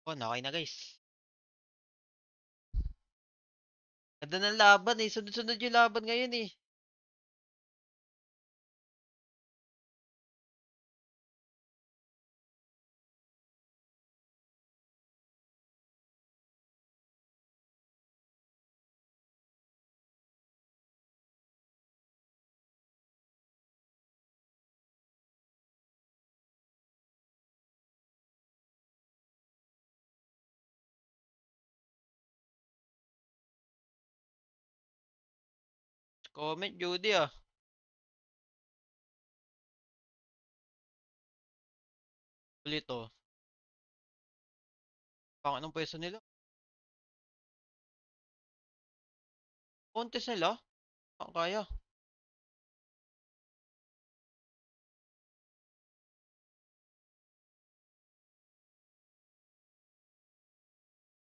Oh, nakay na guys. Ganda ng laban eh. Sunod-sunod yung laban ngayon eh. Comment, Judy ah. Ulit oh. Pang anong pwesto nila? Contest nila? Ang kaya.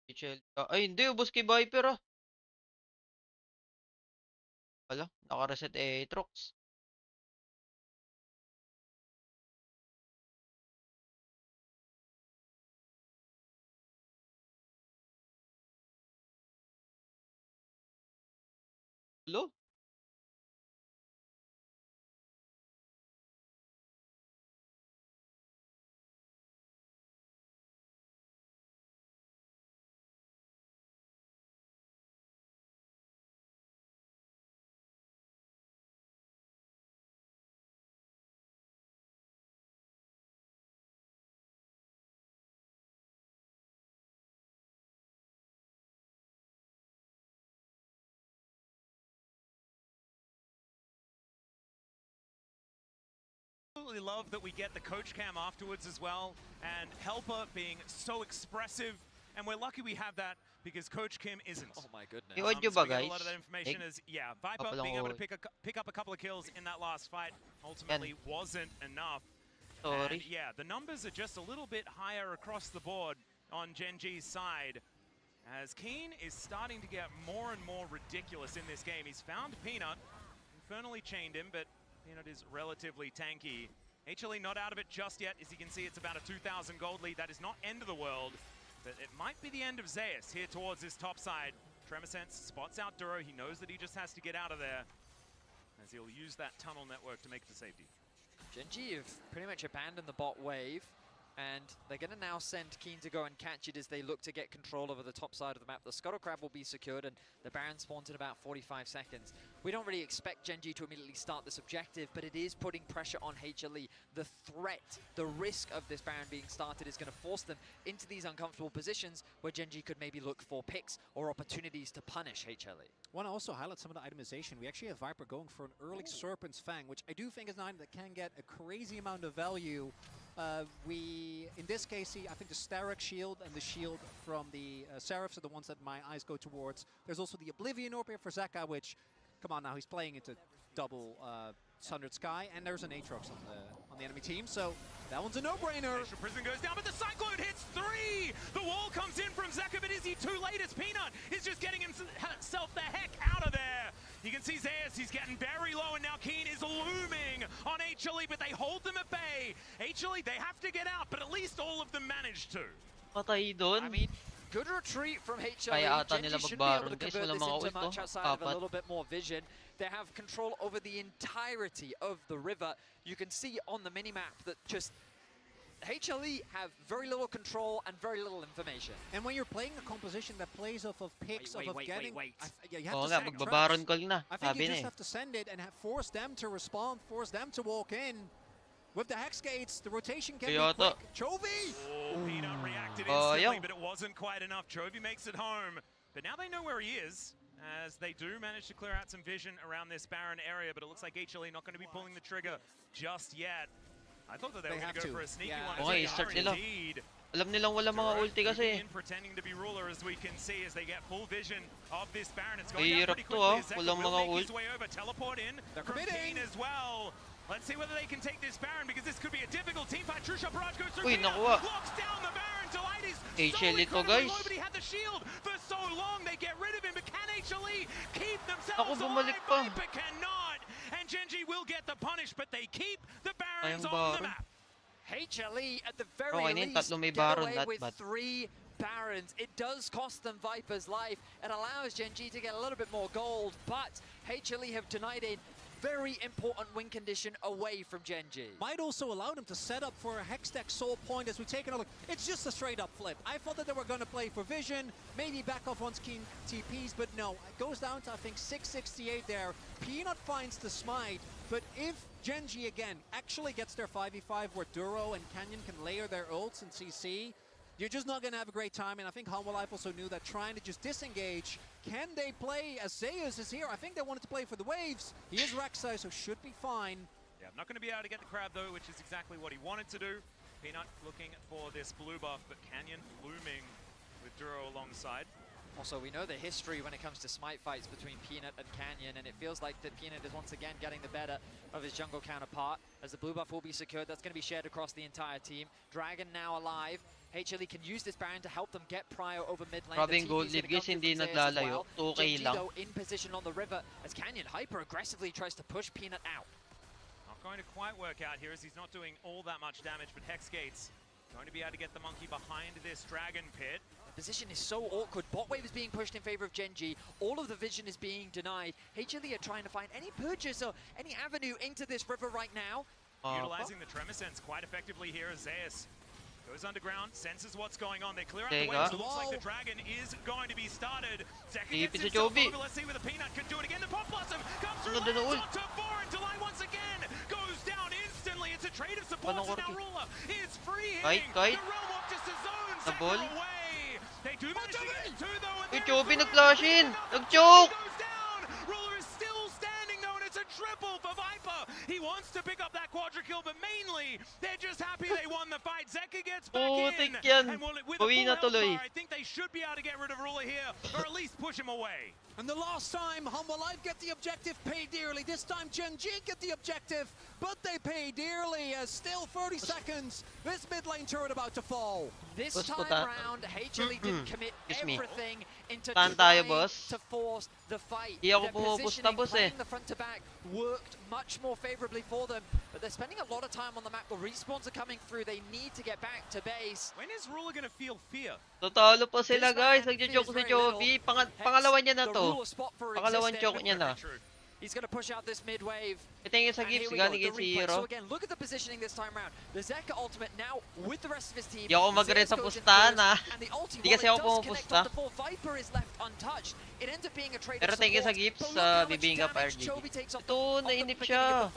HLE. Ay, hindi. Ubus kay Viper ah. Wala. Naka-reset Aatrox. Hello? Absolutely love that we get the coach cam afterwards as well, and Helper being so expressive, and we're lucky we have that because Coach Kim isn't. Oh my goodness. I-audio So ba we get a guys? lot of that information as, yeah, Viper Papalang being able to audio. pick up a couple of kills in that last fight ultimately wasn't enough. Sorry. And yeah, the numbers are just a little bit higher across the board on Gen G's side, as Keen is starting to get more and more ridiculous in this game. He's found Peanut, infernally chained him, but Peanut is relatively tanky. HLE not out of it just yet. As you can see, it's about a 2,000 gold lead. That is not end of the world, but it might be the end of Zeus here towards this top side. Tremorsense spots out Duro. He knows that he just has to get out of there, as he'll use that tunnel network to make it to safety. Gen G have pretty much abandoned the bot wave, and they're going to now send Keen to go and catch it as they look to get control over the top side of the map. The Scuttle Crab will be secured, and the Baron spawns in about 45 seconds. We don't really expect Gen G to immediately start this objective, but it is putting pressure on HLE. The threat, the risk of this Baron being started is going to force them into these uncomfortable positions where Gen G could maybe look for picks or opportunities to punish HLE. Want to also highlight some of the itemization. We actually have Viper going for an early Serpent's Fang, which I do think is an item that can get a crazy amount of value. We, in this case, see, I think the Starek shield and the shield from the Seraphs are the ones that my eyes go towards. There's also the Oblivion Orb here for Zeka, which, come on now, he's playing into double Sundered Sky, and there's an Aatrox on the enemy team, so that one's a no-brainer. Prison goes down, but the Cyclone hits 3! The wall comes in from Zeka, but is he too late? As Peanut is just getting himself the heck out of there. You can see Zeus, he's getting very low, and now Keen is looming on HLE, but they hold them at bay. HLE, they have to get out, but at least all of them managed to. Patay doon. I mean, good retreat from HLE. Kaya ata Gen nila G should be able to mag-baron, guys. convert Walang this mga into ult, much oh. outside of a Apat. little bit more vision. They have control over the entirety of the river. You can see on the minimap that just HLE have very little control and very little information. And when you're playing a composition that plays off of picks, Wait, off of wait, getting... wait. Yeah, you have Oo to nga, send magbabaron traps. call na. I think Sabi you na just eh. have to send it and force them to respond, force them to walk in. With the Hex Gates, the rotation can be Kyoto. quick. Chovy! Oh, Peanut reacted Oh, instantly, yeah. but it wasn't quite enough. Chovy makes it home, but now they know where he is, as they do manage to clear out some vision around this barren area, but it looks like HLE not going to be pulling the trigger just yet. I thought that they were going to go for a sneaky one. Okay, As they start are nila. indeed. Alam nilang wala mga ulti kasi. In pretending to be ruler, as we can see, as they get full vision of this Baron. It's going Mahirap down pretty to, quickly. As Zeka walang will mga make his ult. way over, teleport in They're from committing. Keen as well. Let's see whether they can take this Baron, because this could be a difficult team fight. True Shot Barrage goes through. Uy, Peanut, nakuha. locks down the Baron. Delight is so HLE to, incredibly guys. low, but he had the shield for so long. They get rid of him, but can HLE keep themselves Ako, bumalik alive? pa. Viper cannot, and Gen G will get the punish, but they keep the Barons Sayang on the Baron. map. HLE at the very Okay na yun, least tatlo may get Baron, away not with bad. 3 Barons. It does cost them Viper's life. It allows Gen G to get a little bit more gold, but HLE have denied a very important win condition away from Gen G. Might also allow them to set up for a Hextech Soul Point as we take another look. It's just a straight up flip. I thought that they were going to play for Vision, maybe back off once Keen TPs, but no. It goes down to, I think, 668 there. Peanut finds the smite, but if Gen G again actually gets their 5v5 where Duro and Canyon can layer their ults and CC, you're just not going to have a great time, and I think Humble Life also knew that trying to just disengage. Can they play as Zeus is here? I think they wanted to play for the waves. He is Rek'Sai, so should be fine. Yeah, not going to be able to get the crab though, which is exactly what he wanted to do. Peanut looking for this blue buff, but Canyon looming with Duro alongside. Also, we know the history when it comes to smite fights between Peanut and Canyon, and it feels like that Peanut is once again getting the better of his jungle counterpart, as the blue buff will be secured. That's going to be shared across the entire team. Dragon now alive. HLE can use this Baron to help them get Prio over mid lane. Grabe yung gold lead guys, hindi naglalayo. 2K lang. In position on the river as Canyon hyper aggressively tries to push Peanut out. Not going to quite work out here as he's not doing all that much damage, but Hex Gates going to be able to get the monkey behind this dragon pit. The position is so awkward. Bot wave is being pushed in favor of Gen G. All of the vision is being denied. HLE are trying to find any purchase or any avenue into this river right now. Utilizing the Tremor Sense quite effectively here as Zeus goes underground, senses what's going on. They clear out the waves. It looks like the dragon is going to be started. Zeka gets himself over. Let's see where the Peanut can do it again. The Pop Blossom comes through. Lands onto 4 and Delay once again goes down instantly. It's a trade of supports and now Ruler is free hitting. The Realm Walk just a zone. Zeka away. They do manage to get 2 though. Uy, Chobi nag-flash in! Nag-choke! Ruler is still standing though, and it's a triple for Viper. He wants to pick up that quadra kill, but mainly they're just happy they won the fight. Zeka gets back in, and with a full health bar, I think they should be able to get rid of Ruler here, or at least push him away. And the last time, Humble Life get the objective, pay dearly. This time, Gen G get the objective, but they pay dearly as still 30 seconds. This mid lane turret about to fall. This time round, HLE didn't commit everything into Saan trying tayo, boss? to force the fight. Di ako Their pumupusta, positioning, boss, playing the front to back, worked much more favorably for them, but they're spending a lot of time on the map. The respawns are coming through. They need to get back to base. When is Ruler gonna feel fear? Totalo po sila guys, nagjo-joke si Chobi. Pangalawa niya na to. Pangalawang joke niya na. He's going to push out this mid wave. Ito yung sa Gibbs, galing yung si Hero. So again, look at the positioning this time around. The Zeka ultimate now with the rest of his team. Di ako mag-red sa pustahan ha. Di kasi ako pumupusta. Viper is left untouched. It ends up being a trade. Pero thank you sa Gibbs, bibigyan ka pa RGB. Ito, nainip siya.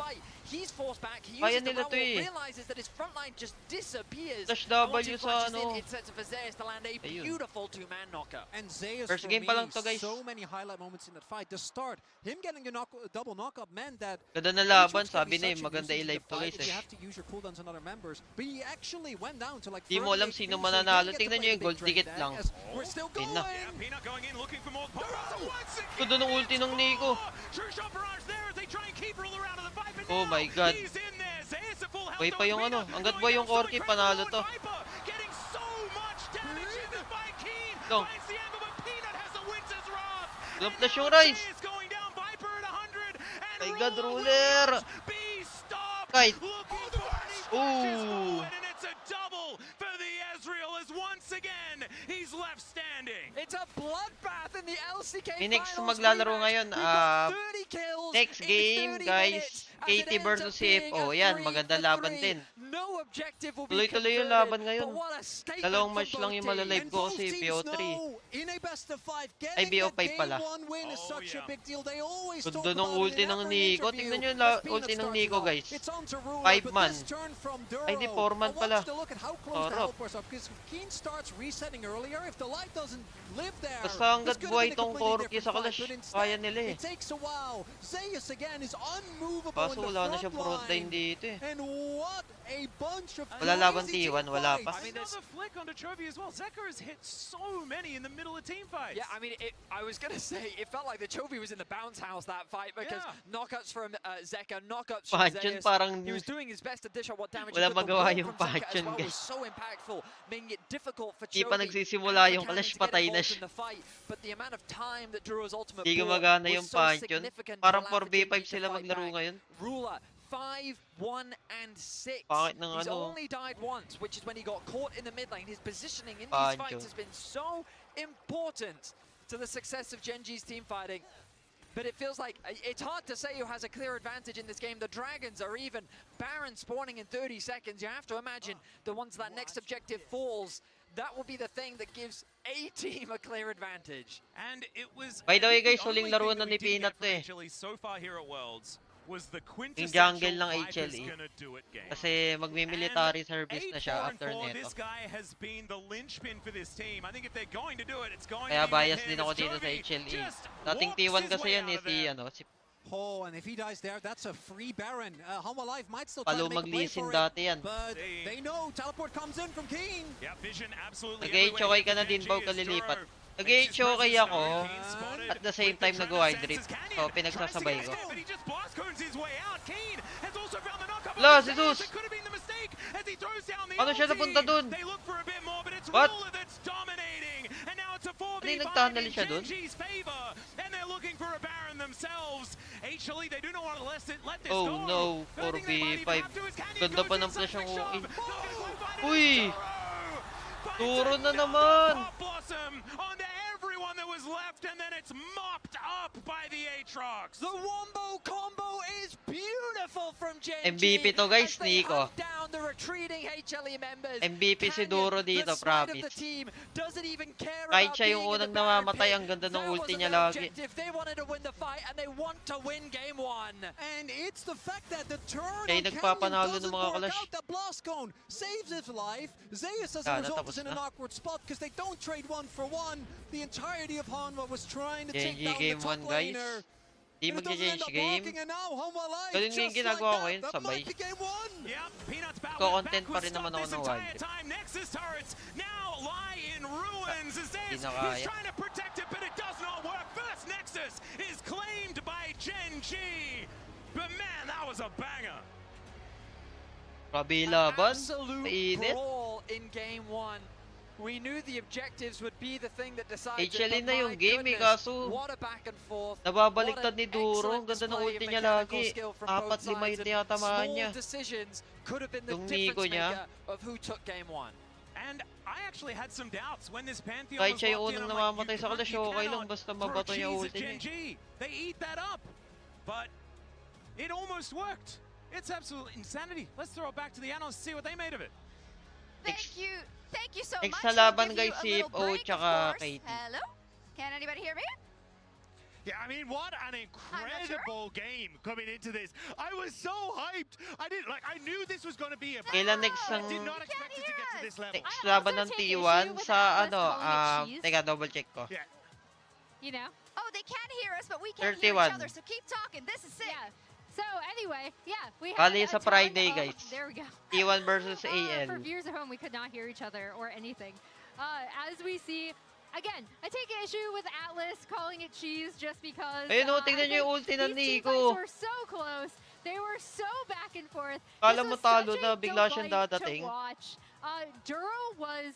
He's forced back. He Kaya uses the nila to eh. realizes that his front line just disappears. Dash W sa ano. It sets for Zeus to land a beautiful two-man knocker. And Zeus, first for game pa lang me, to guys. so many highlight moments in that fight. The start, him getting a double knockup meant that Ganda na laban, sabi na yung maganda i-live to guys you eh. have to use your cooldowns on other members, but he actually went down to like Di mo alam sino mananalo. Tingnan nyo yung gold ticket lang. We're still Yun going. na. Yeah, Peanut going in looking for more power. Ito doon ang ulti ng Nico. True shot barrage there as they try and keep Ruler out of the fight. Oh my god. He's in there. Zeus a full health. Buhay pa yung ano. Hanggat buhay yung Corki, panalo to. Getting so much damage in this by Keen. Go. Finds the angle, but Peanut has the Winter's Wrath. Walang flash yung Rise. Zeus going down. Viper at 100. And My god, Ruler. Ruler. Be stopped. Kite. Looking for it. He pushes forward, and it's a double for the Ezreal as once again he's left standing. It's a bloodbath in the LCK Phoenix finals maglalaro rematch. ngayon. We've got 30 kills Next in game 30 guys, minutes as KT it ends versus up being CFO. a Yan, 3 magandang for laban 3. din. No objective will be Tuloy-tuloy yung converted, laban ngayon. but what a statement Dalawang from match lang both yung teams. malalive And ko both kasi teams BO3. know in a best of 5, Ay, getting BO5 that pala. game 1 win is Oh, such a yeah. big deal. They always talk Ganda ng about ulti it in ng every Nico. interview. Tingnan nyo yung As Peanut ulti ng starts Nico it off. guys. It's on to Ruler, 5 but man. this turn from Duro. Ay, di 4 man I want pala. you to look at how close the Sarap. helpers are, because if Keen starts resetting earlier, if the light doesn't live there, Basta hanggat this could have buhay been a tong completely Corki sa different Clash, fight, but instead, kaya nila eh. it takes a while. Zeus again is unmovable Kaso in the wala na siyang front front line line. dito eh. And what a bunch of Wala laban crazy T1, team wala fights. pa. I mean, another flick onto Chovy as well. Zeka has hit so many in the middle of team fights. Yeah, I mean, I was going to say, it felt like the Chovy was in the bounce house that fight because knockouts from Zeka, knockouts from Panchon Zeus. parang He was doing his best to dish out what damage wala he could. The magawa wall yung from Zeka as Panchon, well guys. was so impactful, making it difficult for Di Chovy pa and nagsisimula for yung Cannon Clash, to get patay na involved siya. in the fight. But the amount of time that Duro's ultimate Di bought gumagana was yung so Panchon. significant to Parang allow for 4v5 Gen G to sila fight maglaro back. ngayon. Ruler 5-1 and 6. Pangit ng He's ano. only died once, which is when he got caught in the mid lane. His positioning in these Pancho. fights has been so important to the success of Gen.G's team fighting. But it feels like it's hard to say who has a clear advantage in this game. The Dragons are even. Baron spawning in 30 seconds. You have to imagine that once that next objective falls, that will be the thing that gives a team a clear advantage. And it was. By the way, guys, the only huling laro thing na that ni we did Peanut get from eh. HLE so far here at Worlds was the jungle quintessential ng Viper's HLE. gonna do it game. Kasi magmi-military service na siya 8-4 after and 4, neto. this guy has been the linchpin for this team. I think if they're going to do it, it's going Kaya to be with bias him. din ako As dito sa Jovi HLE. just Dating walks T1 his kasi way yan out eh, of si, there. ano, si Oh, and if he dies there, that's a free Baron. Humble Life might still try Palo to make a play Maglisin for it, dati yan. but they know teleport comes in from Keen. Yeah, vision absolutely Nag-HOK ka na din, Bow, kalilipat. Nag-HOK ako, at the same time nag-wide rip. So, pinagsasabay ko. Lo, si Zeus! Ano siya napunta dun? What? Ano yung nag-tunnel siya dun? Oh no, 4v5. Ganda pa ng flash ng OE. Uy! Turo na naman! Was left and then it's mopped up by the Aatrox. The wombo combo is beautiful from Gen.G. MVP to guys, as they Nico. hunt down the retreating HLE members. MVP si Duro dito, the side of promise. the team doesn't even care Kahit about siya yung being in unang the Baron namamatay, pit. ang ganda ng That ulti wasn't niya their lagi. objective. They wanted to win the fight and they want to win game 1. And it's the fact that the turn Siya yung on nagpapanalo Canyon ng doesn't mga work Clash. out. The Blast Cone saves his life. Zeus, as Ah, a result, natapos is in an na. awkward spot because they don't trade 1-for-1. The entirety of Hanwha was trying to take GG down the game top 1 guys. laner. Di And it doesn't end mag-change up game. working, and now Hanwha Live, Ganun yung just ginagawa ko like ngayon, that, that sabay. might be game 1. Yeah, Peanuts battle Ko-content back pa was rin naman stopped ako this ng entire wild. time. Nexus turrets now lie in ruins. As Di this, na he's kaya. trying to protect it, but it does not work. First Nexus is claimed by Gen.G. But man, that was a banger. Grabe An laban. absolute Mainit. brawl in game 1. We knew the objectives would be the thing that decides HLE it, na but yung my game eh, goodness, kaso what a back and forth. nababaliktad What ni an Duro. Ang excellent ganda ng display ulti of niya mechanical lagi. skill from both 4-5 sides, yung and tinatamaan small niya. decisions could have been the Yung difference Nico niya. maker of who took game 1. And I actually had some doubts when this Pantheon Kahit was siya yung locked in. unang I'm like, namamatay sa Clash, you okay lang cannot basta throw mabato niya cheese at ulti niya. Gen.G. They eat that up. But it almost worked. It's absolute insanity. Let's throw it back to the analysts, see what they made of it. Thank you so Next much. sa We'll laban, give guys, you a si little FO break, tsaka of course. KT. Hello? Can anybody hear me? Yeah, I mean, what an incredible game coming into this. I was so hyped. I knew this was going to be a. Kailan next I ang did not expect it to get to this level. next I laban also ng take issue T1 with sa Atlas ano, calling it cheese. teka, double check ko. Yeah. You know? Oh, they can't hear us, but we can't hear 31. each other, so keep talking. This is sick. Yeah. So anyway, yeah, we Bali had sa a ton Friday, of- guys. There we go. T1 versus For AL. viewers at home, we could not hear each other or anything. As we see, again, I take issue with Atlas calling it cheese just because. Ayun o, I tingnan niyo yung think ulti ng these team Nico. fights were so close. They were so back and forth. Kala This mo was talo such na, a bigla siyang delight dadating. to watch. Duro was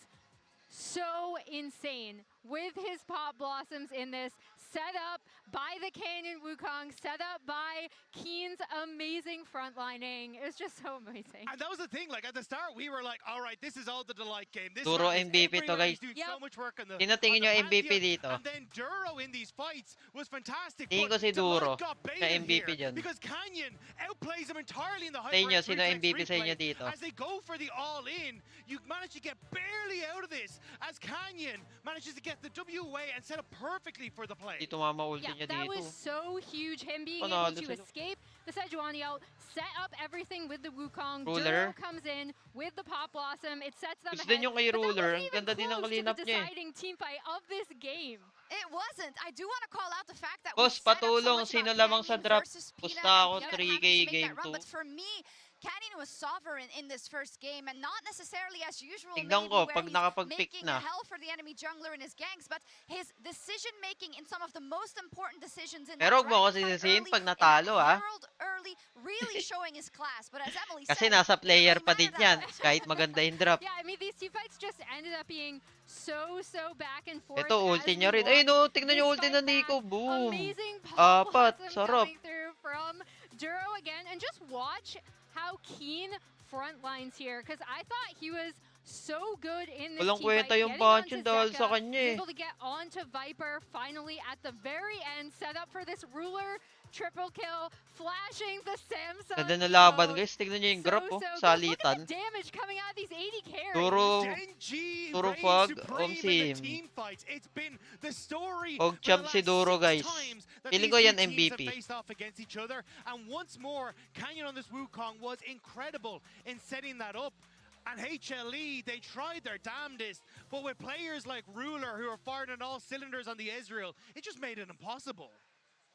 so insane with his pop blossoms in this, set up by the Canyon Wukong, set up by Keen's amazing frontlining. It was just so amazing. And that was the thing. Like at the start, we were like, "All right, this is all the delight game." This Duro happens. MVP to, Everybody's guys. doing Yep. so much work on the. Sino tingin on the nyo MVP Pantheon. dito? And then Duro in these fights was fantastic. Tingin but ko si Duro. Delight got Siya baited MVP here dyan. because Canyon outplays him entirely in the Sa inyo, hyper sino MVP sa inyo dito? As they go for the all-in, you manage to get barely out of this. As Canyon manages to get the W away and set up perfectly for the play. Di tumama ulti Yeah, niya that dito. was so huge. Him being Panalo able to sila. escape the Sejuani ult, set up everything with the Wukong. Ruler. Duro comes in with the Pop Blossom. It sets them Gusto ahead. din yung kay But that Ruler. wasn't Ang even ganda din ng close to kalinap the niya eh. deciding team fight of this game. It wasn't. I do want to call out the fact that Boss, we set up so patulong. much Sino about lamang sa Canyon drop? versus Pusta Peanut and ako, Peanut 3K having to make game that run. 2. But for me, Canyon was sovereign in this first game, and not necessarily as usual. Tignan maybe ko, where pag he's nakapag-pick making na. hell for the enemy jungler and his gangs, but his decision making in some of the most important decisions in Pero that huwag mo dragon kasi fight sisihin early, pag in that natalo, ah. Herald early, really showing his class. But as Emily Kasi said, nasa player really pa din mattered yan. that much. Kahit maganda yung drop. Yeah, I mean, these two fights just ended up being so back and forth. Ito, as ulti we niya rin. Ay watched no, tingnan this yung ulti fight na Nico. back. Boom. Amazing pop Apat. blossom Sarap. coming through from Duro again. and just watch how Keen frontlines here, because I thought he was so good in this Walang team fight, kwenta yung getting onto Banshee dahil sa Zeka, kanya eh. able to get onto Viper finally at the very end, set up for this ruler triple kill, flashing the Samsung. Ganda na laban emote. guys. Tignan nyo yung graph oh. Good. Look at Salitan. the damage coming out of these 80 carries. Genji Duro reigns Fog, supreme in the Omsim. team fights. It's been the story Og for champ the si last Duro 6 guys. times that Feeling these ko yan two teams have MVP. faced off against each other. And once more, Canyon on this Wukong was incredible in setting that up. And HLE, they tried their damnedest, but with players like Ruler who are firing on all cylinders on the Ezreal, it just made it impossible.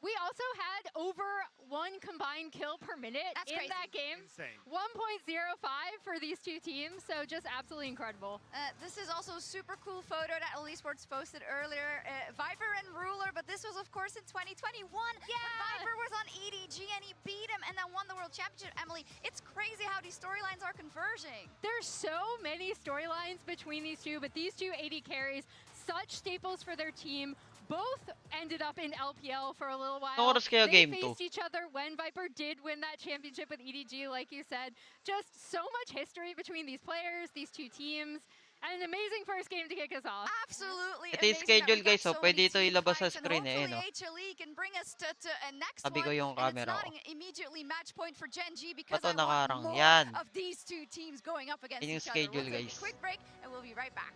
We also had over 1 combined kill per minute That's in crazy. that game. Insane. 1.05 for these two teams, so just absolutely incredible. This is also a super cool photo that LE Sports posted earlier. Viper and Ruler, but this was of course in 2021. Yeah. Viper was on EDG and he beat him and then won the World Championship, Emily. It's crazy how these storylines are converging. There's so many storylines between these two, but these two AD carries, such staples for their team. Both ended up in LPL for a little while. Anong oras kaya They game 2? faced each other when Viper did win that championship with EDG, like you said. Just so much history between these players, these two teams, and an amazing first game to kick us off. Absolutely Ito yung amazing schedule, that we guys, got so so pwede many ito team ilabas sa fights, and screen eh, hopefully no? HLE can bring us to a next Tabi ko one, yung and it's camera not ko. immediately match point for Gen G because Bato I want nakarang. more Yan. of these two teams going up against Yun yung each other. schedule, We'll take guys. a quick break and we'll be right back.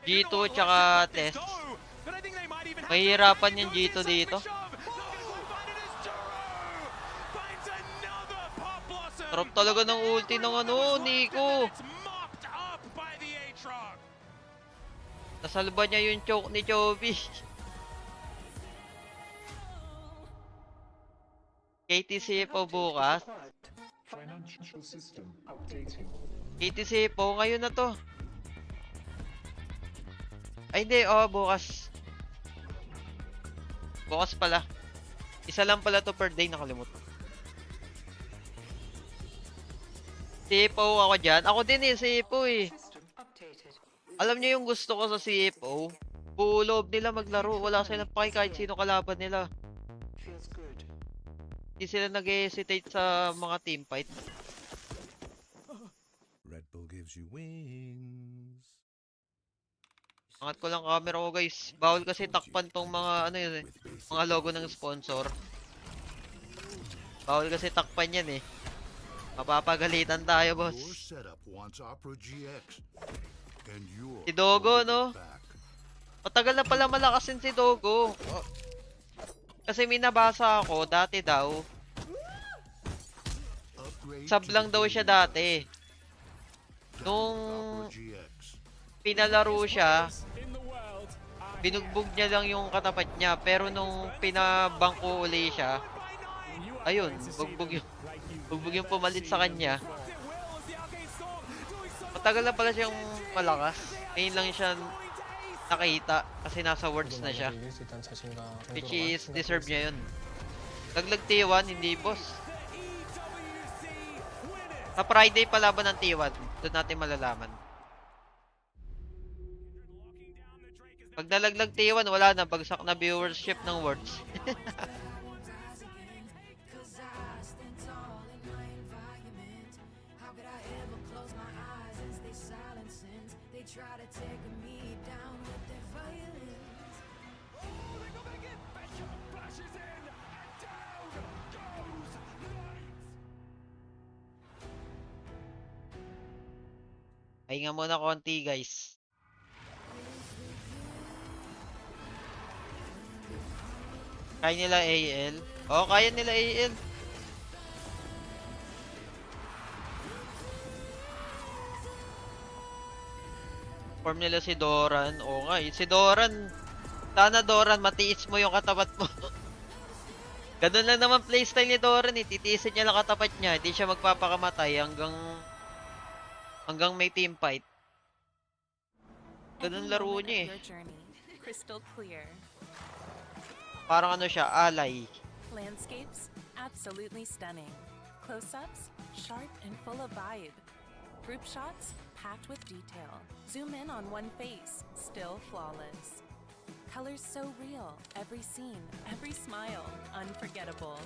G2 tsaka Test. Mahihirapan yung G2 dito. Sarap talaga ng ulti ng ano, Nico. Nasalba niya yung choke ni Chovy. KTC po bukas. KTC po ngayon na to. Ay hindi, bukas. Bukas pala. Isa lang pala to per day, nakalimutan. CFO ako dyan. Ako din CFO eh. Alam niyo yung gusto ko sa CFO? Buo loob nila maglaro. Wala silang paki kahit sino kalaban nila. Hindi sila nag-hesitate sa mga team fight. Red Bull gives you wings. Angat ko lang camera ko guys. Bawal kasi takpan tong mga ano yun eh. Mga logo ng sponsor. Bawal kasi takpan yan eh. Mapapagalitan tayo boss. Your setup wants Opera GX. And you're Si Dogo no? back. Matagal na pala malakasin si Dogo. Kasi may nabasa ako dati daw. Upgrade Sub to lang the daw siya game. dati. Download Nung Opera GX. pinalaro siya, binugbog niya lang yung katapat niya. Pero nung pinabangko uli siya, ayun, bugbog yung pumalit sa kanya. Matagal na pala siyang malakas. Ngayon lang siya nakita kasi nasa words na siya. Which is, deserve niya yun. Naglag T1, hindi boss. Sa Friday pa laban ng T1, doon natin malalaman. Pag nalaglag T1, wala na, bagsak na viewership ng words. Pahinga muna konti guys. Kaya nila AL. Oo, kaya nila AL. Form nila si Doran. Oo nga, si Doran. Sana Doran, matiis mo yung katapat mo. Ganun lang naman playstyle ni Doran eh. Titiisin niya lang katapat niya. Hindi siya magpapakamatay hanggang may team fight. Ganun laro niya eh. Crystal clear. Parang ano siya, alay. Landscapes, absolutely stunning. Close-ups, sharp and full of vibe. Group shots, packed with detail. Zoom in on one face, still flawless. Colors so real. Every scene, every smile, unforgettable.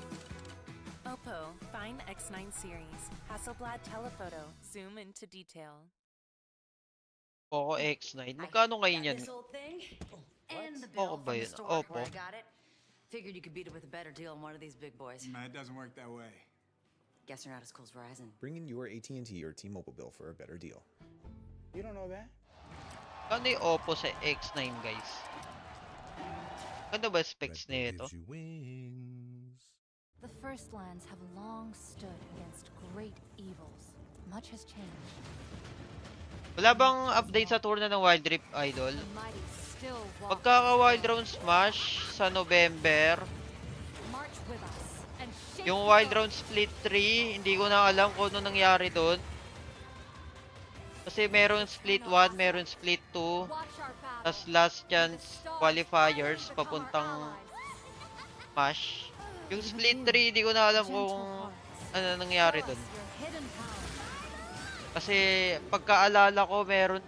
Oppo Find X9 series. Hasselblad telephoto. Zoom into detail. Poco X9. Magkano ngayon yan? This whole thing and the Poco bill ba from the yun? store Oppo. where I got it. Figured you could beat it with a better deal on one of these big boys. Man, it doesn't work that way. Guess you're not as cool as Verizon. Bring in your AT&T or T-Mobile bill for a better deal. You don't know that? Ano yung Oppo sa X9, guys? Ano ba specs nito? The First Lands have long stood against great evils. Much has changed. Wala bang update sa tour na ng Wild Rift, Idol? The mighty still walk Pagkaka-Wild Round Smash sa November, march with us and shake yung the Wild earth. Round Split 3, hindi ko na alam kung ano nangyari doon. Kasi meron Split 1, meron Split 2, Watch our battle. tas last The chance stars qualifiers finally become our papuntang allies. Smash. Yung Split 3, hindi ko na alam Gentle kung hearts, ano nangyari show doon. us your hidden power. Kasi pagkaalala ko meron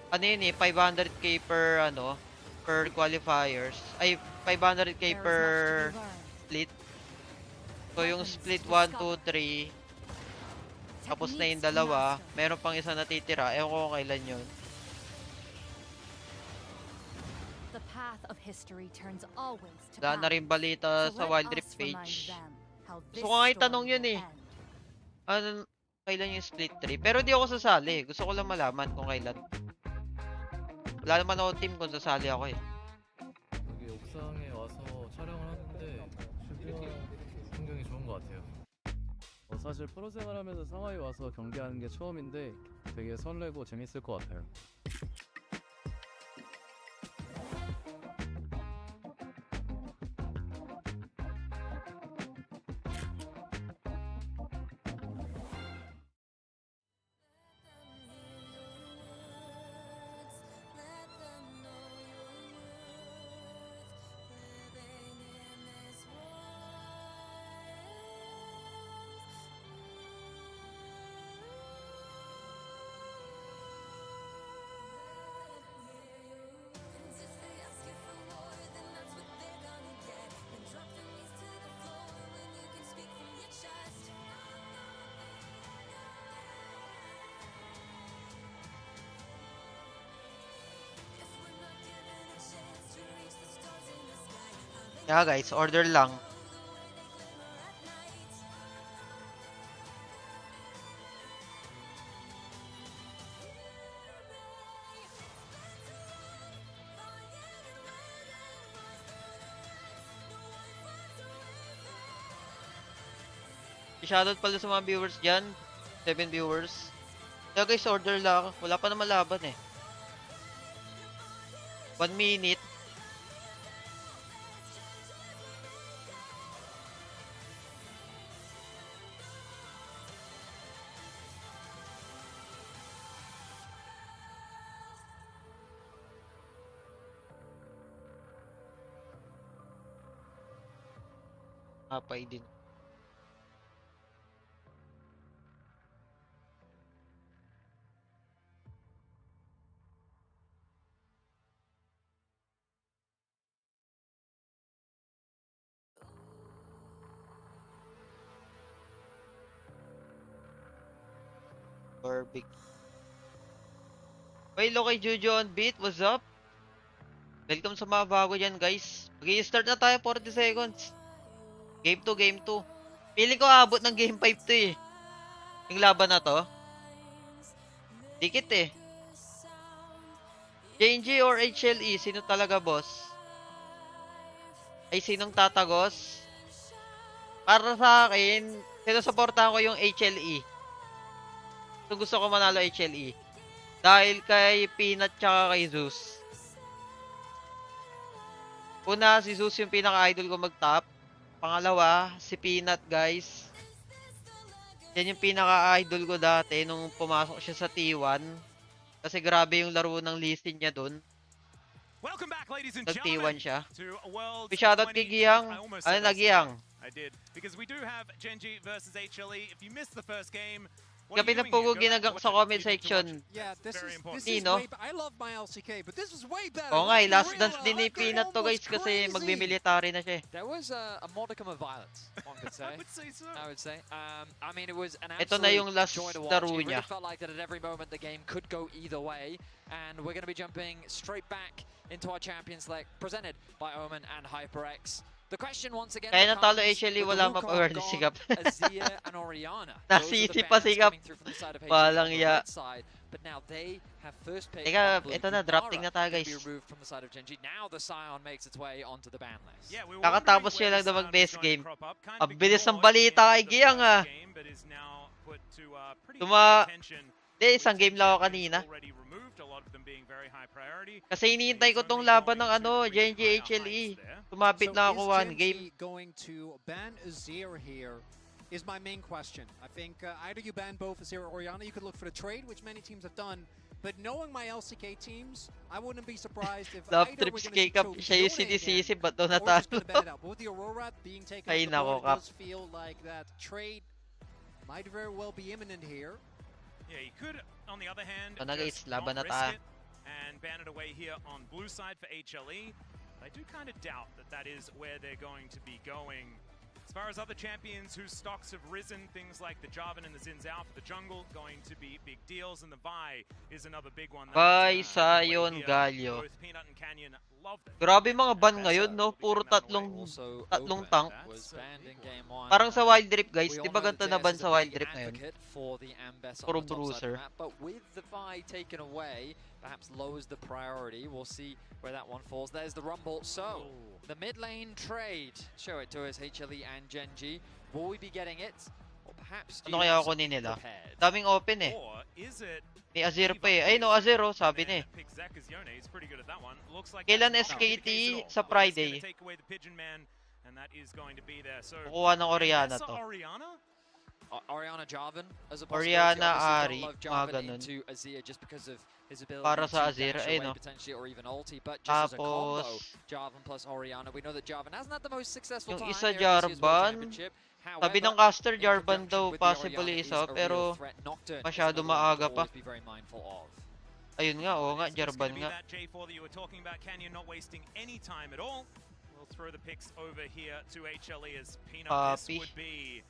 ano yun eh 500k per ano per qualifiers ay 500k There is per much to be learned. split. So yung split 1, 2, 3 tapos na yung dalawa, meron pang isa natitira. Ewan ko kung kailan yun. The path of history turns always to Wala na rin balita So sa let Wild us Rift remind page. them how Gusto this ko nga story itanong yun will eh. end. Ano, kailan yung split 3? Pero di ako sasali. Gusto ko lang malaman kung kailan. Wala naman ako team kung sasali ako eh. 여기 옥상에 와서 촬영을 하는데 슈퍼 풍경이 좋은 것 같아요. 사실 프로 생활하면서 상하이 와서 경기하는 게 처음인데 되게 설레고 재밌을 것 같아요. Yeah guys, order lang. Shoutout pala sa mga viewers dyan. 7 viewers. Yeah guys, order lang. Wala pa naman laban eh. 1 minute. Apay din. Barbie. Hello kay Juju on beat, what's up? Welcome sa mga bago dyan guys. Mag-i-start na tayo, 40 seconds. Game 2, game 2. Feeling ko abot ng game 5 to eh. Yung laban na to. Dikit eh. JNG or HLE, sino talaga boss? Ay, sinong tatagos? Para sa akin, sinusuportahan ko yung HLE. Gusto ko manalo HLE. Dahil kay Peanut tsaka kay Zeus. Una, si Zeus yung pinaka-idol ko mag-top. Pangalawa, si Peanut guys. Yan yung pinaka-idol ko dati nung pumasok siya sa T1. Kasi grabe yung laro ng Lee Sin niya dun. Welcome back, ladies and Nag-T1 gentlemen, siya. to World Shoutout kay Giyang. I almost Ano said na Giyang? I did, because we do have Genji versus HLE. If you missed the first game, What are Kapit you na doing here? pugo Go back to ginagak watch sa it. comment You need to watch section. it. Yeah, That's very important. this is Nino. I love my LCK, but this is way better. Oo nga, Let's be last real, dance din ni 100 Peanut to almost guys kasi crazy. magmimilitary na siya eh. There was a modicum of violence, one could say. I would say so. I would say. I mean, it was an Ito na absolute yung last joy to watch. laro It really niya. felt like that at every moment the game could go either way. And we're going to be jumping straight back into our champion select, presented by Omen and HyperX. The question once again Kaya natalo becomes, HLE, with the wala Wukong map-awareness gone, si Gap. Azir and Oriana. Nasisi pa si Gap. Balang ya. But now they have first pick. Teka, ito na, drafting na tayo guys. Be removed from the side of Genji. Now the Scion makes its way onto the ban list. Yeah, we were Kakatapos wondering siya lang where na the mag-best sound was game. going to crop up. Kind Ang of bilis ng ignored balita in kay the Giyang first ah. game, but is now put to, pretty Tuma- high attention. Hindi, With isang game 10 lang ako champions kanina. already removed, a lot of them being very high priority. Kasi hinihintay ko tong laban ng ano, Genji HLE. Tumapit na ako one game. Going to ban Azir here is my main question. I think either you ban both Azir or Orianna, you could look for the trade, which many teams have done. But knowing my LCK teams, I wouldn't be surprised if Love either trips we're kay going Cap, to siya yung sinisisi, ba't daw or just natalo? gonna ban it out. But with the Aurora being taken Ay, off the nako, board, Cap. it does feel like that trade might very well be imminent here. Yeah, you could, on the other hand, So, guys, just laban not na risk tayo. it and ban it away here on blue side for HLE. But I do kind of doubt that that is where they're going to be going. As far as other champions whose stocks have risen, things like the Jarvan and the Xin Zhao for the jungle going to be big deals, and the Vi is another big one. Vi, Sion, Galio. Both Peanut and Canyon love them. Grabe mga ban ngayon, no? Puro tatlong tank. Was banned in game 1. Parang sa Wild Rift guys, We di all ba know ganito that na ban JS is sa a Wild big Rift ngayon? advocate for the Ambess Puro on the top side of bruiser. the map, but with the Vi taken away, perhaps lowers the priority. We'll see where that one falls. There's the Rumble. So, the mid lane trade. Show it to us, HLE and Genji. Will we be getting it? Or perhaps Ano kaya kunin nila? prepared? Daming open eh. Or is it May Azir pa eh. Ay no, Azir oh, sabi na eh. pick Zek as Yone? He's pretty good at that one. Looks like Kailan that's not the SKT case at all. sa He's Friday? gonna take away the Pigeon Man, and that is going to be there. So Kukuha ng Oriana Nessa to. Oriana? Oriana Jarvan as a Oriana, possibility. Obviously, Ari, don't love mga Jarvan ganun. into Azir just because of his ability Para sa to Azir, dash ay, away no. potentially or even ulti, but just as a combo, Tapos, Jarvan plus Oriana. We know that Jarvan hasn't had the most successful yung time isa here in this year's World Jarvan, Championship. sabi ng However, caster in Jarvan conjunction daw with the possibly Oriana isa, is a real pero threat. Nocturne is masyado another one maaga to pa. always be very mindful of. Ayun nga, oo nga, It's gonna Jarvan be nga. that J4 that you were talking about, Canyon not wasting any time at all. We'll throw the picks over here to HLE as Peanut. This Papi. would be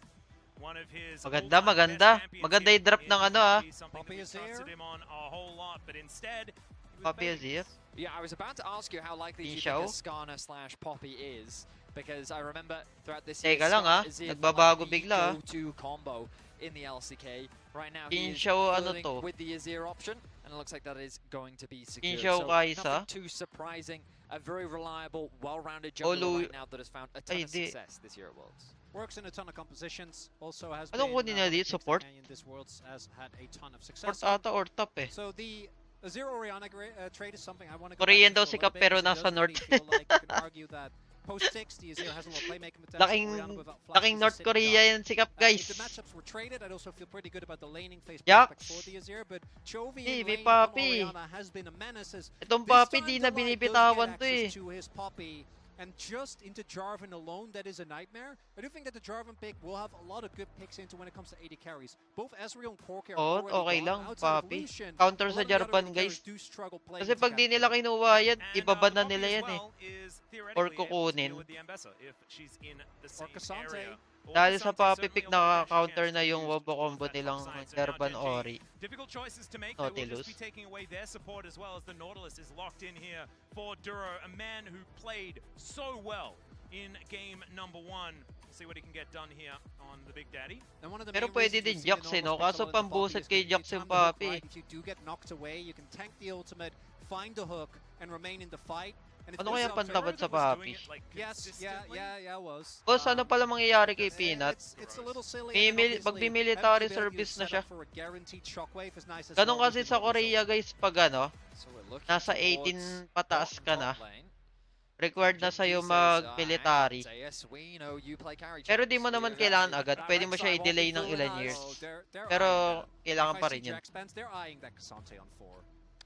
one of his Maganda, all-time maganda. best champions Maganda here. yung drop It ng would ano, ah. be something Poppy that is we trusted here. him on a whole lot, but instead, he was Papi baited. Azir. Yeah, I was about to ask you how likely you Show? think a Skarner slash Poppy is, because I remember throughout this year, Teka lang, Skarner ah. is the Nagbabago bigla, ah. go-to combo in the LCK. Right now, he is Show, ano flirting to? with the Azir option, and it looks like that is going to be secured. Show So Kaisa. nothing too surprising. A very reliable, well-rounded jungler Olu- right now that has found a ton Ay, of di. success this year at Worlds. Works in a ton of compositions. Also has Anong kunin niya one of the dito? picks that Support? Canyon this Worlds has had a ton of Support success. on. ata or top eh. So the Azir Oriana trade is something I want to go Korean back daw to si for a Cap, little bit, pero because it nasa does really North. feel like you can argue that post 60 Azir has a lot of playmaking potential. Laking, Oriana without flash laking is North sitting Korea down. yan si Cap If guys. the matchups were traded, I'd also feel pretty good about the laning phase Jax. prospect for the Azir, but Chovy Hey, in may lane on Papi. Oriana has been a menace as Itong this Papi time di the na Light does binibitawan get to eh. access to his Poppy, and just into Jarvan alone, that is a nightmare. I do think that the Jarvan pick will have a lot of good picks into when it comes to AD carries. Both Ezreal and Corki are Oh, already okay gone. lang, Outside of Papi. Lucian, Counter a sa lot of the other Jarvan, AD guys. carries do struggle playing Kasi into pag di Captain. nila kinuha yan, And, ibaban na Poppy nila as yan eh. well is Or theoretically able to kukunin. deal with the Ambessa if she's in the same Cassante. area. Or Dahil sa Cassante Papi certainly pick a lot of nakaka-counter chance na to yung use Wobo combo that nilang topside. So now Jarvan GG, Ori. difficult choices to make. They will Nautilus. just be taking away their support as well as the Nautilus is locked in here for Duro, a man who played so well in game number 1. See what he can get done here on the Big Daddy. And one of the Pero main pwede reasons din we've seen Jax the eh, no? Normals pick a Kaso lot into Poppy pambuset is kay because Jax you yung time the hook Papi. right. If you do get knocked away, you can tank the ultimate, find the hook, and remain in the fight. And it's Ano really kaya up to- pantabad sa Papi? Yes, yeah, it was. Boss, ano pala mangyayari kay Peanut? It's a little silly. May and mil- obviously, pag may military having the ability to service na set siya. up for a guaranteed shockwave is nice as Ganun well. kasi sa Korea guys, pag ano, So we're looking nasa towards 18 pataas bottom ka na, top lane. required na Genji sa'yo says, hang on, mag-military. JS, we know you play carry Pero champs. di mo We naman know kailangan that. agad. That Pwede mo backside siya won't be i-delay ng fooling ilan us. years. Oh, they're Pero eyeing that. kailangan If pa I rin see yun. Jax Spence, they're eyeing that Cassante on 4.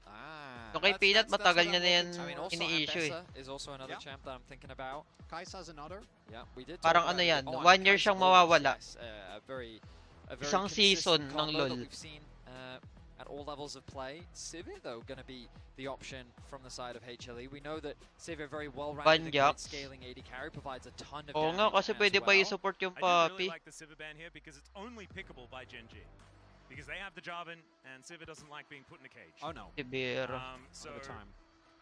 Ah. Yung kay Peanut, that's matagal what niya I'm na yan looking I mean, also ini-issue eh. Ambessa is also another Yeah. champ that I'm thinking about. Kai'Sa's another. Yeah, we did. Parang talk ano about yan, it. Oh, 1 year Kai'Sa siyang Owens, mawawala. yes, a a very Isang season consistent ng combo that LoL. we've seen at all levels of play. Sivir, though, going to be the option from the side of HLE. We know that Sivir very well-rounded and great Banjax. scaling AD carry, provides a ton of Oo nga, damage kasi as pwede pa well. i-support yung I do really Papi. like the Sivir ban here because it's only pickable by Gen G. Because they have the Jarvan, and Sivir doesn't like being put in a cage. Oh no. Sivir. So, All the time.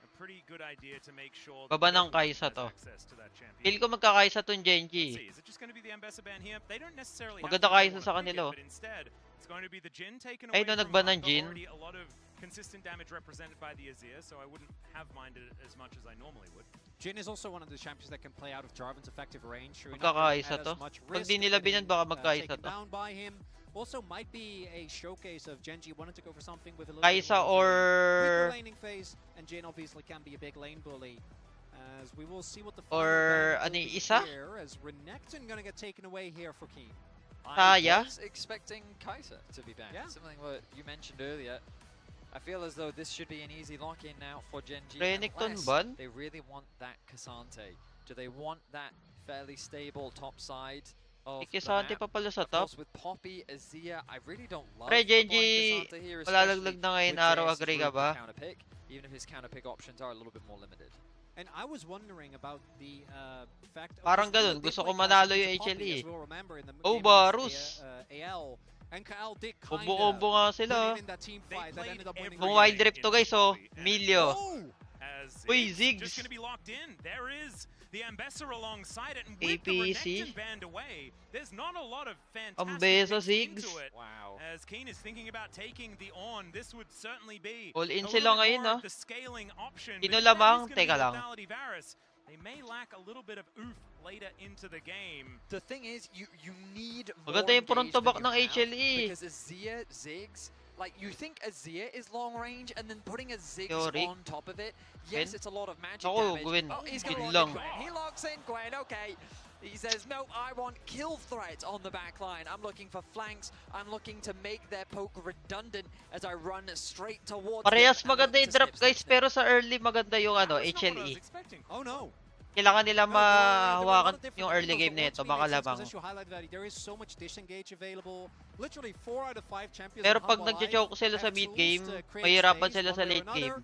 a pretty good idea to make sure Baba that ng everyone Kai'Sa has to. access to that champion. Feel ko magkakaisa tong Let's Genji. see, is it just going to be the Ambessa ban here? They don't necessarily Maganda have to Kai'Sa sa kanila, oh. but instead, it's going to be the Jhin taken Ay, away no, from nagban ng Viper. Jhin. Already a lot of consistent damage represented by the Azir, so I wouldn't have minded it as much as I normally would. Jhin is also one of the champions that can play out of Jarvan's effective range. Sure, Magkakaisa to. Pag di nila binan, baka magkaisa to. Down by him. Also might be a showcase of Genji wanting to go for something with a little Kai'Sa bit more of a or... quicker laning phase, and Jhin obviously can be a big lane bully. As we will see what the Or final ano battle yung will isa? be here, as Renekton gonna get taken away here for Keen. I Taya? was expecting Kai'Sa to be banned. Yeah. Something what you mentioned earlier. I feel as though this should be an easy lock-in now for Gen G. Renekton Unless ban? they really want that Cassante. Do they want that fairly stable top side of the Ikisante map? pa pala sa Of top. course, with Poppy, Azir, I really don't love Pre, applying Genji, Cassante here, malalaglag na ngayon especially araw, with JS's agree ka room ba? to counterpick, even if his counterpick options are a little bit more limited. And I was wondering about the fact of Parang this ganun, did gusto play ko manalo Kai'Sa yung into Poppy, HLE. as we'll remember in the Oh, game against Varus. AL. And Kyle did Combo-combo nga sila. in that team They fight that played ended up winning. every Kung wild game drift to guys, into oh. Poppy, and Milyo. as Uy, it's Ziggs. just going to be locked in. There is the Ambessa alongside it, and with the APC. Renekton band away, there's not a lot of fantastic Ambessa, things Ziggs. into it. Wow. As Keen is thinking about taking the on, this would certainly be All in a sila little bit ngayon, more ah. of the scaling option. Sino but that lamang? is gonna be Teka lang. lethality Varus. They may lack a little bit of oof later into the game. The thing is, you need more Maganda yung front to engagement back you ng have, HLE. because Azir, Ziggs, like you think Azir is long range, and then putting a Ziggs Yorick. on top of it, yes, Gwen? it's a lot of magic Ako, damage. Gwen. Oh, he's gonna Gwen lock lang. in Gwen. He locks in Gwen, okay. He says, no, I want kill threat on the back line. I'm looking for flanks. I'm looking to make their poke redundant as I run straight towards Parehas them and maganda look yung to drop snip, guys, snip, snip. pero sa early maganda yung ano, That's not what I was HLE. expecting. Oh no. Kailangan nila No, there were a lot mahawakan of different yung early angles, game but nito, once we baka make sense, lamang. because as you highlighted that, there is so much disengage available. Literally 4 out of 5 champions Pero in pag Humble nagche-choke Life sila sa have mid tools game, to create mahirapan space sila one sa way or late game. another,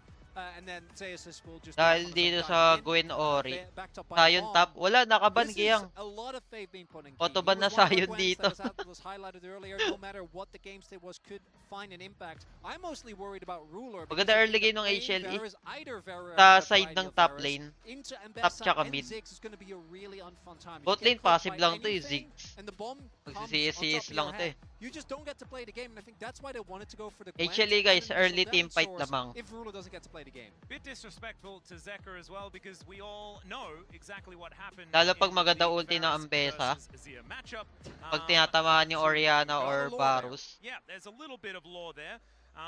and then Zeus will just Dahil back on dito the sa dive in, Gwen Ori, backed up by Sion Bomb. top, wala, nakaban This is Giyang. a lot of faith being put in Keen. Autoban He na was one of the Sion Gwens dito. that was highlighted earlier. No matter what the game state was, could find an impact. I'm mostly worried about Ruler. Maganda because I early think game ng playing HLE. Varus, either Sa variety side ng of top Varus lane, into top Ambessa tsaka and mid. Ziggs is going to be a really unfun time. If Bot you lane get caught passive by lang to, anything, Ziggs. and the bomb comes on top Magsisi-CS of lang your to head, you just don't get to play the game, and I think that's why they wanted to go for the Gwen HLE to guys, add an early initial team damage fight source lamang. if Ruler doesn't get to play the game. Bit disrespectful to Zeka as well because we all know exactly what happened. Lalo pag in maganda the ulti ng Varus Ambessa. versus Azir matchup. Pag tinatamaan yung Orianna Got or the lore there. Varus, Yeah, there's a little bit of lore there,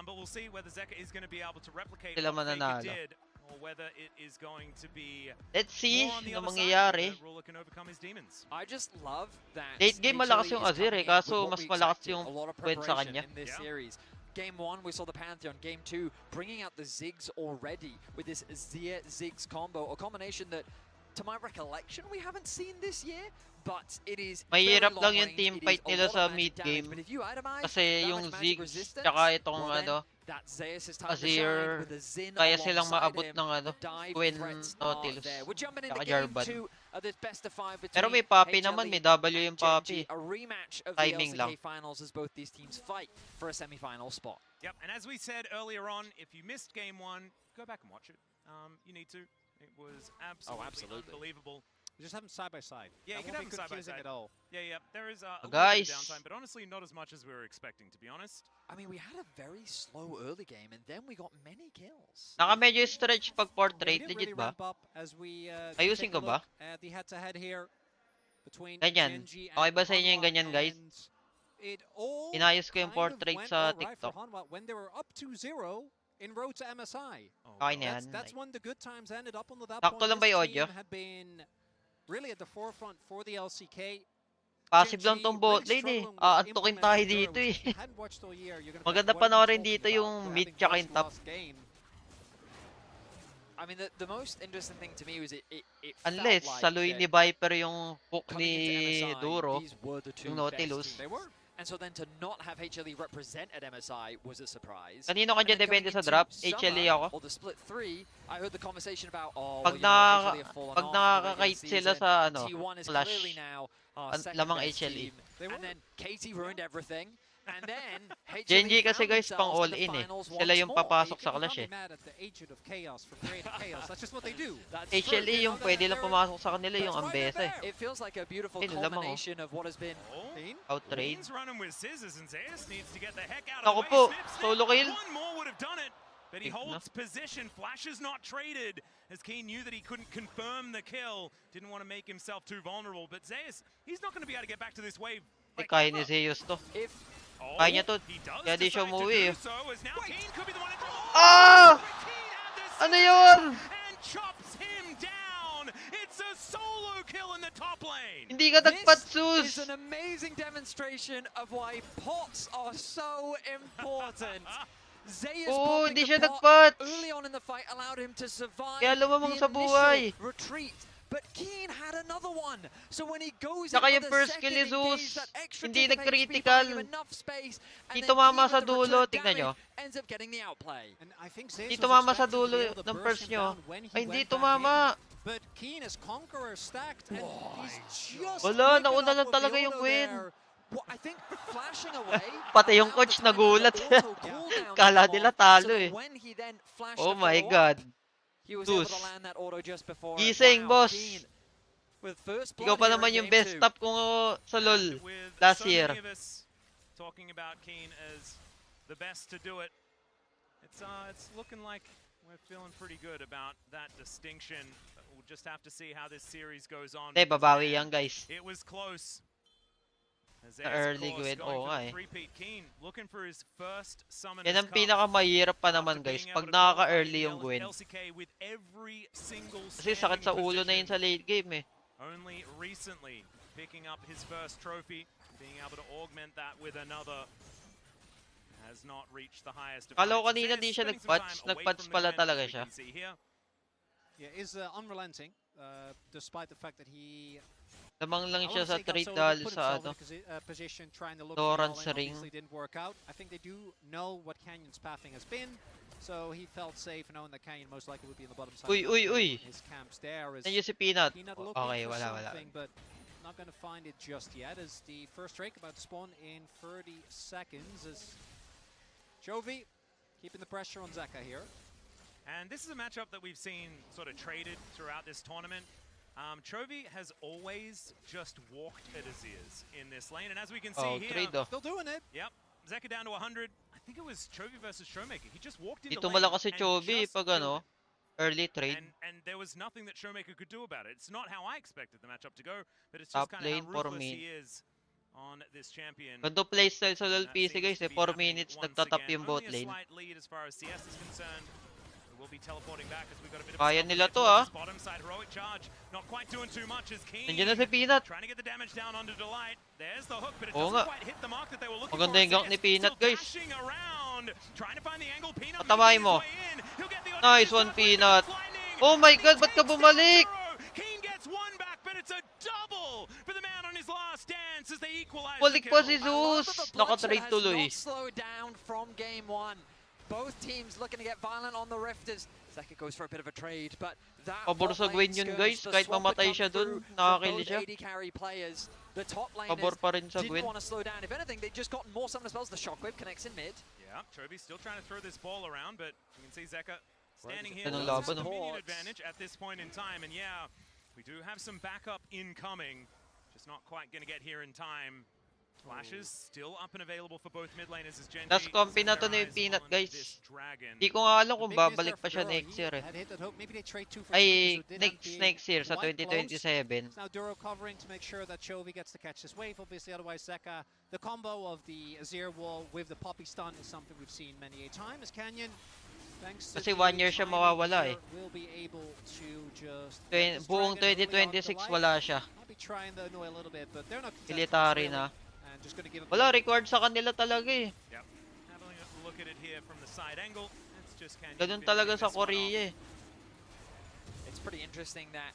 but we'll see whether Zeka is going to be able to replicate Sila what Faker mananalo. did, or whether it is going to be let's see more on the ano other side, mangyayari. whether Ruler can overcome his demons. I just love that Late game malakas HLE yung is Azir coming eh, in kaso with what mas we malakas expected, yung a lot of Gwen sa preparation kanya. in this Yeah. series. Game 1, we saw the Pantheon. Game 2, bringing out the Ziggs already with this Ziggs combo, a combination that, to my recollection, we haven't seen this year. But it is Mahirap very lang long yung range, team it is fight a nila lot sa of magic mid damage, game. but if you itemize Kasi that yung much magic Ziggs, resistance, tsaka itong well then, ano, that Zeus is time to Azir, shine with a Xin kaya silang alongside maabot him. ng ano, Dive Gwen threats Nautilus, are there. We're jumping into tsaka game Jarvan. 2 of this best of 5 between Pero may Papi HLE naman, may W yung and Gen Papi. G. A rematch of Timing the lang. LCK finals as both these teams fight for a semi-final spot. Yep, and as we said earlier on, if you missed game 1, go back and watch it. You need to. It was absolutely unbelievable. Just have them side by side. Yeah, That you can have won't them be side by confusing side. at all. Yeah. There is a little Guys. bit of downtime, but honestly, not as much as we were expecting, to be honest. I mean, we had a very slow early game, and then we got many kills. Naka medyo stretch pag portrait, They legit didn't really ba? ramp up as we Ayusin take ko a ba? look at the head-to-head here between Ganyan. Genji Okay and ba sa inyo yung Hanwha, ganyan, guys? and it all Inayos ko yung kind of portrait went sa all right for TikTok. Hanwha when they were up 2-0 in road to MSI. Okay na yan. That's when the good times ended up until that Sakto point. lang ba yung This audio? team had been really at the forefront for the LCK. Passive Gen lang G tong bot really lane eh. struggling with Aantukin tayo implementing dito Dura, eh. which if you hadn't watched all year, you're gonna be Maganda like, what are you panoorin talking dito about? yung They're mid having tsaka just yung top. lost game. I mean, the most interesting thing to me was it Unless felt like saluin that ni Viper yung hook coming into ni MSI, Duro, these were the two yung best Nautilus. teams. They were. And so then to not have HLE represent at MSI was a surprise. Kanino ka dyan depende sa drop? HLE ako? Or the split 3, I heard the conversation about, oh, Pag HLE have fallen pag off nakaka-kite sila sa T1 is Clash, clearly now our second lamang best HLE. team. And then KT ruined everything. And then HLE Genji kasi found guys pang themselves all in the in eh. finals Sila once yung more. papasok sa You Clash can't eh. be mad at the agent of chaos for creating chaos. That's just what they do. HLE yung pwede lang pumasok sa kanila yung Ambesa eh. It feels like a beautiful Ayun, lamang, oh. culmination of what has been. Outtrade. He's running with scissors and Zeus needs to get the heck out Ako of the po, way. Snip, snip. solo kill. One more would have done it, but he Tignan. holds position. Flash is not traded as Keen knew that he couldn't confirm the kill. Didn't want to make himself too vulnerable, but Zeus, he's not going to be able to get back to this wave. Eh, kaya ni Zeus to. If Kaya niya to. he does Kaya di siya decide to umuwi eh. do so, as now Keen could be the one to Ah! Ano yun? and chops him down. It's a solo kill in the top lane. Hindi ka nagpat, This is Sus! an amazing demonstration of why pots are so important. Zeus Oo, popping hindi the siya pot nagpat. early on in the fight allowed him to survive Kaya lumamang the sa buhay. initial retreat. But Keen had another one. So when he goes Saka in yung for the first second kill ni engage, Zeus, that extra hindi tick of HP nag-critical. buying him enough space, and Di then tumama Keen sa with the dulo, return tingnan nyo. damage ends up getting the outplay. And I think Zeus Di was tumama sa expecting to dulo be able to ng burst first him nyo. down when he Ay, hindi went back tumama. in. But Keen is Conqueror stacked, and he's just Wala, quick nauna enough lang with talaga the yung auto win. there. Well, I think flashing away. Pati yung allowed coach the time for the nagulat. auto cooldown to Kala come nila off, talo so that eh. when he then flashed Oh to my follow God. up, he was able Zeus. to land that auto just before. Gising, Wow, boss. Keen with first Ikaw blood pa here naman in yung game best 2. top ko sa LoL With last so year. many of us talking about Keen as the best to do it, it's looking like we're feeling pretty good about that distinction. We'll just have to see how this series goes on. Hindi, because, babawi man, yan guys. It was close. As Sa Zeus, of early course, win, going oo for nga the eh. three-peat. Keen looking for his first Summoners Yan ang Cup pinakamahirap pa after naman guys. being able Pag to qualify nakaka-early in yung Gwyn. LCK with every single Kasi sakit sa standing ulo na yun sa position. late game eh. Only recently picking up his first trophy, being able to augment that with another. Has not reached the highest of Kala ko heights. kanina Zeus di siya spending some nag-patch. time away Nag-patch from the pala event, talaga as we siya. can see here. Yeah, is unrelenting, despite the fact that he Lamang lang I siya wanna sa say got trade so dahil put sa himself in ano. a position trying to look Doran for sa the all-in, ring. obviously didn't work out. I think they do know what Canyon's pathing has been, so he felt safe knowing that Canyon most likely would be in the bottom side. Uy, of the uy, map. uy. His camps there is Nandiyo si Peanut. Peanut O- looking Okay, for wala, wala. something, but not going to find it just yet as the first Drake about to spawn in 30 seconds as Chovy keeping the pressure on Zeka here. And this is a matchup that we've seen sort of traded throughout this tournament. Chovy has always just walked at Azir's in this lane, and as we can see Oh, here, trade oh. Still doing it. Yep, Zeka down to 100. I think it was Chovy versus Showmaker. He just walked into Dito lane malakas si and Chovy just pag killed ano, it. early trade. And there was nothing that Showmaker could do about it. It's not how I expected the matchup to go, but it's just Top kind of lane, how 4 ruthless min. he is on this champion. Ganito playstyle sa LoL That PC guys seems to eh. be 4 happening minutes once nagtatap again. yung bot Only a lane. slight lead as far as CS is concerned. We'll be teleporting back as we've got a bit of Kaya a nila to, towards ah. this bottom side heroic charge. Not quite doing too much as Keen. Nandiyan na si Peanut. Trying to get the damage down onto Delight. There's the hook, but it Oo doesn't nga. quite hit the mark that they were looking Maganda for. yung gank ni Zeus Peanut, still guys. dashing around, trying to find the angle. Peanut Patamay making mo. his way in. He'll get the auto Nice assist one, on Lightning. Peanut. Oh my And he God, ba't ka takes down bumalik? Zero. Keen gets one back, but it's a double for the man on his last dance as they equalize Balik the pa kill. si I love Zeus. that the bloodshed Naka-trade has tuloy. not slowed down from game 1. Both teams looking to get violent on the Rifters. Zeka goes for a bit of a trade, but that Pabor sa bot lane Gwen yun, skirmish, guys. the Kahit swap had mamatay come siya dun, through from nakakili both siya. AD carry players. The top Pabor laners pa rin sa didn't Gwen. want to slow down. If anything, they just got more summoner spells. The shockwave connects in mid. Yeah, Chovy's still trying to throw this ball around, but you can see Zeka standing here Ganun with laban, the no? minion advantage at this point in time. And yeah, we do have some backup incoming. Just not quite going to get here in time. Flashes still up and available for both mid laners as Genji Last compi na set to their ni eyes Peanut, on guys. this dragon. Di ko nga alam The kung big miss babalik there pa for siya Duro. next He year eh. had hit that hook. Maybe they trade 2 for 2 Ay, because it did next year sa quite close. 2027. Now Duro covering to make sure that Chovy gets to catch this wave. Obviously, otherwise Zeka, the combo of the Azir wall with the Poppy stun is something we've seen many a time. As Canyon, thanks to Kasi the 1 year siya timing mawawala here, eh. will be able to just Buong 2026 wala siya. Maybe trying the annoy a little bit, but they're not Military na. and just gonna give it Wala, record sa kanila talaga eh. Yep. Having a look at it here from the side angle. It's just Canyon Ganun finishing talaga sa this one off. Korea eh. It's pretty interesting that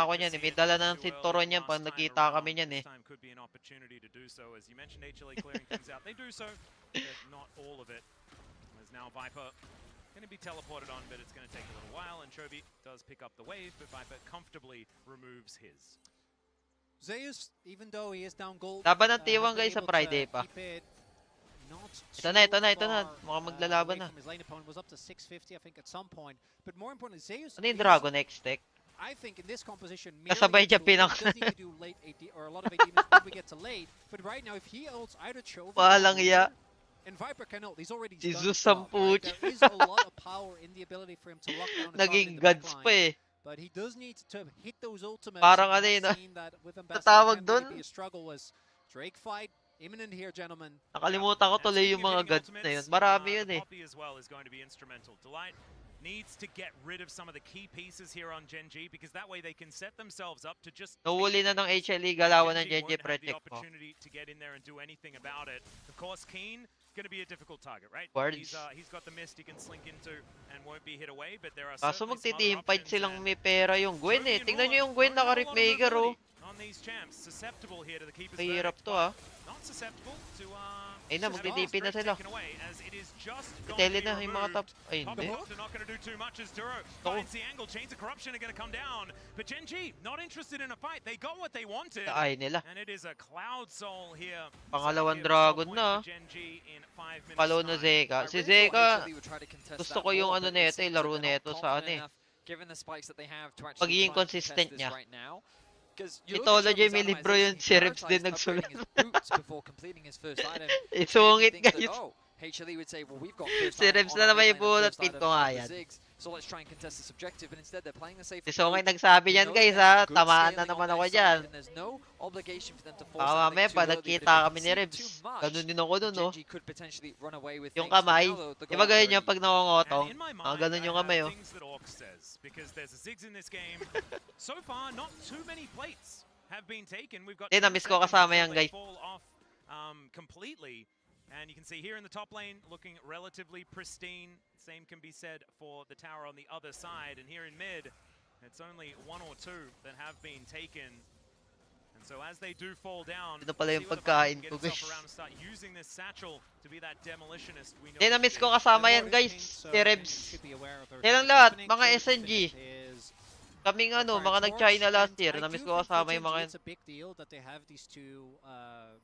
na ako niyan. May dala ng sinturon yan pag nagkita kami niyan eh. This time could be an opportunity to do so. As you mentioned, HLE clearing things out. They do so, but not all of it. As now Viper going to be teleported on, but it's going to take a little while, and Chovy does pick up the wave, but Viper comfortably removes his. Zeus, even though he is down gold, Laban ng has T1 been guys sa able Friday to pa. keep it not Ito na. too Mukhang far, maglalaban away na. from his lane opponent. Was up to 650, I think, at some point. But more importantly, Zeus Ano yung is, Dragon X Tech? I think, in this composition, Kasabay mirroring niya the tool, pinang- he does need to do late AD, or a lot of AD moves when we get to late. But right now, if he ults either Chovy Walang iya. and Viper can ult, he's already Si done Zeus his job, right? sampuch. There is a lot of power in the ability for him to lock down a target Naging in the gods backline. pa eh. But he does need to hit those ultimates. Parang We ano have yun, seen that with Ambassador tatawag can dun? really be a struggle as Drake fight imminent here, gentlemen. Nakalimutan ko tuloy yung mga gods na yun. Marami yun eh. Poppy as well is going to be instrumental. Delight needs to get rid of some of the key pieces here on Gen.G because that way they can set themselves up to just Nahuli na ng HLE galawan ng Gen.G Gen.G won't have the Protect mo. opportunity to get in there and do anything about it. Of course, Keen going to be a difficult target, right? Words. He's got the mist he can slink into and won't be hit away, but there are Kaso certainly some other magti-teamfight options, silang and may pera yung Gwen eh. Chovy and Tingnan nyo Ruler yung Gwen don't have a naka-Rip lot of Maker oh. mobility on these champs, susceptible here to the keeper's Mahirap verdict, to but ah. not susceptible to Ayun na, having magti-TP his na drift sila. taken away, as it is just going Tele to be na yung mga top. removed. Ay Poppy hindi. Pops are not going to do too much as Duro Ako. finds the angle. Chains of Corruption are going to come down, but Gen.G not interested in a fight. They got what they wanted, Ay nila. and it is a Cloud Soul here. Pangalawang Here, dragon point na. for Gen.G in 5 minutes Follow na time. Zeka. I Si really thought Zeka, HLE would try to contest gusto that ko yung more, ano but it neto eh, seems laro that they're not neto sa ano confident eh. enough, given the spikes that they have to actually Pagiging try and contest consistent this niya. right now. Because Mythology, may libro yun, si Reps din nagsulat. before completing his first item. Isungit Maybe thinks guys. that, oh, HLE would say, well, we've got first Si item Reps on na our naman mid yung lane, the bunot, first pin item ko nga of the yan. Ziggs, so let's try and contest this objective, but instead they're playing the safe Si Songay approach. nagsabi We yan know guys they have ha. good Tamaan na scaling naman on ako their dyan. side, and there's no obligation for them to force Baka something mamaya too pa early, but nagkita if kami they ni concede Rebs. too much, Ganun din ako dun oh. Gen.G could potentially run away with Yung things, but kamay. now the Di goal ba ganyan already- yung pag nakongotong? And in my Mga mind, ganun yung I have kamay oh. things that Orc says, because there's a Ziggs in this game. So far, not too many plates have been taken. We've got Hindi, 10 na-miss ko seconds kasama until yan, they guys. fall off completely. And you can see here in the top lane, looking relatively pristine. Same can be said for the tower on the other side. And here in mid, it's only 1 or 2 that have been taken. And so as they do fall down, Ito pala see yung whether Viper pagkain can get ko, himself guys. around and start using this satchel to be that demolitionist we know Hindi, he na-miss can ko be. kasama yan guys. Si Rebs. Yan ang lahat, mga SNG. Kaming ano, mga nag-China last year. Na-miss ko kasama yung mga yan. It's a big deal that they have these two.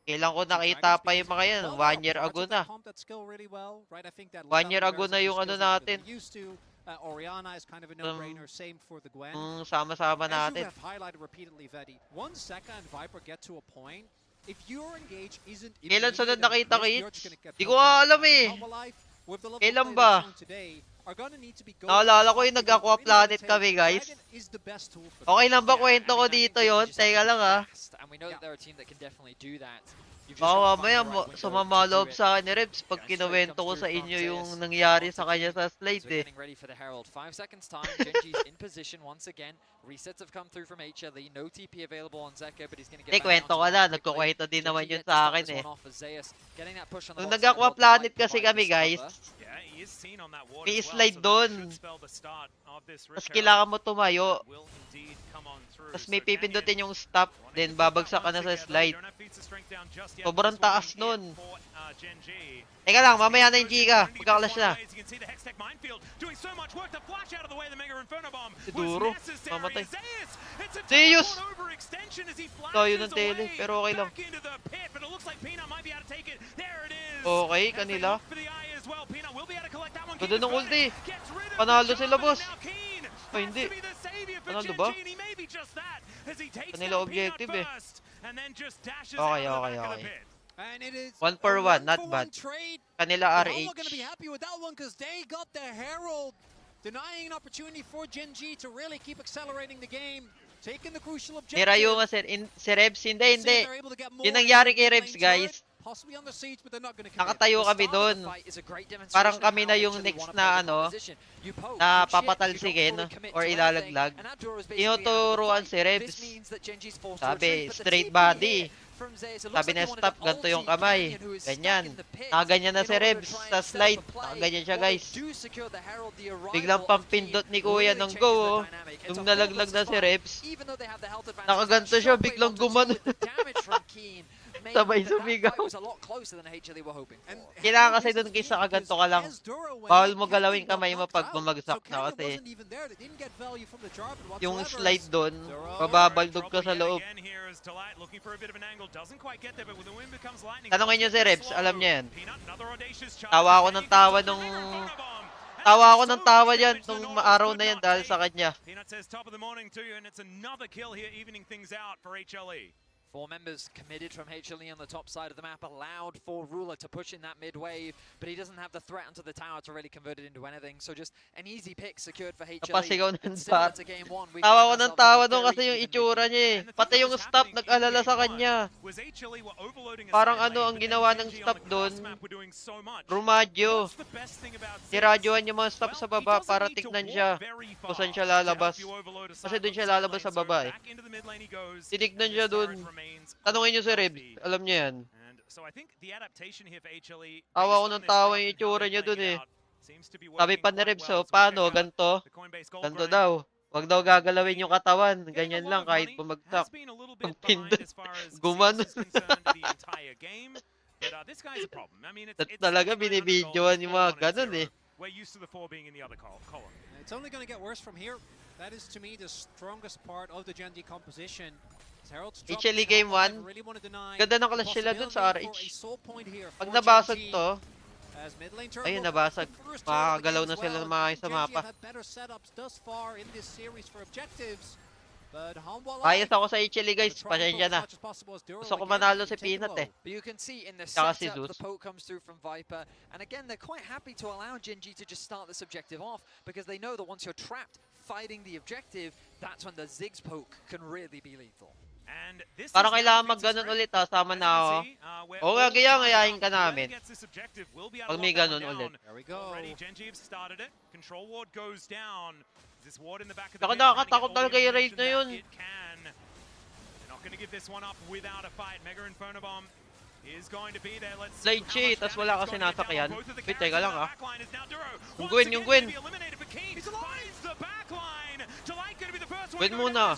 Kailan ko two nakita dragons pa yung because mga yan. while there 1 year are ago parts of that na. comp that skill really well, right? I think that 1 year Lethality ago na versus yung ano skills that natin. we're used to. Oriana is kind of a no-brainer. Same for the Gwen. Sama-sama As you natin. have highlighted repeatedly, Vedi, once Zeka and Viper get to a point, if your engage isn't Kailan sunod immediate and nakita crisp, Kits? you're just gonna get Di ko poked out. alam I think eh. Herbalife, with the level of Kailan play ba? they've shown today, are gonna need to be going Naalala ko after yung the nag-Aqua really Planet rotate. kami guys. Dragon is the best tool for Okay them. lang ba Yeah, kwento I ko mean, I think dito they yon? just have Teka to be lang ha. fast, and we know that they're a team that can definitely do that. You've just Baka got to find mamaya the right window to sumamalob do it. sa akin ni Rebs pag Yeah, kinuwento ko comes sa through inyo from yung Zeus. nangyari Off sa the kanya team. sa So slide we're eh. getting ready for the Herald. 5 seconds time. Gen.G's in position once again. Resets have come through from HLE. No TP available on Zeka, but he's going to Hindi, get back kwento onto ka the na. map quickly. Nagkukwento din naman Gen.G yun get to sa start akin this eh. one off as Zeus getting that push on the Nung bot side, nag-Aqua World Delight Planet kasi provide kami this guys, cover. Yeah, he is seen on that ward may as well, slide so that doon. should spell the start of this Tapos Rich kailangan mo tumayo. Herald. Will indeed come on through. Tapos may So Canyon pipindutin yung stop. Then babagsak ka na sa slide. Sobrang taas nun. Teka lang, mamaya na yung Giga. Pagka-clash na. Si Duro, mamatay. Zeus! Tayo ng tele, pero okay lang. Okay, kanila. Ganda ng ulti. Panalo sila, boss. Ay, hindi. Panalo ba? Kanila objective eh. Okay. And it is 1 for 1, not bad. trade. Kanila But how am I gonna be RH. happy with that one? Because they got the Herald, denying an opportunity for Gen.G to really keep accelerating the game, taking the crucial objective. Nirayo nga si Rebs. Hindi, We'll see hindi. if they're able to get more Yun nangyari in kay the Rebs, lane guys. turret. Possibly on the siege, but they're not gonna commit. Nakatayo The kami start of doon. the fight is a great demonstration Parang of kami how na yung HLE next wanna na play the ano, composition. You poke, na you chip, papatalsikin you don't fully commit or to ilalaglag. anything, and Adora is basically out of the Tinuturuan fight. si Rebs. This means that Gen.G's forced to Sabi, retreat, but the straight TP body. here from Zeus, it looks Sabi like na he wanted stop, to ganito yung ulti kamay. Canyon, who is stuck Ganyan. in the pit, Nakaganyan na in si order to Rebs try and sa set up slide. a play. Nakaganyan siya, While they guys. do secure the Herald, the arrival Biglang of pampindot Keen ni Kuya really ng changes go, the oh. dynamic. It's Nung a 4 nalaglag versus na si 5. Rebs, Even though they have the health advantage, nakaganto that siya, shockwave biglang onto two gumano. with the damage from Keen made Sabay that sumigaw. fight was a lot closer than HLE were hoping for. Kailangan kasi dun kaysa kaganto ka lang. Bawal mo galawin kamay mo pag bumagsak na kasi yung slide dun, mababaldog ka sa loob. Tanongin nyo si Rebs, alam niya yan. Tawa ako ng tawa nung... Tawa ako ng tawa yan nung araw na yan dahil sa kanya. Peanut says top of the morning to you, and it's another kill here, evening things out for HLE. 4 members committed from HLE on the top side of the map, allowed for Ruler to push in that mid wave, but he doesn't have the threat onto the tower to really convert it into anything. So just an easy pick secured for HLE. Napasigaw ng Similar bar. to game 1, we Tawa ko find ng ourselves tawa in a doon very kasi yung even itsura mid-game. niya eh. Pati yung staff nag-alala sa kanya. Parang ano ang ginawa ng staff doon? Rumadyo. Niradyohan yung mga staff sa baba para tignan siya kung saan siya lalabas. Kasi doon siya lalabas sa baba eh. Tinignan siya doon. Tanungin nyo si Rebs, alam niya yan. Tawa ko ng tawa yung itsura niya doon eh. Sabi pa ni Rebs, oh, paano, ganto? Ganto daw. Wag daw gagalawin yung katawan. Ganyan lang kahit bumagsak. Pagpindot. Gumanon. Talaga binibidyoan yung mga ganun eh. It's only going to get worse from here. That is to me the strongest part of the Gen D composition. HLE Game 1, ganda ng clash sila dun sa RH. Pag nabasag to, ayun nabasag. Makakagalaw na sila ng mga sa mapa. Bias ako sa HLE guys, pasensya na. Gusto ko manalo si Peanut eh. But you can see in the Tsaka si setup, Zeus. the poke comes through from Viper. And again, they're quite happy to allow Gen.G to just start this objective off because they know that once you're trapped fighting the objective, that's when the Ziggs poke can really be lethal. Parang kailangan mag-ganon ulit ha, sama na ako. Oo nga, kaya ngayahin ka namin. Pag may ganon ulit. Saka nakakatakot talaga yung raid na yun. Slide siya, tas wala kasi nasakyan. Wait, teka lang ha. Yung Gwen, yung Gwen. Gwen muna.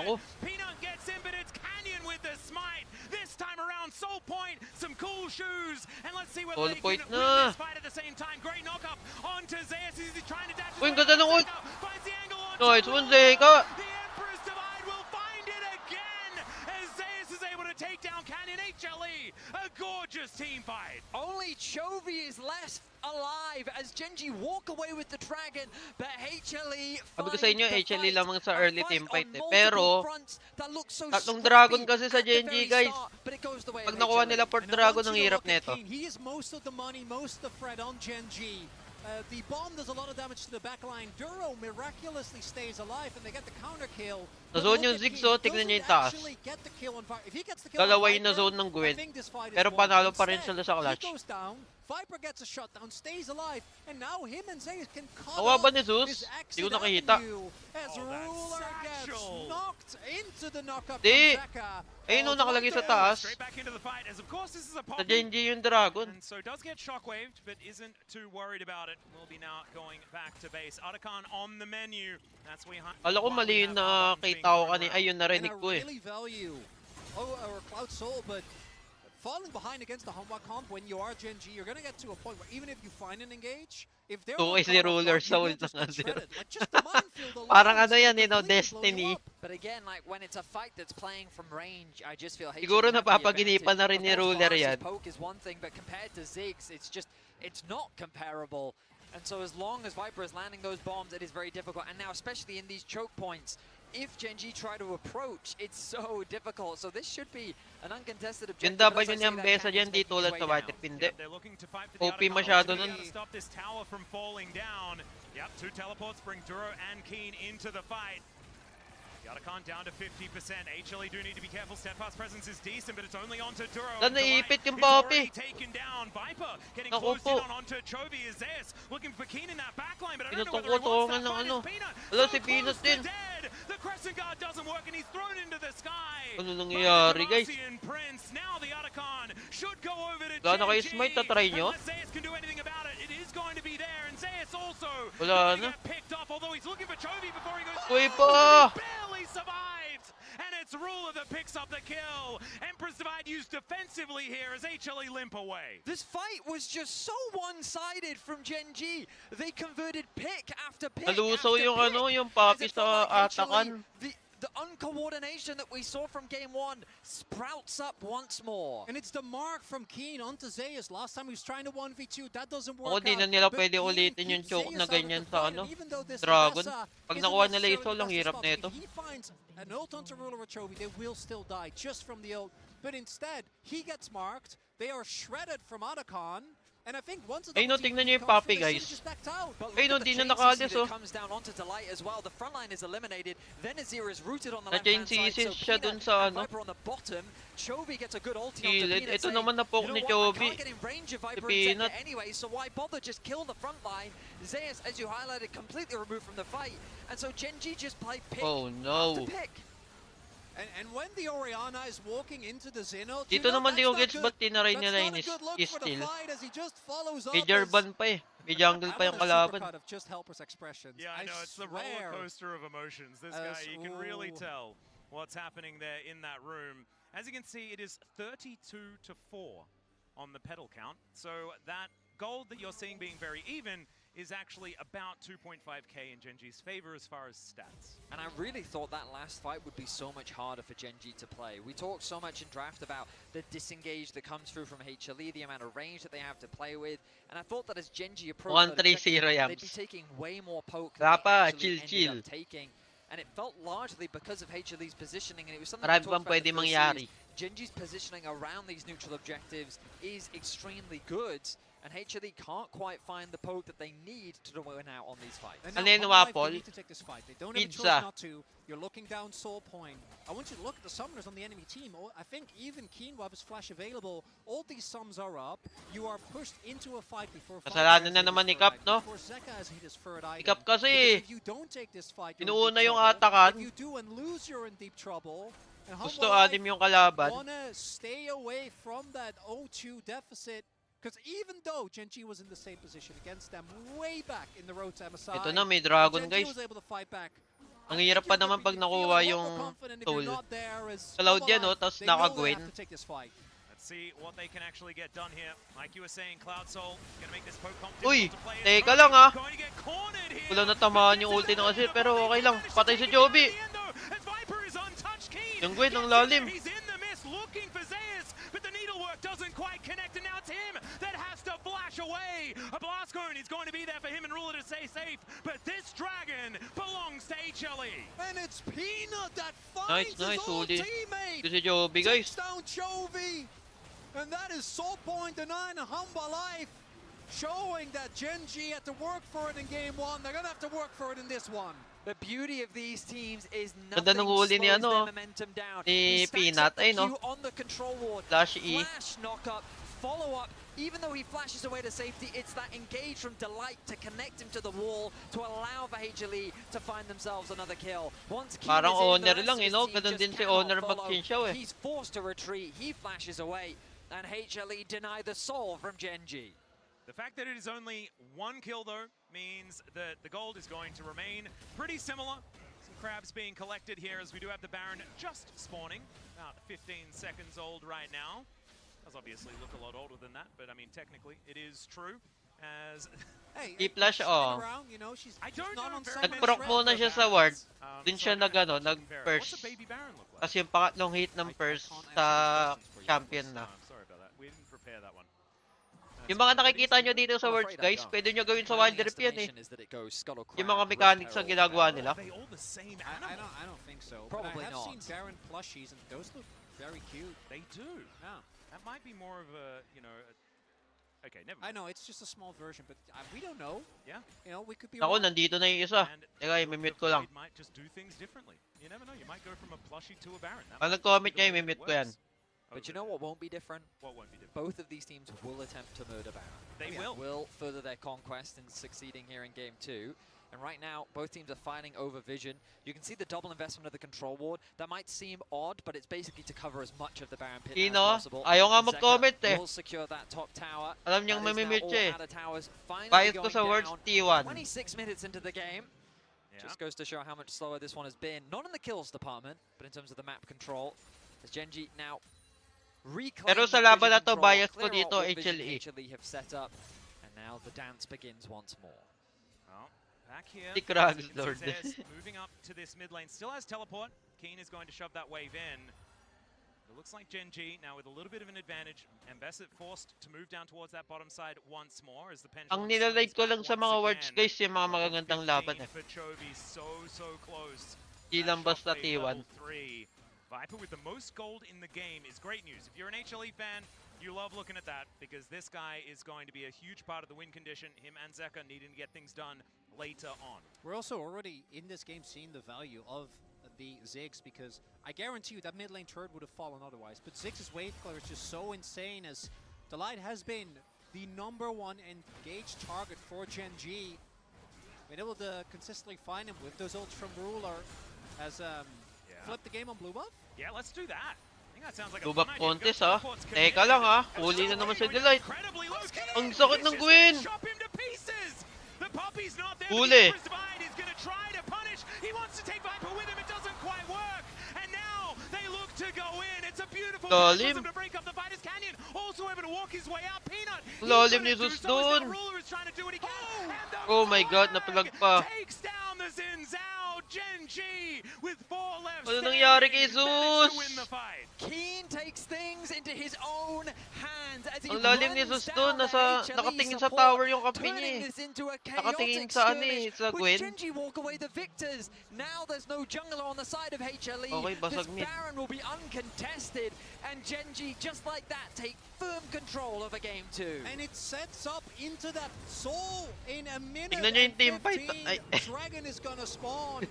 Ako. Peanut gets in, but it's Canyon with the smite. This time around, Soul Point, some cool shoes, and let's see whether Soul they Point can win na. this fight at the same time. Great knockup onto Zeus. He's trying to dash. Uy, ang ganda ng ult. Finds the angle on. Nice one, Zeka. The Emperor's Divide will find it again as Zeus is able to take down Canyon. HLE, a gorgeous team fight. Only Chovy is left alive as Gen.G walk away with the dragon, but HLE Sabi ko sa inyo, HLE lamang sa early team fight eh. Pero, tatlong dragon kasi sa Gen.G guys. Pag nakuha nila 4th dragon, ang hirap nito. He is most of the money, most of the threat on Gen.G. The bomb does a lot of damage to the backline. Duro miraculously stays alive and they get the counter kill. Na-zone yung Ziggs, oh. Tignan niyo yung taas. Dalawa yung na-zone ng Gwen. Pero panalo pa rin sila sa clutch. Viper gets a shutdown, stays alive, and now him and Zeus can cut Nakuha ba off ni Zeus? this Di ko exit nakita. avenue as Ruler gets knocked into the knockup Di. from Zeka. Ayun o, nakalagay sa taas. Straight back into the fight as of course this is a Sa pop. Gen.G yung dragon. And so does get shockwaved, but isn't too worried about it. Will be now going back to base. Arakan on the menu. That's we. Alam ko mali yung nakakita ko kanina. Ayun, narinig ko eh. Really value or Cloud Soul, but falling behind against the Hanwha comp when you are Gen.G, you're gonna get to a point where even if you find an engage, if they're Okay, si Ruler Soul na nga zero. just the minefield alone Parang is ano yan, gonna you know, completely blow you Destiny. up. But again, like when it's a fight that's playing from range, I just feel Siguro HLE have the napapaginipan na rin ni advantage. Of Ruler course, yan. Varus' poke is one thing, but compared to Ziggs, it's not comparable. And so as long as Viper is landing those bombs, it is very difficult. And now, especially in these choke points, if Gen.G try to approach, it's so difficult. So this should be an uncontested objective. Yung dapat yun yung besa dyan, di tulad sa White Pinde. OP masyado nun. Stop this tower from falling down. Yep, 2 teleports bring Duro and Keen into the fight. Arakan down to 50%. HLE do need to be careful. Steadfast presence is decent, but it's only onto Duro. Lan, naiipit yung Poppy. Taken down. Viper getting Naku closed po. in on onto Chovy is Zeus looking for Keen in that backline, but I don't know Pinutong whether he ko, wants that ng fight ano. as Peanut. Wala, So si Peanut close to din. dead. The Crescent Guard doesn't work and he's thrown into the sky. Ano nangyayari, guys? Demacian Prince. Now the Arakan should go over to Wala na kayo Gen.G. smite, tatry nyo? Unless Zeus can do anything about it, it is going to be there, and Zeus also Wala going to na. get picked off, although he's looking for Chovy before he goes. Uy Oh, pa! he barely survived, and it's it's Ruler that picks up the kill. Empress Divide used defensively here as HLE limp away. This fight was just so one-sided from Gen G. They converted pick after pick Nalusaw after yung pick. ano, yung Papi As it sa felt like atakan. HLE, the uncoordination that we saw from game one sprouts up once more. And it's the mark from Keen onto Zeus. Last time he was trying to 1v2, that doesn't work Ako, di na out. nila But pwede Keen ulitin yung keeps choke Zeus na out of the ganyan fight, sa and ano, even though this Dragon. Nessa Pag isn't nakuha nila necessarily Isol, the ang best hirap spot, na ito. if he finds an ult onto Ruler or Chovy, they will still die just from the ult. But instead, he gets marked. They are shredded from Otacon. And I think once Ayun, no, tingnan nyo yung Papi, guys. Ayun, no, di na nakaalis, oh. Comes down onto Delight as well. The front line is eliminated. Then Azir is rooted on the Na-chain left-hand side. So siya Peanut dun sa and ano. Viper on the bottom. Chovy gets a good ulti onto Kilid. Peanut. Ito saying, naman na-poke you know ni what? Chovy. I can't get in range of Viper and Peanut. Zeka anyway, so why bother? Just kill the front line. Zeus, as you highlighted, completely removed from the fight. And so Gen G just play pick Oh, no. after pick. And when the Oriana is walking into the Xeno, Dito naman di ko gets ba't tinaray nila yung steal. May Jarvan pa eh. May jungle pa yung kalaban. Yeah, I know, it's the roller coaster of emotions. This guy, you can really tell what's happening there in that room. As you can see, it is 32-4 on the pedal count. So that gold that you're seeing being very even is actually about 2.5k in Gen G's favor as far as stats. And I really thought that last fight would be so much harder for Gen G to play. We talked so much in draft about the disengage that comes through from HLE, the amount of range that they have to play with, and I thought that as Gen G approached that objective, they'd be taking way more poke than they actually ended up taking. And it felt largely because of HLE's positioning, and it was something we talked about in the first series. Gen G's positioning around these neutral objectives is extremely good, and HLE can't quite find the poke that they need to win out on these fights. And Ano now, yun, Home Life, Wapol? they need to take this fight. They don't have a choice Pizza. not to. You're looking down Soul Point. I want you to look at the summoners on the enemy team. I think even Keen will have his flash available. All these sums are up. You are pushed into a fight before Kasalanan na naman ni Cap, no? Si Cap kasi, if you don't take this fight, inuuna yung atakan. If you do and lose, you're in deep trouble. And Gusto Humble Life anim yung kalaban. wanna stay away from that 0-2 deficit. Because even though Gen G was in the same position against them way back in the road to MSI, Ito na, may Dragon, Gen G guys. was able to fight back. Ang hirap pa naman pag nakuha yung Soul. Cloud yan, no? Tapos naka-Gwen. Let's see what they can actually get done here. Like you were saying, Cloud Soul gonna make this poke comp Uy, difficult to play. teka lang ah. Going to get cornered here. Wala na tamaan yung ulti ng Azir, pero okay lang. Patay si Joby. As Viper is untouched, Keen Yung Gwen, ang gets in lalim. there. He's in the mist looking for Zeus, but the needlework doesn't quite connect, and now it's him that has to flash away. A blast cone is going to be there for him and Ruler to stay safe, but this dragon belongs to HLE. And it's Peanut that finds Nice, his old huli. teammate. Ito si Joby, guys. Takes down Chovy. And that is Soul Point denying a Humble Life, showing that Gen G had to work for it in game one. They're going to have to work for it in this one. The beauty of these teams is Ganda nothing ng huli ni slows ano, their momentum down. He ni stacks Peanut, up the ay no. Q on the control ward. Flash E. Flash knock up, follow up. Even though he flashes away to safety, it's that engage from Delight to connect him to the wall to allow for HLE to find themselves another kill. Once Keen Parang is in, the Honor rest lang, of his no? team Ganun just din si cannot Honor follow. mag-chinchaw eh. He's forced to retreat. He flashes away, and HLE deny the soul from Gen G. The fact that it is only one kill, though, means that the gold is going to remain pretty similar. Some crabs being collected here as we do have the Baron just spawning, about 15 seconds old right now. Does obviously look a lot older than that, but I mean, technically, it is true. As Hey, I-flash, oh. I don't know Nag-proc muna siya sa ward. Dun siya nag-first. What's a baby Baron look like? Kasi yung pangatlong hit ng first sa champion na. Sorry about that. We didn't prepare that one. Yung mga nakikita nyo dito sa words, guys, pwede nyo gawin sa Wild Rift yan eh. Yung mga mechanics ang ginagawa nila. I don't think so. Probably but I have not. seen Baron plushies, and those look very cute. They do. Yeah. That might be more of a, you know, okay, never mind. I know, it's just a small version, but we don't know. Yeah. You know, we could be Ako, wrong. nandito na yung isa. Teka, i-mute ko lang. It might just do things differently. You never know. You might go from a plushie to a Baron. That Pag might nag-comment be the niya, way it i-mute ko yan. works. But you know what won't be different? What won't be different? Both of these teams will attempt to murder Baron. They will. Will further their conquest in succeeding here in game 2. And right now, both teams are fighting over vision. You can see the double investment of the control ward. That might seem odd, but it's basically to cover as much of the Baron pit as possible. Ayaw nga Zeka mag-comment eh. will secure that top tower. Alam niyang That is now mamimute all siya eh. out of towers. Finally Bias ko going sa words, down. T1. 26 minutes into the game. Just goes to show how much slower this one has been. Not in the kills department, but in terms of the map control. As Genji now Pero sa laban na to, bias ko dito, HLE. HLE have set up, and now the dance begins once more. Well, back here, Si Krags Lord. Zayas moving up to this mid lane, still has teleport. Keen is going to shove that wave in. It looks like Genji now with a little bit of an advantage, and Besset forced to move down towards that bottom side once more as the pendulum. Ang nilalike ko lang sa mga words guys, yung mga magagandang laban eh. For Chovy, so close. Di lang basta T1. Viper with the most gold in the game is great news. If you're an HLE fan, you love looking at that because this guy is going to be a huge part of the win condition. Him and Zeka needing to get things done later on. We're also already in this game seeing the value of the Ziggs, because I guarantee you that mid lane turret would have fallen otherwise. But Ziggs' wave clear is just so insane, as Delight has been the #1 engaged target for Genji. Been able to consistently find him with those ults from Ruler. Has flipped the game on blue buff. Yeah, let's do that. I think that sounds like Lubak Pontes ha. Teka lang ha. Huli na naman sa Delight. Ang sakit ng Gwen. Huli. Lalim. Lalim ni Zeus dun. Oh my god, napalag pa. Ano nangyari kay Zeus? Keen takes things into his own hands as he Ang lalim ni Zeus doon, nakatingin sa tower yung kampi niya. Nakatingin sa sa Gwen. Genji walk away the victors. Now there's no jungler on the side of HLE. Okay, basag this mid. Baron will be uncontested, and Genji just like that take firm control over game 2. And it sets up into that soul in a minute. Tignan nyo yung team fight. Dragon is gonna spawn.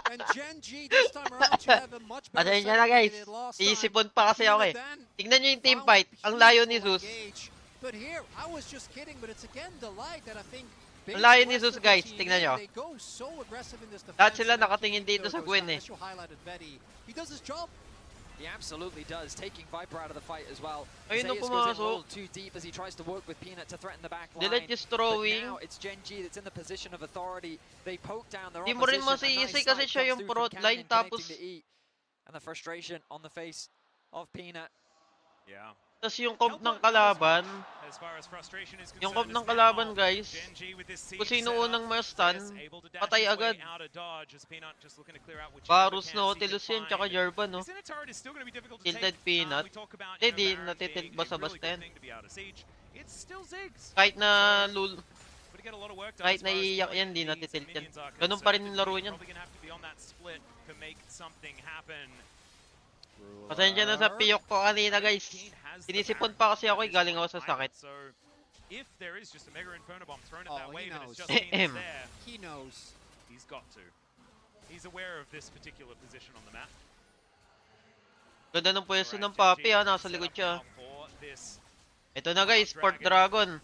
And Genji this time around should have a much better Pasensya na guys. Iisipon pa kasi ako eh. Tignan nyo yung team fight. Ang layo ni Zeus. But here, I was just kidding, but it's again Delight that I think ang layo ni Zeus guys. Tignan nyo. Lahat sila nakatingin dito sa Gwen eh. He does his job. He absolutely does, taking Viper out of the fight as well. Ayun na Zayas goes in a pumasok. little too deep as he tries to work with Peanut to threaten the back line. Delight is throwing. But now it's Genji that's in the position of authority. They poke down their Di mo rin opposition. masisisi kasi siya yung front line tapos And the frustration on the face of Peanut. Yeah. tas yung comp ng kalaban, yung comp ng kalaban guys, kung sino unang ma-stun, patay agad. Varus, Nautilus yun, tsaka Jarvan, no? Tilted Peanut. Hindi, natitilt basta-basta yan. Kahit na kahit naiiyak yan, di natitilt yan. Ganun pa rin yung laro niyan. Pasensya na sa piyok ko kanina guys. Sinisipon pa kasi ako, galing ako sa sakit. If there is just a Mega Inferno Bomb thrown at that wave and it's just there, he knows. He's got to. He's aware of this particular position on the map. Ganda ng pwesto ng Papi ha, nasa likod siya. Ito na guys, Port Dragon.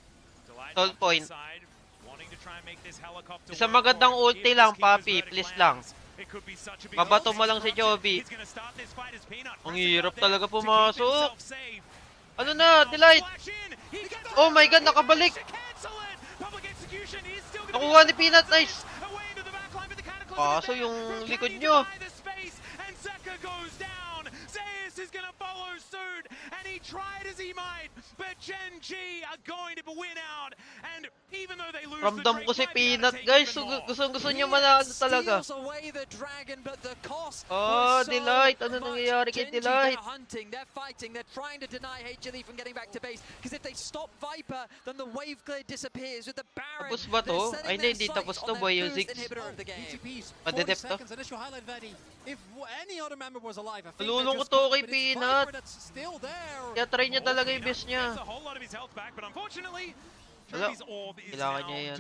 Soul Point. Isang magandang ulti lang, Papi, please lang. Mabato mo lang si Chovy. Ang hirap talaga pumasok. Ano na, Delight? Oh my god, nakabalik! Nakuha ni Peanut, nice! Kaso yung likod nyo. Is going to follow suit, and he tried as he might, but Genji are going to win out, and even though they lose Ramdam ko si Peanut, guys. Gusto niya manalo talaga. Oh, Delight. Ano nangyayari kay Delight? They're fighting, they're trying to deny HLE from getting back to base, because if they stop Viper, then the wave clear disappears with the Baron. Tapos ba to? Ay, hindi tapos to, boy. Yung Ziggs. Madedep to. If any other member was alive, I think Nalulungkot to kay Peanut. Kaya try niya talaga yung best niya. Wala. Kailangan niya yan.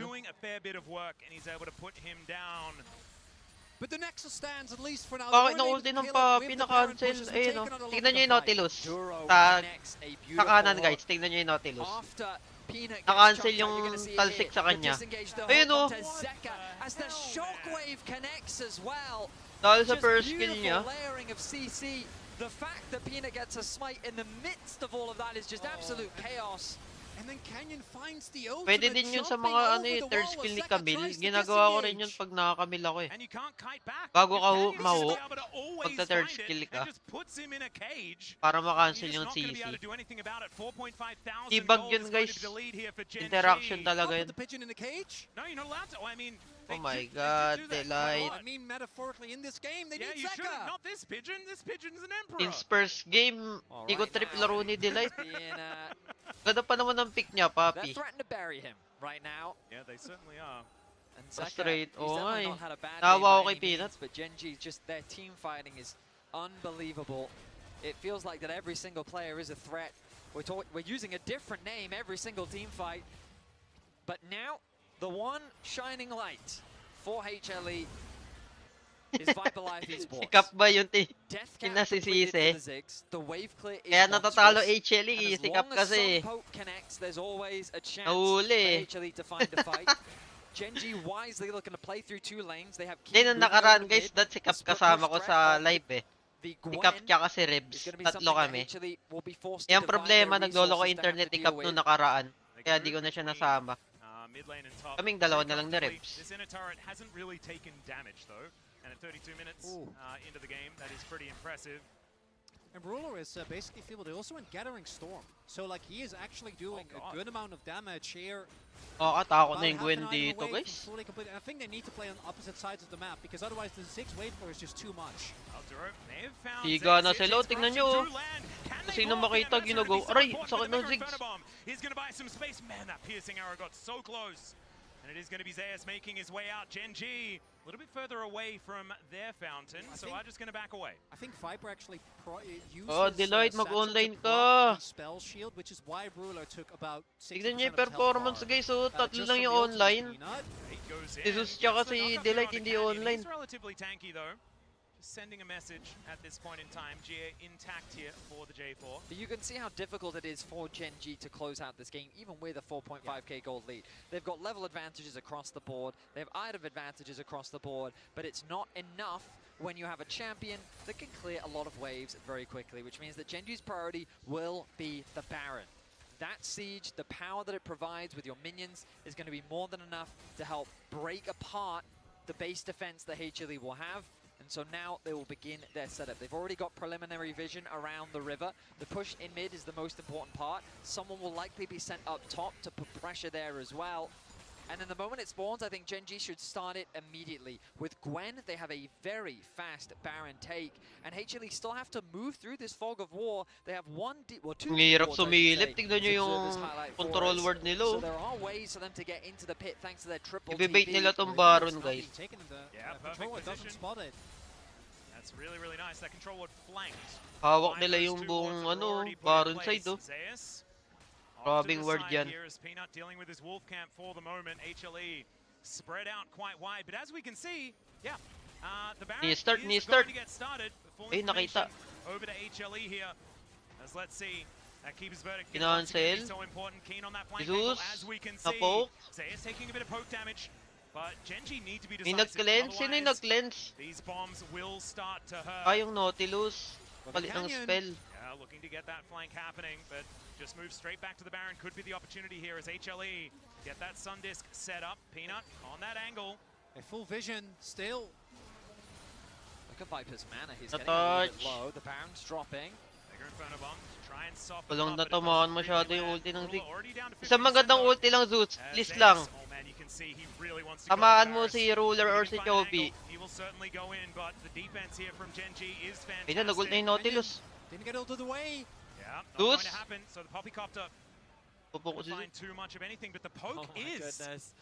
But the Nexus stands at least for now. Bakit na-ulti ng Papi? Na-cancel. Ayun o. Tignan niyo yung Nautilus. Sa kanan guys. Tignan niyo yung Nautilus. Na-cancel yung talsik sa kanya. Ayun o. Dahil sa first kill niya. The fact that Peanut gets a smite in the midst of all of that is just absolute chaos. And then Canyon finds the ultimate, Pwede din yun sa mga ano eh, third skill ni Camille. Ginagawa ko rin yun pag nakakamil ako eh. And you can't kite back. Bago ka Canyon is ma-hook, able to always pagka third find it skill ka, and just puts him in a cage. para makancel You're yung just not gonna be CC. able to do anything about it. 4.5 thousand Tibag gold yun is going guys. to be the lead here for Gen Interaction G. talaga Put yun. the pigeon in the cage? No, you're not allowed to. I mean, Oh my they god, do that quite a Delight. lot. I mean, metaphorically, in this game, they Yeah, need you should have. Zeka. Not this pigeon. This pigeon's an emperor. Since first game, All di ko right, trip now, laro ni Delight. being, Ganda pa naman ng pick niya, they're papi. threatening to bury him right now. Yeah, they certainly are. And Zeka, Straight. he's Oo nga definitely eh. not had a bad Nawa game ako by kay any Peanut. means, but Gen G, just their team fighting is unbelievable. It feels like that every single player is a threat. We're using a different name every single team fight. But now, the one shining light for HLE is Viper Life Esports. Si Cap ba yun Death cap kinasisisi? completed for the Ziggs. The wave clear is Kaya natatalo monstrous. HLE, And as si long Cap as kasi. Sun Poke connects, there's always a chance Nahuli. for HLE to find a fight. Gen G wisely looking to play through two lanes. They have Hindi, King nung moving nakaraan over guys, mid. that si Cap The split kasama push ko threat sa of live eh. the Si Cap Gwen tsaka si is Rebs, gonna be tatlo something that kami. HLE will be forced to Yung divide problema, their naglolo ko resources to have internet to ni Cap deal nung with. nakaraan. They Kaya can di ko move na siya between, nasama. Mid lane and top. Kaming dalawa Pretty na lang ni comfortably. Rebs. This inner turret hasn't really taken damage though. And at 32 minutes into the game, that is pretty impressive. And Ruler is basically fielded also in Gathering Storm. So, like, he is actually doing a good amount of damage here. Oh, katakot About na yung half Gwen an item dito away guys. from fully complete. And I think they need to play on opposite sides of the map because otherwise the Ziggs wave clear is just too much. Alturo may have found Higa na Ziggs. sila, It's tingnan crossing nyo. through land. Can they Sino block makita, him? That's gonna ginugo. be so Aray, important sakit for the ng Mega Ziggs. Infernobomb. He's gonna buy some space. Man, that piercing arrow got so close. And it is going to be Zeus making his way out. Gen G, a little bit further away from their fountain, so I'm just going to back away. I think Viper actually uses Delight, Satchel mag-online to ka. block the spell shield, which is why Ruler took about 60% Tignan niyo yung of his health performance bar, guys, oh, tatlo just lang from yung the ultimate online. Peanut. He goes in. Jesus Gets tsaka the si knockup Delight there hindi onto Canyon. online. He's relatively tanky though. Just sending a message at this point in time. GA intact here for the J4. But you can see how difficult it is for Gen G to close out this game, even with a 4.5k gold lead. They've got level advantages across the board, they have item advantages across the board, but it's not enough when you have a champion that can clear a lot of waves very quickly, which means that Gen G's priority will be the Baron. That siege, the power that it provides with your minions, is going to be more than enough to help break apart the base defense that HLE will have. And so now they will begin their setup. They've already got preliminary vision around the river. The push in mid is the most important part. Someone will likely be sent up top to put pressure there as well. And then the moment it spawns, I think Gen G should start it immediately. With Gwen, they have a very fast Baron take. And HLE still have to move through this fog of war. They have two Ang hirap wards, I should sumilip. say, Tignan nyo to yung observe this highlight control forest. word nila, So oh. there are ways for them to get into the pit thanks to their triple Ibibait TP. nila tong Baron It's not guys. being taken in the Yeah, control, perfect it doesn't position. spot it. That's really, really nice. That control ward flanked. Hawak by nila those yung two buong wards that were already put in Baron place. side, oh. Zeus off to Grabing the word side yan. here as Peanut dealing with his wolf camp for the moment. HLE spread out quite wide, but as we can see, yeah, the Baron is Knee going start. to get started. The full Ay, nakita. information over to HLE here. As let's see, that keeper's verdict is Kinancel. so important. Keen on that flank Jesus, angle, as we can see. na-poke. Zeus taking a bit of poke damage, but Gen G need to be May decisive. nag-cleanse. Sino yung Otherwise, nag-cleanse? these bombs will start to hurt. Yung Nautilus. Palit ng Canyon. spell. Yeah, looking to get that flank happening, but just move straight back to the Baron. Could be the opportunity here as HLE get that Sun Disc set up. Peanut on that angle. A full vision still. Look at Viper's mana, he's The getting a little bit touch. low. The Baron's dropping. Mega Inferno Bomb to try and soften Walang up, but it natamaan doesn't masyado really yung land. ulti ng Ruler Zig. already down to Isang 50% magandang though. ulti lang, Zeus. As Please Zeus, lang. oh man, you can see he really wants to go Tamaan mo embarrassed. si Ruler or He si can find an Chobi. angle. He will certainly go in, but the defense here from Gen G is fantastic. Ayun na, nag-ult na yung Nautilus. Didn't get out of the way. Yeah, not going Zeus. to happen. So the Poppycopter Pupok won't si find too much of anything, but the poke Oh my is. goodness.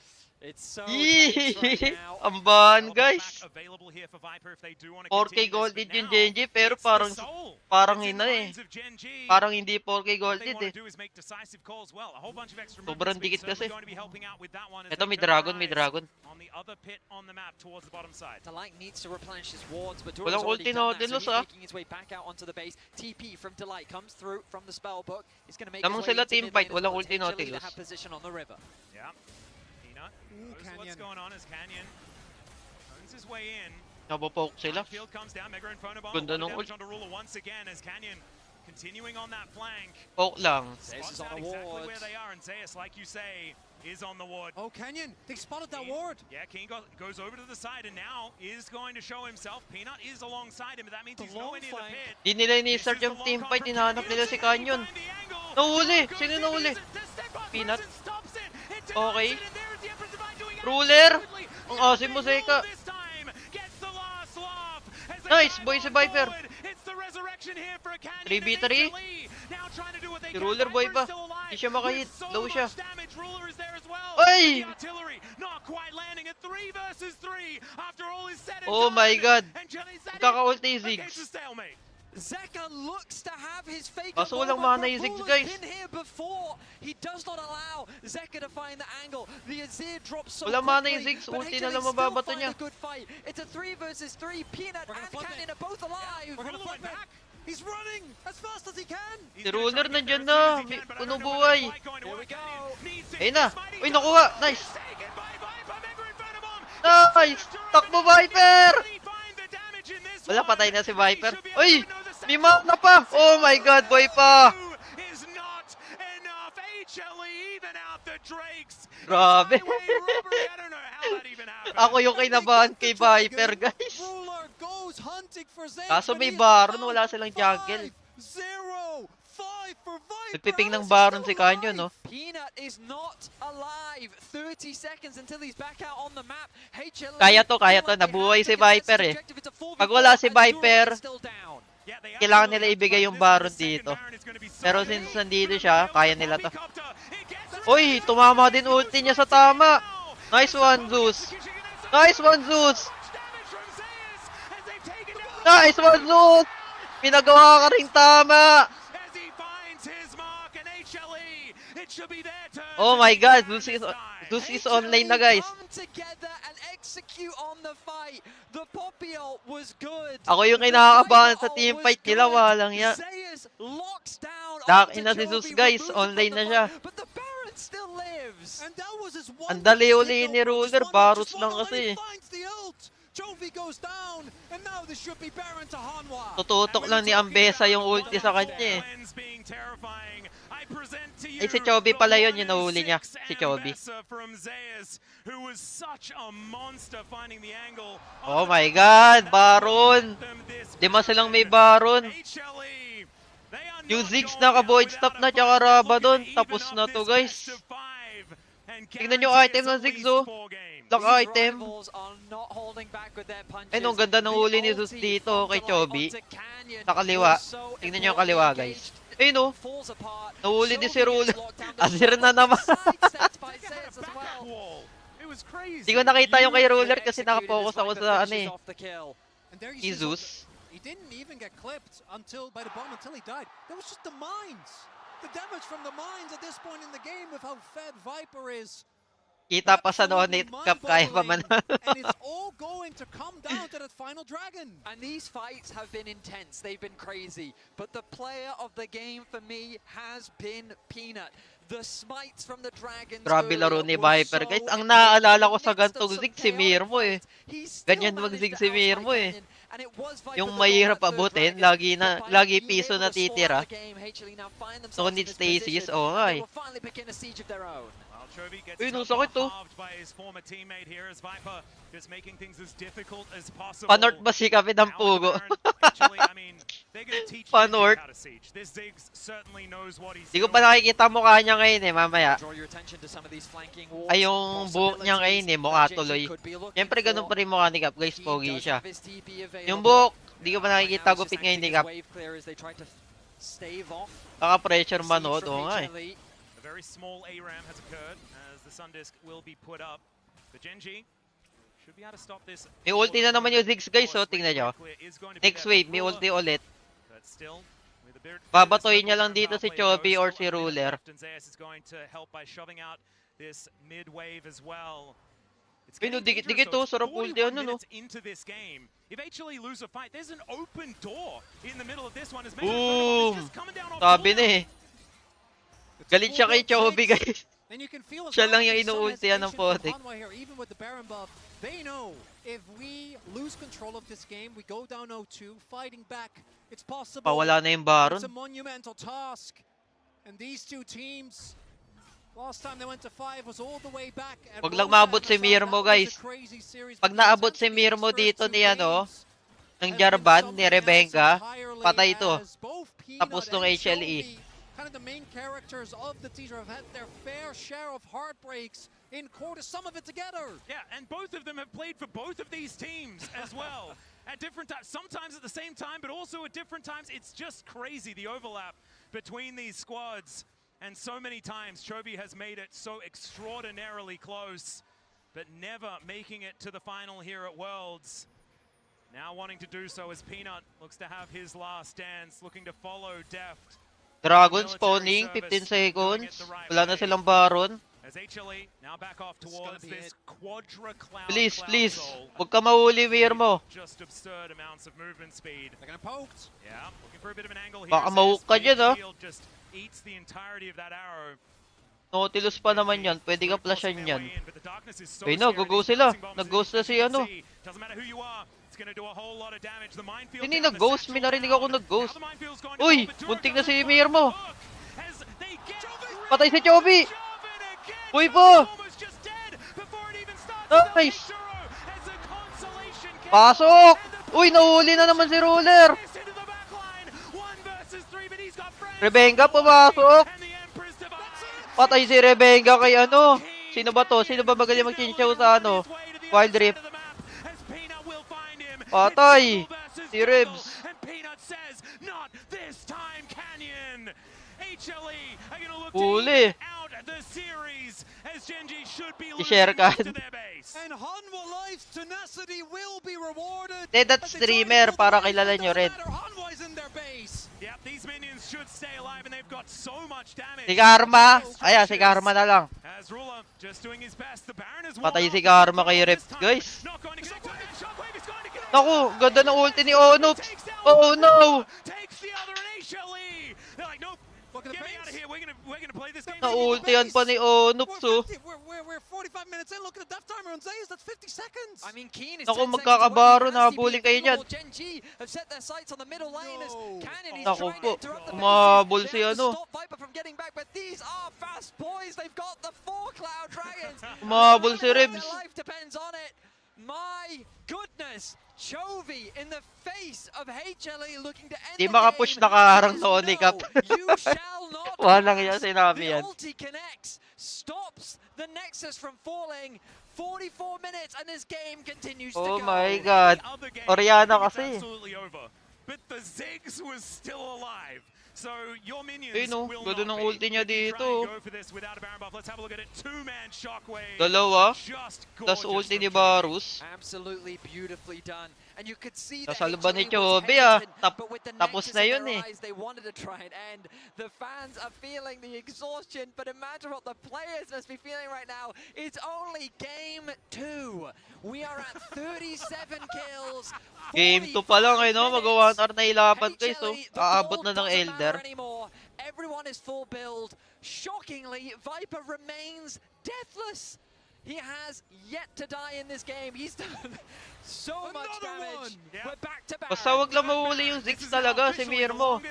It's so tense right Yee! now. Ang ban, Double guys. back available here for Viper if they do want to 4K continue this, golded but yung now Genji, pero it's the parang soul parang that's in hina the eh. minds of Gen G. Parang hindi 4K What they golded want eh. to do is make decisive calls well. A whole bunch of extra Sobrang movement speed dikit kasi. certainly going to be helping out with that one as Ito they may turn dragon, their may eyes dragon. on the other pit on the map towards the bottom side. Delight needs to replenish his wards, but Dura's Walang already ulti done that, so Nautilus, he's ah. making his way back out onto the base. TP from Delight comes through from the spell book. He's going to make Lamang his way sila into team mid lane fight, as walang well. ulti It's HLE that Nautilus. have position on the river. Yeah. Peanut knows what's Canyon. going on as Canyon turns his way in. Napopoke sila. Field comes down, Mega Inferno Bomb. Ganda A lot of nung damage onto Ruler once again as Canyon continuing on that flank. Poke lang. Zeus is Spots on out a exactly ward. where they are, and Zeus, like you say, is on the ward. Oh, Canyon, they spotted that Keen- ward. Yeah, King goes over to the side and now is going to show himself. Peanut is alongside him, but that means he's nowhere near the pit. Di nila ini-start yung team fight, hinahanap nila si Canyon. Nahuli! Sino nahuli? Peanut. Okay. Ruler! Ang asim mo, Zeka. Nice, boy si Viper. 3v3. Si Ruler boy pa. Hindi siya makahit. Low siya. Ay! Oh my god. Magkaka-ulti yung Ziggs. Zeka looks to have his fake Kaso walang mana yung Ziggs, guys. been here before. He does not allow Zeka to find the angle. The Azir drops so Walang mana yung quickly, Ziggs. but Ulti HLE na lang still mababato find niya. a good fight. It's a 3 versus 3. Peanut and Canyon are both alive. We're gonna flip back. He's running as fast as he can. Si Ruler nandyan na. Puno buhay. Here we go. Ayun na. Uy, nakuha. Nice. Nice. Takbo, Viper. Wala, patay na si Viper. Uy, may mana pa. Oh my god, boy pa. Grabe. Ako yung kinabahan kay Viper, guys. Ruler goes hunting for Zeke, Kaso but may he is Baron, found. wala silang jungle. 5-0. 5 for Viper. Nagpiping ng How's he Baron still si Canyon, alive? no? Peanut is not alive. 30 seconds until he's back out on the map. HLE Kaya to. feel like they Nabuhay have si to contest Viper this eh. objective. It's a 4v4 Pag wala si and Duro Viper, is still down. kailangan nila ibigay yung Baron dito. Pero since nandito siya, kaya nila to. Uy, tumama din ulti niya sa tama. Nice one, Zeus. Nice one, Zeus. Nice one, Zeus. Pinagawa ka ring tama. Oh my god, Zeus is online na, guys. Ako yung kinakabahan sa team fight nila, walang ya. Ina si Zeus, guys, online na siya. And that was his one Ang dali-uli hit ni out, Ruler, just one Barus just lang one kasi only finds the ult. Jovi goes down, and now this should be Baron to Hanwha. Tututok lang ni Ambessa yung ulti sa kanya eh. Eh, si Chobi pala yun, yung nahuli niya. Si Chobi. Oh my god, Baron! Lima silang may Baron. Yung Ziggs naka-void stop na tsaka Rabadon. Tapos na to, guys. Tignan yung item ng Ziggs, oh. Lock item. Ay, no, ganda ng huli ni Zeus dito kay Chobi. Sa kaliwa. Tignan nyo yung kaliwa, guys. Ay, no. Nahuli din si Ruler. Azir na naman. Hindi ko nakita yung kay Ruler kasi nakapokus ako sa ano eh. And there you Si see Zeus. he didn't even get clipped by the bomb until he died. That was just the mines. The damage from the mines at this point in the game with how fed Viper is. Kita pa sa Donate Cup, kaya pa man. And it's all going to come down to that final dragon. And these fights have been intense. They've been crazy. But the player of the game for me has been Peanut. The smites from the dragons. Grabe laro ni Viper, guys. Ang naaalala ko sa gantong Ziggs si Mirmo eh. Ganyan mag-Ziggs si Mirmo eh. Yung mahirap abutin, lagi piso na titira. So, need stasis, oo nga eh. Uy, nung sakit to. Panort ba si Kapit ng Pugo? Panort. Di ko pa nakikita mukha niya ngayon eh, mamaya. Ay, yung buhok niya ngayon eh, mukha tuloy. Siyempre, ganun pa rin mukha ni Cap, guys, pogi siya. Yung buhok, di ko pa nakikita gupit ngayon ni Cap. Kaka-pressure manood, oo nga eh. A very small ARAM has occurred as the Sundisk will be put up. The Genji should be able to stop this. May ulti na naman yung Ziggs, guys, oh, tingnan nyo. Next wave, may ulti ulit. Babatoyin niya lang dito si Chobi or si Ruler. is going to help by shoving out this mid wave as well. Ay, no, dikit to, sarap ulti ano, no? Into this game. If HLE lose a fight, there's an open door in the middle of this one. Boom! Sabi na eh. Galit siya kay Chobi, guys. And you can feel as Siya well lang yung there's some inuultihan ng hesitation from Potek. Hanwha here, even with the Baron buff. They know if we lose control of this game, we go down 0-2, fighting back, it's possible. Pawala na yung It's Baron. a monumental task. And these two teams, last time they went to 5 was all the way back. At Wag lang Rosa maabot and si Rosal. Mirmo, That was a guys. crazy series, Pag but the naabot attempt si in these Mirmo first dito two ni ano, games ng has Jarban, been ni something Rebenga, else entirely, patay ito. as both Peanut Tapos nung and HLE. Chovy, kind of the main characters of the teaser, have had their fair share of heartbreaks in quarters, some of it together. Yeah, and both of them have played for both of these teams as well. At different times, sometimes at the same time, but also at different times. It's just crazy, the overlap between these squads. And so many times, Chovy has made it so extraordinarily close, but never making it to the final here at Worlds. Now wanting to do so as Peanut looks to have his last dance, looking to follow Deft. Dragon spawning, 15 seconds. Wala na silang Baron. As HLE now back off towards this quadra cloud. Please, cloud please. soul. Huwag ka mahuli, Mirmo. Just absurd amounts of movement speed. They're gonna poke. Yeah, looking for a bit of an angle here. Baka ma-hook ka dyan, ah. Shield just eats the entirety of that arrow. Nautilus pa naman yan. Pwede ka flashan yan. But the darkness is so Ay no, scary. go These sila. bouncing bombs, Nag-ghost na as si you can ano. see, doesn't matter who you are. It's gonna do a whole lot of damage. The minefield Hindi down, the nag-ghost. satchel May narinig down. ako nag-ghost. Now the minefield is going to Uy, hold, but Dura muntik na doesn't si find Mirmo. the hook as they get Patay si Chovy. Joven again. Uy Joven po. almost just dead before it even starts. Nice. Duro as a consolation kill. Pasok. Uy, nahuli na naman si Ruler. Into the back line. 1 versus 3, but he's got friends. Rebenga pumasok. And the Empress divides. Patay si Rebenga kay ano. Sino ba to? Sino ba magaling mag-chinchaw sa ano? Wild Rift. As Peanut will find him. Patay. It's Si Rebs. and Peanut says, not this time, Canyon. HLE are gonna look Huli. to out the series as Genji should be I-share losing ka. most of their base. And Hanwha Life's tenacity will be rewarded. That streamer para kilala nyo rin. Hanwha is in their base. Yep, these minions should stay alive and they've got so much damage. Si Karma. Ayan, si Karma na lang. As Ruler just doing his best. The Baron is Patay si Karma kay Reps, guys. not going to connect. Shockwave is going to get Naku, ganda ng ulti ni Onox. Oh no. takes the other and HLE. They're like, nope. Look at the Get me out of pace. here. We're gonna play this game. Naultihan pa ni Onox, oh. We're 45 minutes in. Look at the death timer on Zayas. That's 50 seconds. I mean, Keen is Naku, 10 seconds magkakabaro, away. Nasty nahabulin being kayo dyan. available. Gen G have set their sights on the middle lane as Cannon is Naku trying po, to interrupt the umabol bases. si They have to ano. stop Viper from getting back, but these are fast boys. They've got the 4 Cloud Dragons. Umabol si Their Rebs. life depends on it. My goodness. Chovy in the face of HLE looking to end Di the makapush game. nakaharang Says, sa Onicap. "No, you shall not Walang yan, pass." sinabi The yan. ulti connects, stops the Nexus from falling. 44 minutes and this game continues to Oh go. my God. Other game, Oriana it's kasi. absolutely over. But the Ziggs was still alive. So your minions Ayun, oh, will ganda not ng be. ulti niya If you try dito. and go for this without a Baron buff, let's have a look at it. 2-man shockwave. Dalawa. Just Tas gorgeous ulti from ni Chovy. Varus. Absolutely beautifully done. And you could see that Nasalo ba ni HLE was Chovy, ah? hesitant, but with the Tapos Nexus na in yun, their eh. eyes, they wanted to try and end. The fans are feeling the exhaustion, but imagine what the players must be feeling right now. It's only game 2. We are at 37 kills. Game 2 pa lang, eh, no? 45 Mag-1 minutes. hour na ilaban, guys, oh. HLE, the Aabot gold na ng doesn't Elder. matter anymore. Everyone is full build. Shockingly, Viper remains deathless. He has yet to die in this game. He's done so much damage. We're back to back. Basta wag lang mahuli yung Ziggs talaga, si Mirmo.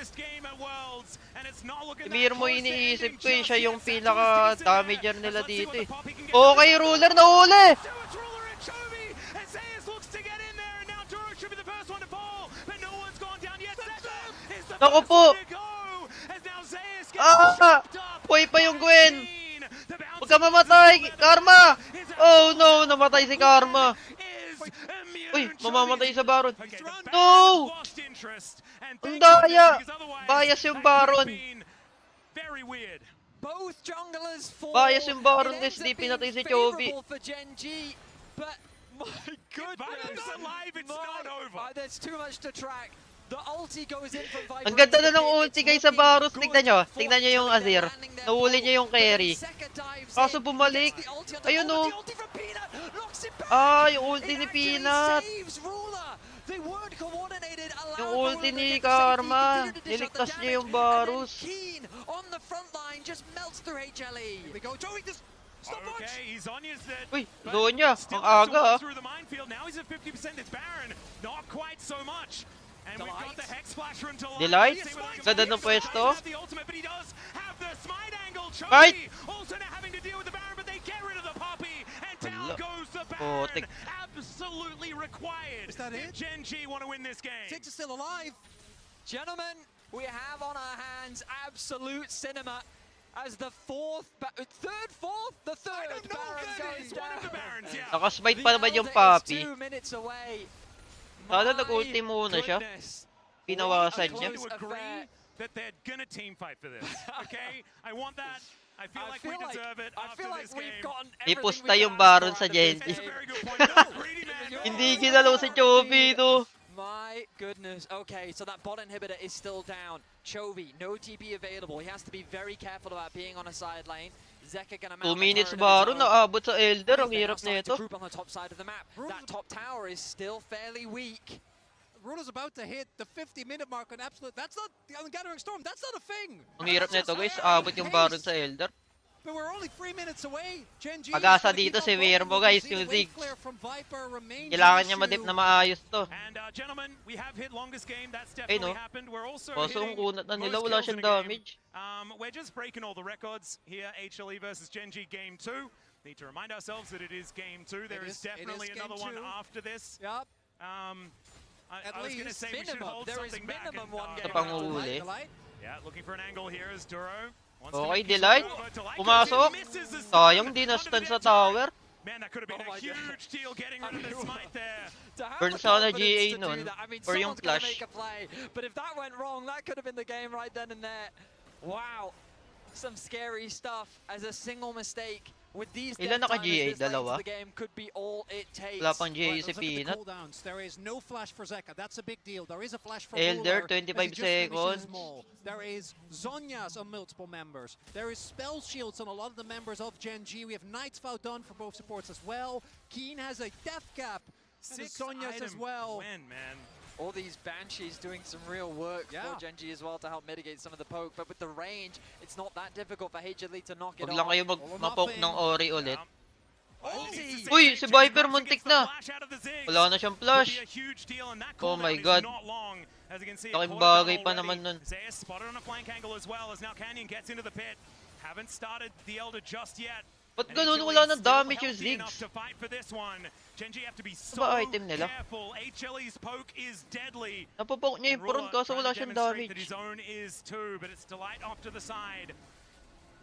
Si Mirmo iniisip ko, eh, siya yung pinaka-damager nila dito, eh. Okay, Ruler, nahuli! Naku po! Ah! Puy pa yung Gwen! Huwag ka mamatay! Karma! Oh no! Namatay si Karma! Uy! Mamamatay sa Baron! No! Ang daya! Bias yung Baron! Both junglers fall. Bias yung Baron, It ends guys. Di up being pinatay si Chovy. favorable for Gen G, but my goodness. Viper's alive, it's not over. There's too much to track. The ulti goes in from Viper. Ang ganda na into ng the pit. ulti, It's guys, sa looking Varus. good Tignan nyo. for Tignan nyo yung HLE. Azir. They're landing their Nahuli blow. niya yung But carry. the second dives Kaso in, bumalik. gets the ulti on the Ayun, board, oh. the ulti from Peanut knocks it back. Ah, yung ulti It ni actually Peanut. saves Ruler. They weren't coordinated. Allowed Yung Ruler ulti to ni get the safety, Karma. continued to dish out the Niligtas niya damage, yung Varus. and then Keen on the front line just melts through HLE. Here we go, Joey, this stop watch. Okay, he's Zonya's dead. Uy, but Zonya, still ang has to aga walk ah. through the minefield. Now he's at 50%. It's Baron. Not quite so much. And we've got the Hex Flash from Delight. Delight? Let's see what he can Ganda do. ng pwesto. Doesn't have the ultimate, but he does have the smite angle. Fight! Chovy also now having to deal with the Baron, but they get rid of the Poppy. And down Hala. goes the Baron. Putik. Absolutely required. Is that if it? Gen G want to win this game. Six is still alive. Gentlemen, we have on our hands absolute cinema as the third Baron goes It's one of the down. Barons, yeah. Nakasmite pa naman yung The Papi. Elder is 2 minutes away. Sana My nag-ulti muna siya. goodness. Pinawasan I'm niya. going to agree that they're gonna team fight for this. Okay, I want that. I feel like we deserve it I after feel like this we've game. gotten everything Ipusta we yung can Baron ask sa for out of this Gen G. It's a game. very good point. No, greedy man. Hindi ginalaw si Chovy to. My goodness. Okay, so that bot inhibitor is still down. Chovy, no TP available. He has to be very careful about being on a side lane. Zeka gonna 2 mount a minutes turret of Baron, his own. naabot sa Elder. Ang They're now hirap starting nito. to group on the top side of the map. That top tower is still fairly weak. Ruler's about to hit the 50-minute mark on absolute. That's not the Gathering Storm. That's not a thing. Ang hirap nito guys, abot yung Baron sa Elder. But we're only 3 minutes away. Gen G Pag-asa dito si Wirmo guys, yung Ziggs. Kailangan niya madip na maayos to. And gentlemen, we have hit longest game. That's Ay definitely no. happened. We're also Kaso ang hitting kunat na nila, most wala kills in siyang a game. damage. We're just breaking all the records here. HLE versus Gen G Game 2. Need to remind ourselves that it is Game 2. There is definitely another one after this. Yep. I was going to say we should hold There is something back. minimum and, one Sa game. panguhuli. yeah, looking for an angle here is Duro. Wants to Okay, make his Delight. move over. Delight Pumasok. goes in, misses the Sayang stun di onto na-stun the sa dead tower. tower. Man, that could have been a huge deal getting rid of the smite there. To have Burn the sana confidence GA to do nun, that. I mean, or yung someone's gonna flash. make a play, but if that went wrong, that could have been the game right then and there. Wow, some scary stuff as a single mistake with these Ilan death naka-GA? timers this late into Dalawa? the game could be all it takes. Wala pang GA Right, si let's look at the Peanut. cooldowns. There is no flash for Zeka. That's a big deal. There is a flash for Elder, Ruler, 25 as he just finishes his seconds. maul. There is Zonias on multiple members. There is spell shields on a lot of the members of Gen G. We have Knight's Vow done for both supports as well. Keen has a death cap. And Six Zonias as item well. win, man. All these Banshees doing some real work for Gen G as well to help mitigate some of the poke, but with the range, it's not that difficult for HLE to knock it Huwag off. lang kayo mag-poke ng Ori ulit. Ulti! Uy, si Viper muntik na. Wala na siyang flash. Oh my god. Laking bagay pa naman nun. Zeus spotted on a flank angle as well as now Canyon gets into the pit. Haven't started the Elder just yet. Ba't ganun wala nang damage yung Ziggs? To fight for this one. Gen G have to be so Ba item nila? careful. HLE's poke is deadly. Napopoke niya yung front kaso wala siyang damage. That his own is too, but it's Delight off to the side.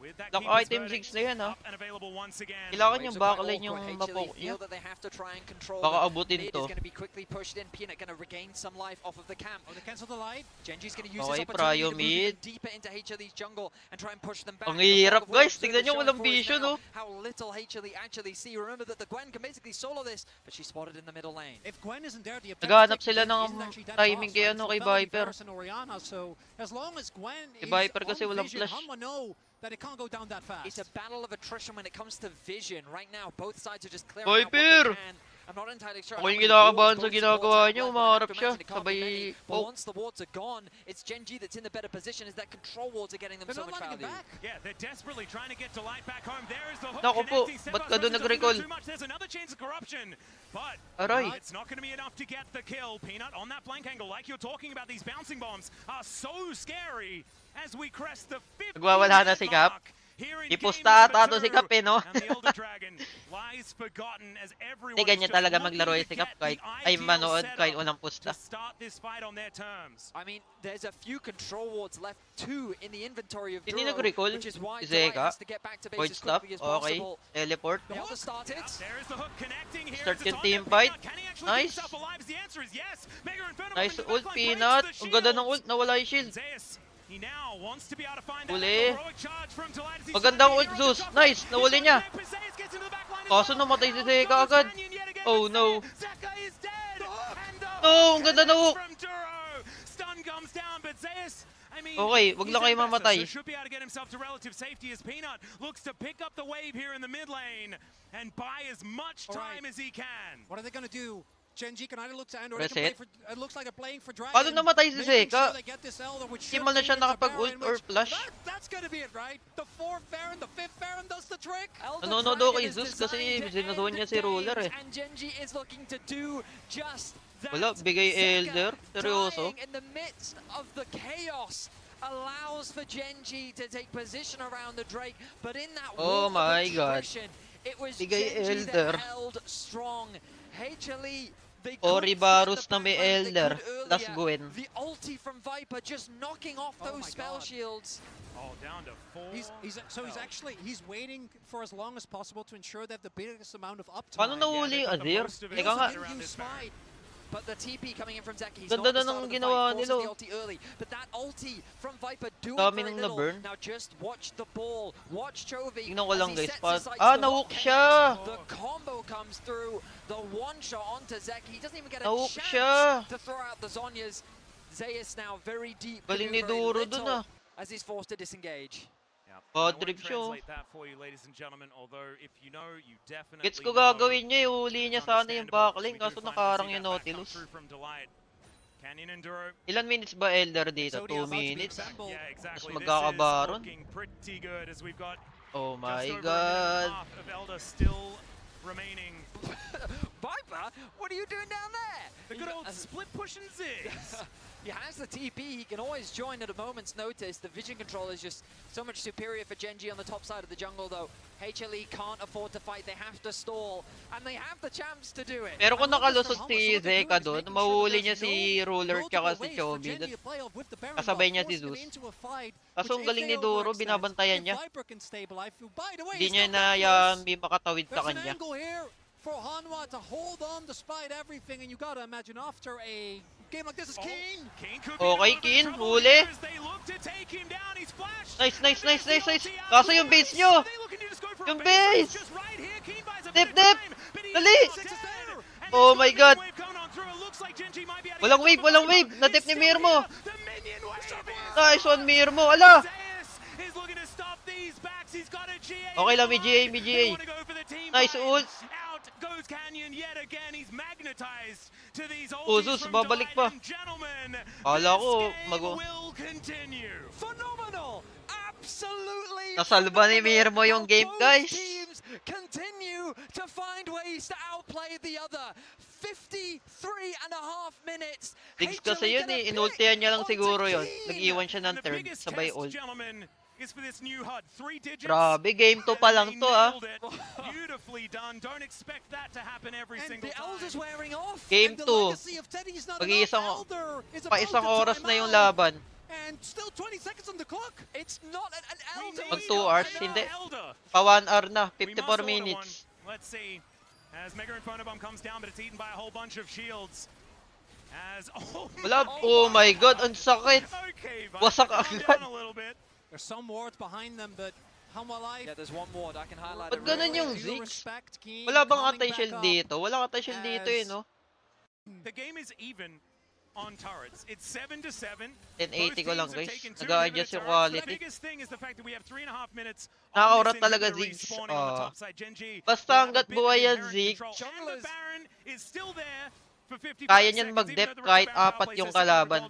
With that Lock keeper's item verdict 6 na yan ha. up and available once again. Kailangan Waves yung are quite backline yung awkward. mapoke HLE niya. feel that they have to try and control Baka them. abutin Mid to. is going to be quickly pushed in. Peanut going to regain some life off of the camp. Oh, they cancel the light. Gen G's going to use Okay, this opportunity Pryo to move even mid. deeper into HLE's jungle and try and push them back. Ang The hirap, fog of war guys. Tignan nyo, showing walang for us vision, now oh. How little HLE actually see. Remember that the Gwen can basically solo this, but she's spotted in the middle lane. If Gwen isn't there, the Naghahanap objective sila ng isn't actually that timing fast, kay right? ano, So kay Felony, Viper. Ferris, and Oriana, so as long as Gwen Si is Viper kasi on walang vision, flash. Hanwha know that it can't go down that fast. It's a battle of attrition when it comes to vision. Right now, both sides are just clearing out what Viper! they can. I'm not entirely sure. Ako how yung many kinakabahan walls sa both ginagawa supports niyo, have left, umaharap but I siya. have to imagine it can't be Sabay many. But poke. once the wards are gone, it's Gen G that's in the better position as that control wards are getting them They're so not much letting it value. back. Yeah, they're desperately trying to get Delight back home. There is the hook Naku po, connecting. ba't Sebas ka doon doesn't do nag-recall? too much. There's another chance of corruption. But Aray. it's not going to be enough to get the kill. Peanut on that flank angle. Like you're talking about, these bouncing bombs are so scary as we crest the 50 Nagwawala na si Cap. mark. Here in Ipusta game ata to number si Cap eh, no? and the Elder Dragon lies forgotten as everyone Hindi ganyan is just talaga looking maglaro to si Cap get kahit the ay ideal manood setup kahit walang pusta. to start this fight on their terms. I mean, there's a few control wards left, 2 in the inventory of Hindi Duro, nag-recall which is why si Delight Zeka. has to get back to Point base as stop, quickly as okay. possible. Teleport. The Elder started. There is the hook connecting here. Start as it's yung on team their fight. Peanut. Can he actually Nice. keep himself alive? The answer is yes. Mega Inferno Nice into the ult, backline, Peanut. breaks the Ang ganda ng shields. ult, nawala yung shield. Zeus, he now wants to be able to find Uli. that heroic charge from Delight as he's Magandang trying ult, to get Zeus. here on the Nice, top. nawali He's niya. on there, Zeus gets into the backline as Kaso well. namatay si Out Zeka goes agad. Canyon yet again, Oh but no. Zeka is dead. And the No, hook ang ganda ng hook. from Duro. Stun comes down, but Zeus, I mean, Okay, wag lang he's kayo ambassador, mamatay. so should be able to get himself to relative safety as Peanut looks to pick up the wave here in the mid lane and buy as much All right. time as he can. What are they going to do? Genji can either look to end or they can play Reset. for, it looks like they're playing for Dragon. Paano namatay si making Zeka? sure they get this Elder, which Hindi should man na be siya into nakapag-ult Baron, or which- flash. That's gonna be it, right? The 4th Baron, the 5th Baron does the trick. Nanonood ako kay Zeus kasi sinasuhan niya si Ruler eh. And Genji is looking to do just that. Wala, bigay Zeka Elder. Seryoso. dying in the midst of the chaos allows for Genji to take position around the Drake, but in that Oh war my of God. attrition, it was Bigay Genji Elder. that held strong. HLE, they Ori could Varus find the na may backline they Elder. could Last earlier. Gwen. The ulti from Viper just knocking off Oh those my spell God. shields. Oh, down to 4. He's waiting for as long as possible to ensure that the biggest amount of uptime. Paano nahuli yung Azir? Teka nga. But the TP coming in from Zeki, he's Ganda not at the na start ng of the ginawa fight, forces nila, the oh. ulti early. But that ulti from Viper doing Dami very nang little. na-burn. Now just watch the ball, watch Chovy Tingnan ko as lang, he guys. sets Pa- his sights Ah, to na-hook connect. siya! The combo comes through, the one shot onto Zeki. He doesn't even get a Na-hook chance siya! to throw out the Zonyas. Zeus now very deep, Galing can ni do very Duro dun, little ah. as he's forced to disengage. Bad I won't trip siya, oh. translate that for you, ladies and gentlemen, although if you know, you definitely Gets ko know. gagawin niya, ihuli niya It's sana yung understandable. backlink, We do kaso finally nakarang see yung that back come Nautilus. through from Delight. Canyon and Duro. Ilan minutes ba Elder dito? Exodia 2 about to be minutes? assembled. Yeah, exactly. Tapos This magkakabaron. is looking pretty good as we've got Oh just my over a minute and a God. half of Elder still remaining. Viper, what are you doing down there? The good old split push and zigs. He has the TP, he can always join at a moment's notice. The vision control is just so much superior for Genji on the top side of the jungle though. HLE can't afford to fight, they have to stall. And they have the chance to do it. Pero kung nakalusot si Zeka doon, mahuli niya si Ruler tsaka si Chovy. Kasabay niya si Zeus. Kaso ang galing ni Duro, binabantayan niya. Hindi niya na may makatawid sa kanya. For Hanwha to hold on despite everything, and you gotta imagine after a game like this is Keen. Okay, Keen, huli. Nice. Kaso yung base nyo. Yung base. Dip. Dali. Oh my God. Walang wave. Nadip ni Mirmo. Nice one, Mirmo. Ala. Okay lang, may GA. Nice ult. Zeus, babalik pa. Kala ko, Phenomenal! Absolutely nasalba ni Mirmo yung game, guys. teams continue to find ways to outplay the other. 53 and a half minutes. Diggs kasi yun eh, inultihan niya lang siguro yun. Nag-iwan siya ng third, sabay ult. Is for this new HUD. 3 digits. Grabe, game 2 pa lang to ah. Beautifully done. Don't expect that to happen every single time. Wearing off. Game 2. Isang oras na yung laban. And still 20 seconds on the clock. It's not an Elder. Mag 2 hours, hindi. Pa 1 hour na, 54 minutes. Let's see. As Mega Inferno Bomb comes down, but it's eaten by a whole bunch of shields. Wala, oh my God, ang sakit. Wasak agad. There's some wards behind them, but Hanwha Life. Yeah, there's one ward. I can highlight Ba't it. ganun yung Ziggs? Wala bang anti-shield dito? Wala anti-shield dito eh, no? The game is even on turrets. It's 7-7. 1080 ko lang, guys. Nag-a-adjust yung quality. The biggest thing is the fact that we have 3.5 minutes. Nakaurat talaga Ziggs. Basta hanggat buhay yan, Ziggs. The Baron is still there. Kaya niyan mag-dep kahit 4 yung kalaban.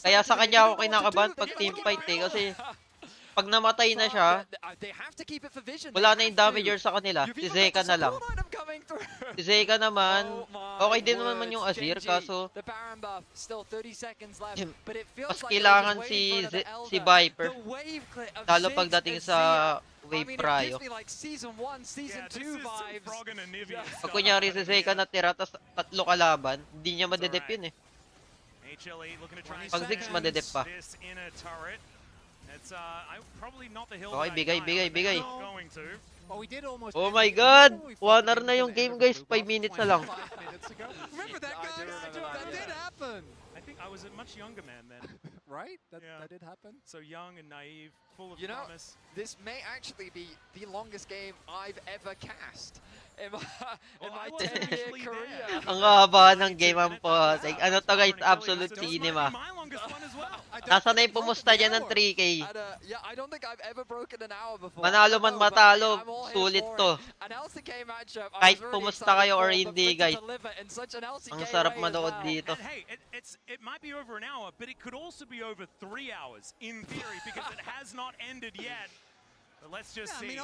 Kaya sa kanya ako kinakabahan pag teamfight eh, kasi pag namatay na siya, wala na yung damager sa kanila. Si Zeka na lang. Si Zeka naman, okay din naman yung Azir, kaso mas kailangan si Viper, lalo pagdating sa wave pryo. Pag kunyari si Zeka natira, tas 3 kalaban, hindi niya madedep yun eh. Pag Ziggs madedep pa. Okay, bigay. Oh my God! 1 hour na yung game, guys. 5 minutes na lang. Remember that, guys? That did happen. I think I was a much younger man then. Right? That did happen. So young and naive, full of You know, promise. this may actually be the longest game I've ever cast in my 10-year career. Ang haba ng game ang potek. Ano to, guys? Absolute cinema. Nasa na yung pumusta niya ng 3K. Yeah, I don't think I've ever broken an hour before. Manalo man matalo, sulit to. At an LCK matchup. Kahit pumusta kayo or hindi, guys. Ang sarap manood dito. And hey, it might be over an hour, but it could also be over 3 hours in theory because it has not ended yet. But let's just see. I mean,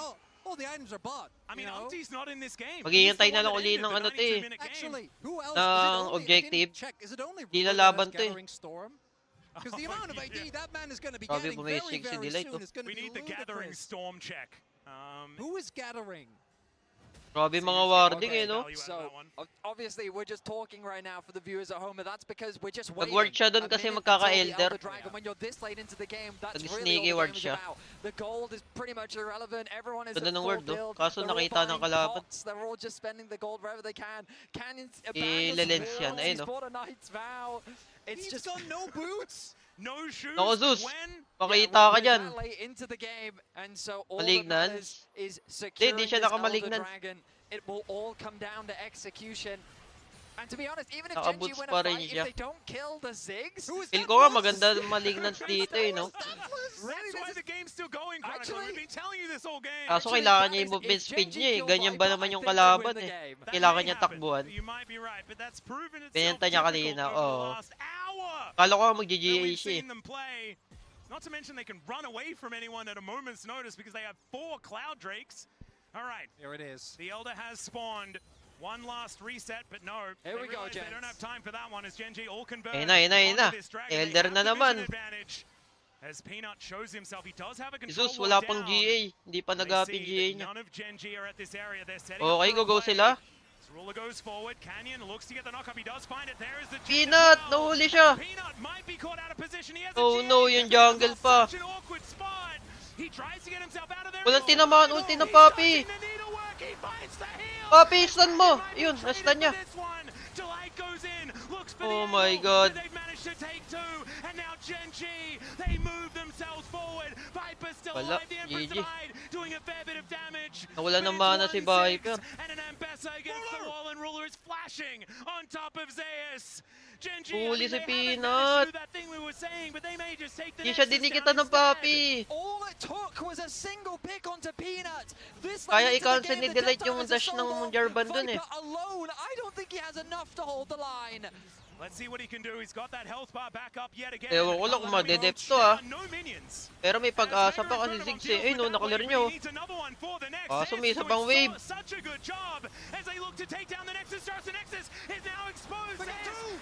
all the items are bought. I mean, Ulti's not in this game. Maghihintay na lang uli ng ano to eh. Actually, who else? Ng objective. Is it only Di Ruler lalaban that has to eh. Gathering Storm? Because the amount of AD that man is going to be Grabe, getting bumisi very, si very Delay soon to. is going to We be need the Gathering ludicrous. Storm check. Who is Gathering? Grabe mga warding eh, no? So, obviously, we're just talking right now for the viewers at home, but that's because we're just waiting. Nag-ward siya dun kasi magkaka-elder. When you're this late into the game, that's Nag-sneaky really all ward the game is siya. about. The gold is pretty much irrelevant. Everyone is Ganda at ng full ward, no? build. Kaso They're all nakita ng buying kalaban. pots. They're all just spending the gold wherever they can. Canyon's Ilelens yan, ayun, He's no? bought a Knight's Vow. It's He's just got no boots. No shoes. Nako, Zeus. When? Pakita ka we're dyan. that late into the game, and so all that Malignance. matters is Hindi securing siya this Elder naka-malignance. Dragon. It will all come down to execution. And to be honest, even if Naka-boots Genji win pa a rin fight, siya. if they don't kill the Ziggs, Feel ko nga maganda malignance dito eh, no? That's why the game's still going, Chronicle. We've been telling you this all game. Kaso kailangan niya yung movement speed niya eh. Ganyan ba naman yung kalaban eh. Kailangan niya takbuhan. You might be right, but that's proven itself Pinenta niya difficult kanina, over the oo. last hour Kala ko nga that mag-GGA we've siya eh. seen them play. Not to mention they can run away from anyone at a moment's notice because they have 4 Cloud Drakes. All right. Here it is. The Elder has spawned. One last reset, but no. Here we go, They gents. don't have time for that one as Genji all converged. Ayun na, ayun na, ayun na. onto this dragon. They Elder have na the naman. vision advantage. As Peanut shows himself, he does have a control Jesus, wall wala pang down. GA. Hindi pa They nag-up see yung GA that niya. none of Genji are at this area. They're setting Okay, up for a go play. sila. As Ruler goes forward. Canyon looks to get the knock-up. He does find it. There is the Peanut! Well. Nahuli siya! Peanut might be caught out of position. He has a Oh GA. no, yung This jungle is pa. such an awkward spot. He tries to get himself out of there. Walang No. tinamaan, ulti ng He's Papi. touching the needlework. He finds the heel. Papi, stun mo! Might be Yun, traded na-stun for niya. this one. Delight goes in, looks for Oh the my angle, God. but they've managed to take 2, and now Genji, they move themselves forward. Viper still Wala, alive, the Empress GG. Divide doing a fair bit of damage. Nawala But ng it's mana si 1-6, Viper. and an Ambessa against the wall, and Ruler is flashing on top of Zeus. Genji, Huli si they haven't managed Peanut. to do that thing we were saying, but they may just take the Hindi siya Nexus dinikita down ng instead. Papi. all it took was a single pick onto Peanut. This Kaya late into the i-cancel game, ni the Delete death yung time is a dash ng solo. Jarvan dun eh. Viper alone, I don't think he has enough to hold the line. Let's see what he can do. He's got that health bar back up yet again. Ewan ko lang kung madedep to ah. No minions. Pero may pag-asa pa kasi Ziggs eh. Ay no, nakalir nyo. Kaso may isa pang wave. Such a good job as they look to take down the Nexus. Starts the Nexus is now exposed.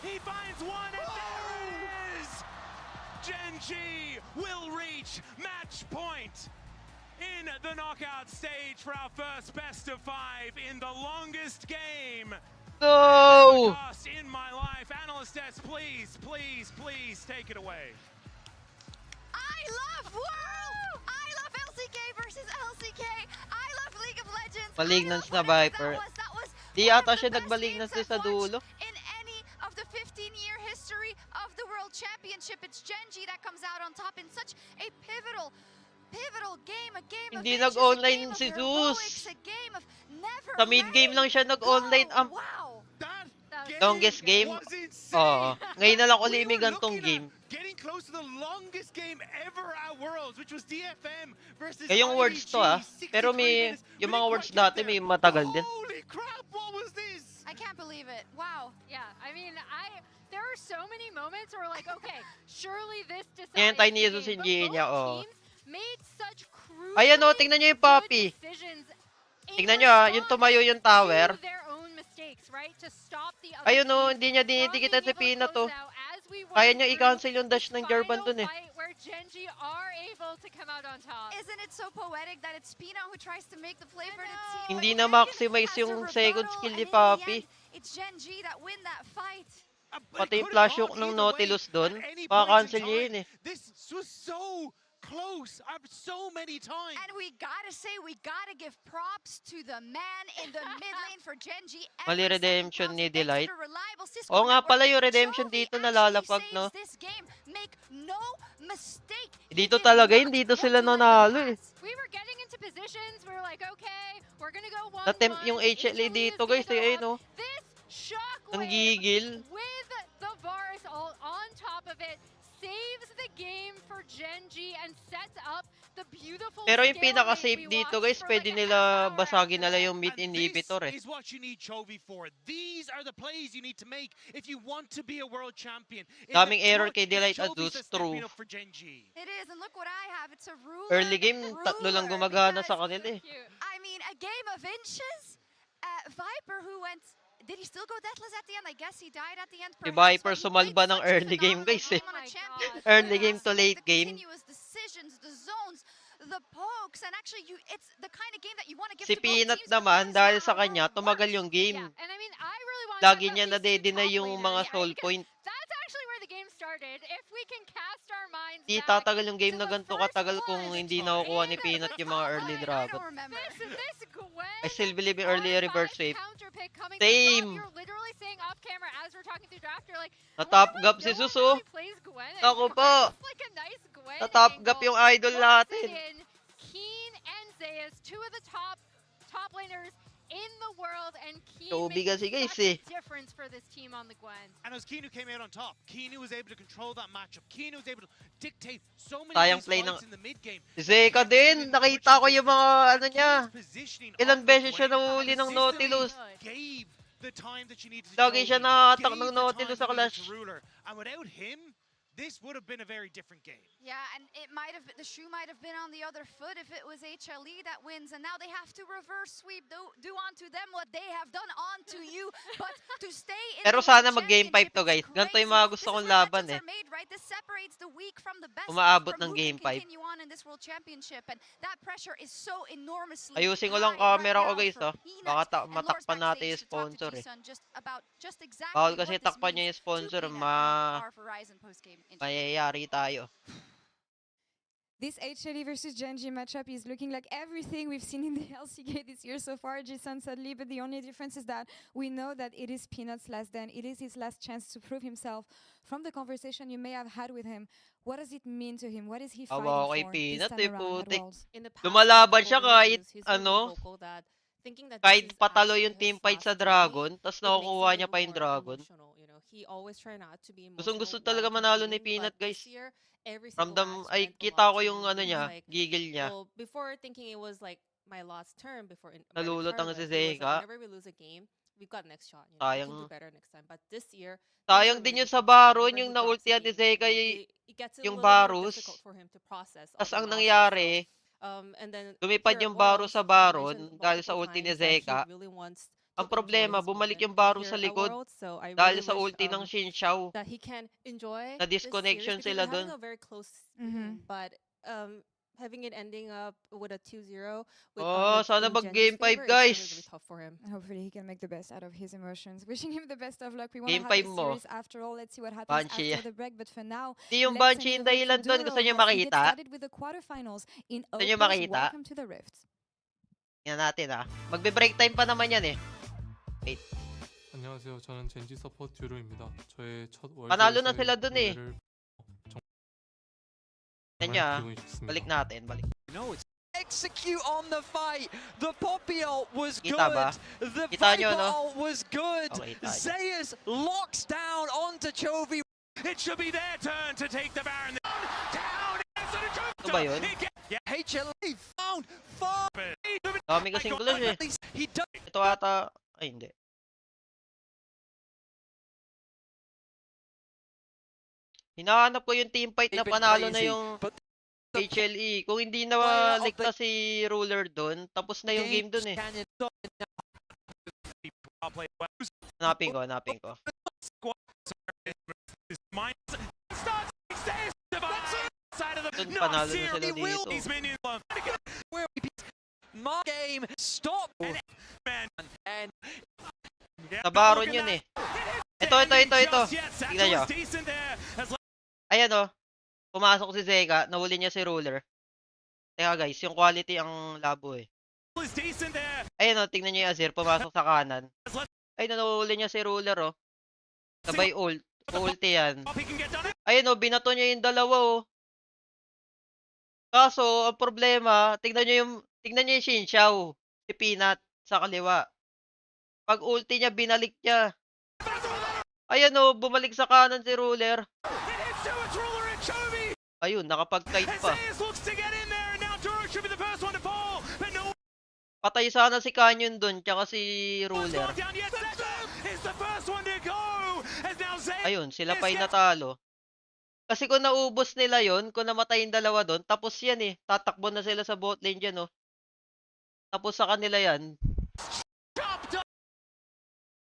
He finds one and there it is. Genji will reach match point in the knockout stage for our first best of 5 in the longest game. No! In my life, Analyst S, please, please, please take it away. I love World! I love LCK versus LCK! I love League of Legends! Malignance na Viper. That was Di one ata of siya the best nagmalignance games sa I've dulo. watched in any of the 15-year history of the World Championship. It's Genji that comes out on top in such a pivotal game, a game Hindi of nag-online ages, si a game of heroics, Zeus. a game of never Sa mid-game lang siya nag-online. go. Wow! Longest game? was insane. Oo. Ngayon na lang uli We may were gantong looking game. at getting close to the longest game ever at Worlds, which was DFM versus Kaya yung words to ah. IEG, Pero 63 may, minutes. yung We mga didn't words quite get dati there. may matagal din. Holy crap, what was this? I can't believe it. Wow. Yeah, I mean, there are so many moments where we're like, okay, surely this decides Hinihintay ni the Jesus game. yung But GA niya, both oo. teams made such crucially Ayan o, tingnan nyo yung Papi. good decisions in Tingnan nyo ah, yung tumayo yung tower. to their own mistakes, right? To stop the other Ayun o, team hindi niya from dinidikitan being si able to Peanut close to. out as we went Kaya niya through i-cancel yung dash the ng Jarvan final dun eh. fight where Genji are able to come out on top. Isn't it so poetic that it's Peanut who tries to make the play for the team? Hindi but na Canyon maximize has a yung second rebuttal, skill and ni in the Papi. end, it's Genji that win that fight. But Pati it yung could have flash hook gone ng either way Nautilus dun, at any point in maka-cancel niya time. yun eh. This was so close so many times. And we gotta say, we gotta give props to the man in the mid lane for Genji. Mali Every second redemption counts, ni extra Delight. reliable Cisco Oo nga network. pala yung redemption Chovy dito actually nalalapag, saves no? this game. Make no mistake. Dito talaga yun, dito sila nanalo eh. We were getting into positions, we were like, okay, we're gonna go 1-1. Na-tempt yung HLE dito guys, eh, no? This shockwave Ang gigil. with the Varus all on top of it saves the game for Genji and sets up the beautiful Pero yung skill pinaka-safe we dito watched guys, for pwede like a nila half hour basagin after nila that. yung mid And inhibitor this eh. is what you need Chovy for. These are the plays you need to make if you want to be a world champion. In Daming the error clutch, kay Delight it's Chovy Adus, that's stepping true. up for Genji. It is, and look what I have. It's a ruler. Early game, tatlo lang gumagana sa kanila eh. Cute. I mean, a game of inches. Viper, who went. Did he still go deathless at the end? I guess he died at the end. Si Perhaps, Viper but he played sumalba ng such a early game phenomenal guys eh. game on a Oh my champion. God. Early He game has to make late the game. continuous decisions, the zones, the pokes, and actually, it's the kind of game that you want to give Si to both Peanut teams. But naman, that is dahil not sa how kanya, World tumagal works. yung game. Yeah, and I mean, I really want to Lagi talk niya about these two nade-deny top yung laners. mga Yeah, soul because point. that's actually where the game started. If we can cast our minds Di back tatagal yung game to na the ganito first katagal one kung hindi time. nakukuha ni in Peanut the yung mga top early lane. I dragon. don't remember. This Gwen I still believe in early R5 reverse sweep. counter pick coming from top. Same. You're literally saying off camera as we're talking through draft, you're like, Na-top whenever gap no si one Sus, really oh. plays Gwen Naku anymore, po. it's like a nice Gwen Na-top gap angle. yung idol Locks natin. it in. Keen and Zeus, two of the top laners in the world, and Keen Chovy making kasi guys such eh. a difference for this team on the Gwen. And it was Keanu came out on top. Keanu was able to control that matchup. Keanu was able to dictate so many Sayang of these play fights ng in the mid game. Si Zeka din, nakita ko yung mga ano niya. Ilang beses siya nahuli ng Nautilus. Gave the time that you needed to Lagi siya Chovy, na-attack gave ng the Nautilus sa time that you needed Clash. to Ruler. And without him, this would have been a very different game. Yeah, and it might have the shoe might have been on the other foot if it was HLE that wins, and now they have to reverse sweep, do onto them what they have done onto you, but to stay in Pero the sana World mag-game 5 to guys. Championship, it's Ganito yung crazy. mga gusto This is kong where laban legends eh. are made, right? This separates the weak from the best. Umaabot from ng who game can 5. continue on in this World Championship, and that pressure is so enormously Ayusin ko lang high camera right ko now guys for ah. Peanut. Baka And Lars matakpan natin backstage yung to talk to sponsor eh. G-Sun just about just exactly Bawal what kasi this takpan niya means yung sponsor, to Peanut and our Horizon post-game interview. mayayari tayo. This HLE versus Genji matchup is looking like everything we've seen in the LCK this year so far, G-Sun sadly, but the only difference is that we know that it is Peanut's last stand. It is his last chance to prove himself. From the conversation you may have had with him, what does it mean to him? What is he fighting Awa ko kay for this Peanut time eh, around at putik. Worlds? Lumalaban siya kahit ano, kahit patalo yung teamfight sa Dragon, tas nakukuha niya pa yung Dragon. Gustong-gusto talaga manalo ni Peanut guys. Ramdam, ay kita ko yung ano niya, gigil niya. Well, before thinking it was like my last term before in my Nalulutang retirement, si he was Zeka. like, whenever we lose a game, we've got next shot. You know, we can Sayang. do better next time. But this year, Sayang din yun sa Baron, yung na-ultihan ni Zeka yung Varus. Tas ang nangyari, and then lumipad here yung at Baron Worlds, sa he Baron mentioned dahil sa multiple ulti ni times that he Zeka. really wants Ang to enjoy problema, his bumalik moment yung Baron here sa at likod Worlds. So I dahil really sa wish, ulti ng Xinxiao. that he can enjoy Na this disconnection series, because sila we're having dun. a very close but having it ending up with a 2-0 with Oh, sana in mag-game 5 Genji's favor, it's guys. gonna be really tough for him. Hopefully he can make the best out of his emotions. Wishing him the best of luck. We want Game to have 5 a mo. series after all. Let's see what happens Banshee. after the break. But for now, Di yung let's Banshee send yung it over dahilan to doon. Duro Gusto niyo as we get makita? started with the quarterfinals in Gusto niyo Opus. makita? Welcome to the Rift. Yan natin ah. Magbe-break time pa naman yan eh. Wait. 안녕하세요. 저는 젠지 서포트 듀로입니다. 저의 첫 Panalo na 월드에서의 sila dun eh. 무대를 Yan niya ah. 기분이 좋습니다. Balik natin, balik. No, it's execute on the fight. The Poppy ult was good. Kita ba? The Kita Viper nyo, no? ult was good. Okay, kita nyo. Zeus locks down onto Chovy. It should be their turn to take the Baron. Down! Ito ba yun? HLE found far. Dami kasing clash eh. He does. Ito ata, ay hindi. Hinahanap ko yung teamfight na panalo na yung HLE. Kung hindi na ligtas si Ruler doon, tapos na yung game doon eh. Hanapin ko. Doon panalo na sila dito. Game stop. And Sa Baron yun eh. Ito. Tignan nyo. Ayan o. Pumasok si Zeka, nahuli niya si Ruler. Teka guys, yung quality ang labo eh. Ayan o, tingnan nyo yung Azir, pumasok sa kanan. Ayun o, nahuli niya si Ruler o. Sabay ulti yan. Ayun o, binato niya yung dalawa o. Kaso, ang problema, tingnan nyo yung Xinxiao. Si Peanut, sa kaliwa. Pag ulti niya, binalik niya. Ayan o, bumalik sa kanan si Ruler. Ayun, nakapag-kite pa. Patay sana si Canyon dun, tsaka si Ruler. Ayun, sila pa yung natalo. Kasi kung naubos nila yon, kung namatay yung dalawa doon, tapos yan eh. Tatakbo na sila sa bot lane dyan, oh. Tapos sa kanila yan.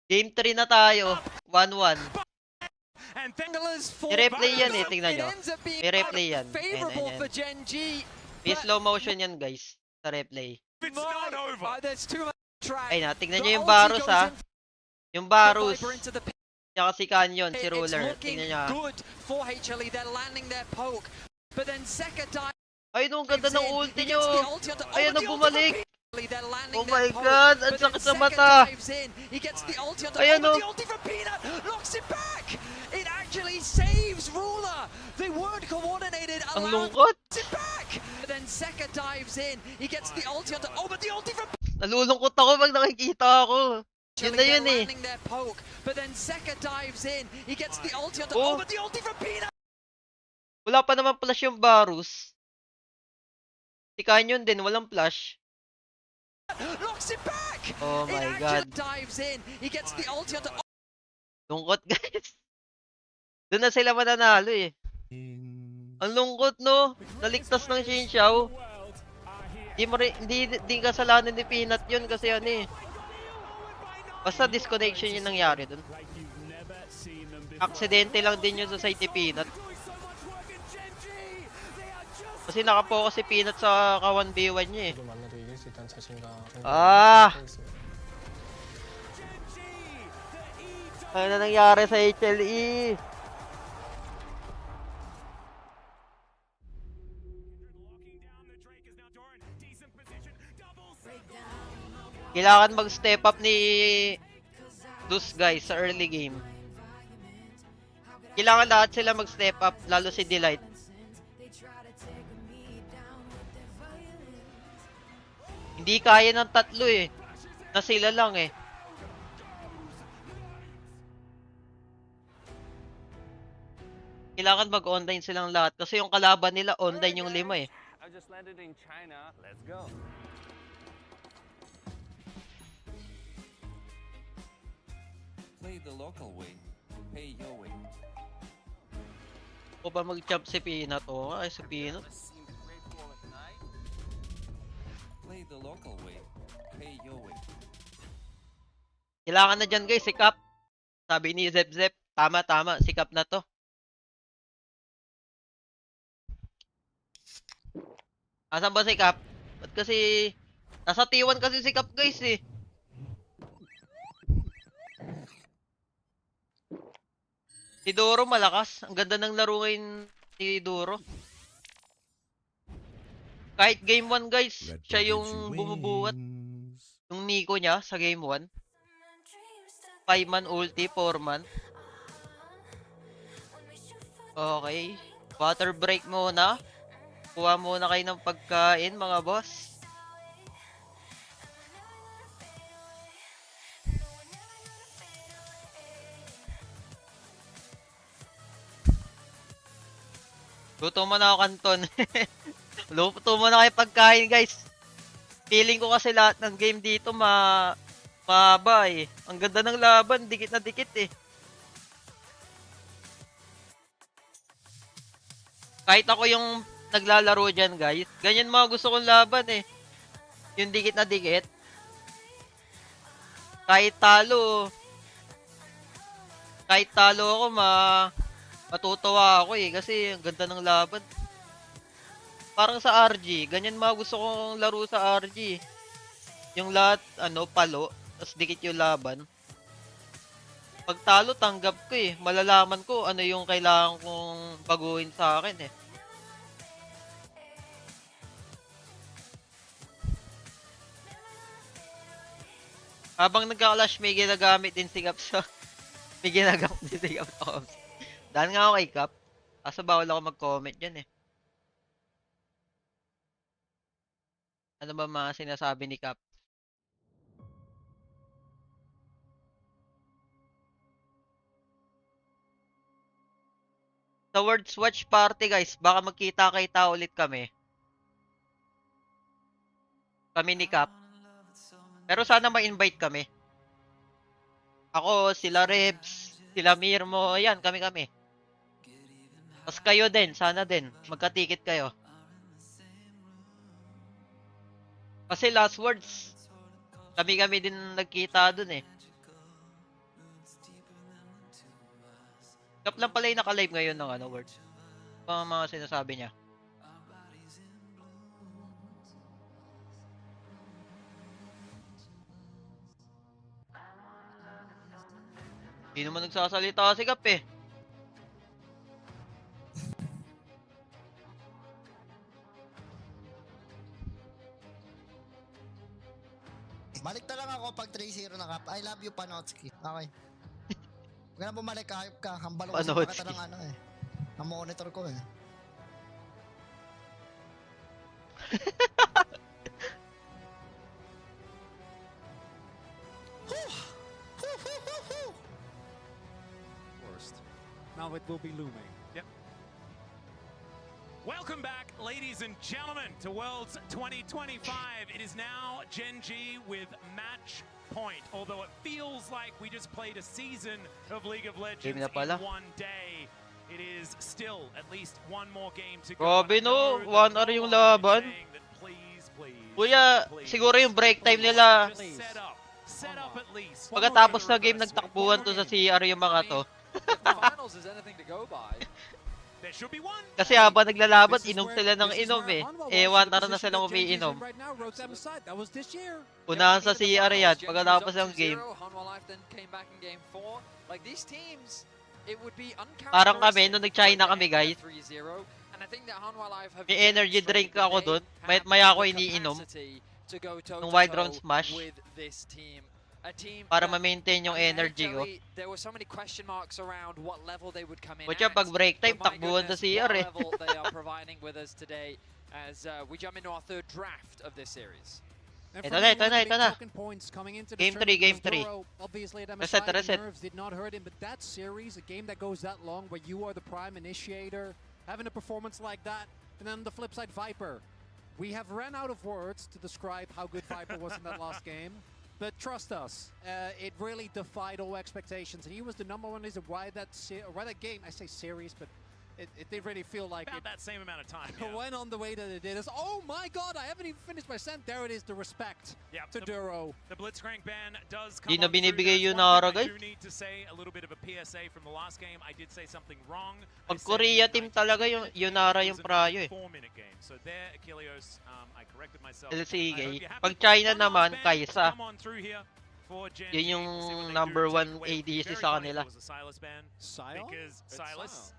Game 3 na tayo. 1-1. May replay yan eh, tingnan nyo. May replay yan. Ayan. May slow motion yan guys, sa replay. Ayun na, tingnan nyo yung Varus ha. Yung Varus. Tsaka si Canyon, si Ruler. Tingnan nyo ha. Ayun, ang ganda ng ulti nyo. Ayun na, bumalik. Oh my god, ang sakit sa mata. Ayan o. Ang lungkot. Nalulungkot ako pag nakikita ako. Yun na yun eh. Oh. Wala pa naman flash yung Varus. Si Canyon din, walang flash. Oh my god. Lungkot guys. Doon na sila mananalo eh. Ang lungkot no. Naligtas ng Xin Xiao. Hindi kasalanan ni Peanut yun kasi ano eh. Basta disconnection yung nangyari dun. Aksidente lang din yun sa side ni Peanut. Kasi nakapokus si Peanut sa ka-1v1 niya eh. Ah! Ano na nangyari sa HLE? Kailangan mag-step up ni Dus guys sa early game. Kailangan lahat sila mag-step up, lalo si Delight. Hindi kaya ng tatlo eh. Na sila lang eh. Kailangan mag-online silang lahat kasi yung kalaban nila online yung 5 eh. I just landed in China. Let's go. Play the local way. Pay your way. O ba mag-chop si Peanut? Oo nga, si Peanut. Play the local way. Pay your way. Kailangan na dyan guys, si Cap. Sabi ni Zep Zep, tama, si Cap na to. Asan ba si Cap? Ba't kasi, nasa T1 kasi si Cap guys eh. Si Doro malakas. Ang ganda ng laro ngayon ni Doro. Kahit game 1 guys, siya yung bumubuhat. Yung Nico niya sa game 1. 5-man ulti, 4-man. Okay. Water break muna. Kuha muna kayo ng pagkain mga boss. Luto mo na ako, Kanton. Luto mo na kayo pagkain, guys. Feeling ko kasi lahat ng game dito mahaba eh. Ang ganda ng laban, dikit na dikit eh. Kahit ako yung naglalaro dyan, guys. Ganyan mga gusto kong laban eh. Yung dikit na dikit. Kahit talo ako, matutuwa ako eh. Kasi ang ganda ng laban. Parang sa RG. Ganyan mga gusto kong laro sa RG. Yung lahat, palo. Tapos dikit yung laban. Pag talo, tanggap ko eh. Malalaman ko ano yung kailangan kong baguhin sa akin eh. Habang nagka-clash, may ginagamit din si Cap sa... may ginagamit din si Cap sa... Dahil nga ako kay Cap. Kaso bawal ako mag-comment dyan eh. Ano ba mga sinasabi ni Cap? Sa Words Watch Party guys, baka magkita-kita ulit kami. Kami ni Cap. Pero sana ma-invite kami. Ako, sila Rebs, sila Mirmo, ayan, kami-kami. Tapos kayo din, sana din. Magka-ticket kayo. Kasi last words, kami-kami din nagkita dun eh. Kap lang pala yung naka-live ngayon ng ano, words. Mga sinasabi niya. Hindi naman nagsasalita si Kap eh. Balik na lang ako pag 3-0 na Kap. I love you, Panotski. Okay. Huwag na bumalik, hayop ka. Hambalo kasi Panotski. pakita ng ano eh. Ang monitor ko eh. Worst. Now it will be looming. Yep. Welcome back, ladies and gentlemen, to Worlds 2025. It is now Gen G with match point. Although it feels like we just played a season of League of Legends in one day, it is still at least one more game to go. Grabe no, 1 hour yung laban. Kuya, siguro yung break time nila. Pagkatapos na game, nagtakbuhan to sa CR yung mga to. Kasi habang naglalaban, inom sila ng inom eh. Eh, 1 hour na silang umiinom. Unahan sa CR yan, pagkatapos ng game. Parang kami, nung nag-China kami guys, may energy drink ako dun. Maya ako iniinom. Nung Wild Round Smash. Para ma-maintain yung energy ko. Kutya, pag break time, takbuhan sa CR eh. Ito na. Game 3, game 3. Reset. Did not hurt him, but that series, a game that goes that long where you are the prime initiator, having a performance like that, and then on the flip side, Viper. We have ran out of words to describe how good Viper was in that last game. But trust us, it really defied all expectations, and he was the #1 reason why that game, I say series, but it did really feel like about that same amount of time. Went on the way that it did. Oh my God, I haven't even finished my sent. There it is, the respect to Duro. The Blitzcrank ban does come Di na on through. binibigay There's yun one na thing Aragay. I do need to say, a little bit of a PSA from the last game. I did say something wrong. Pag Korea team talaga yung Yunara yung prayo eh. 4-minute game. So there, Achilleos, I corrected myself. LCK. Pag China naman, Kaisa. Come on through here. Yun yung #1 ADC sa kanila. Sion? Because Silas.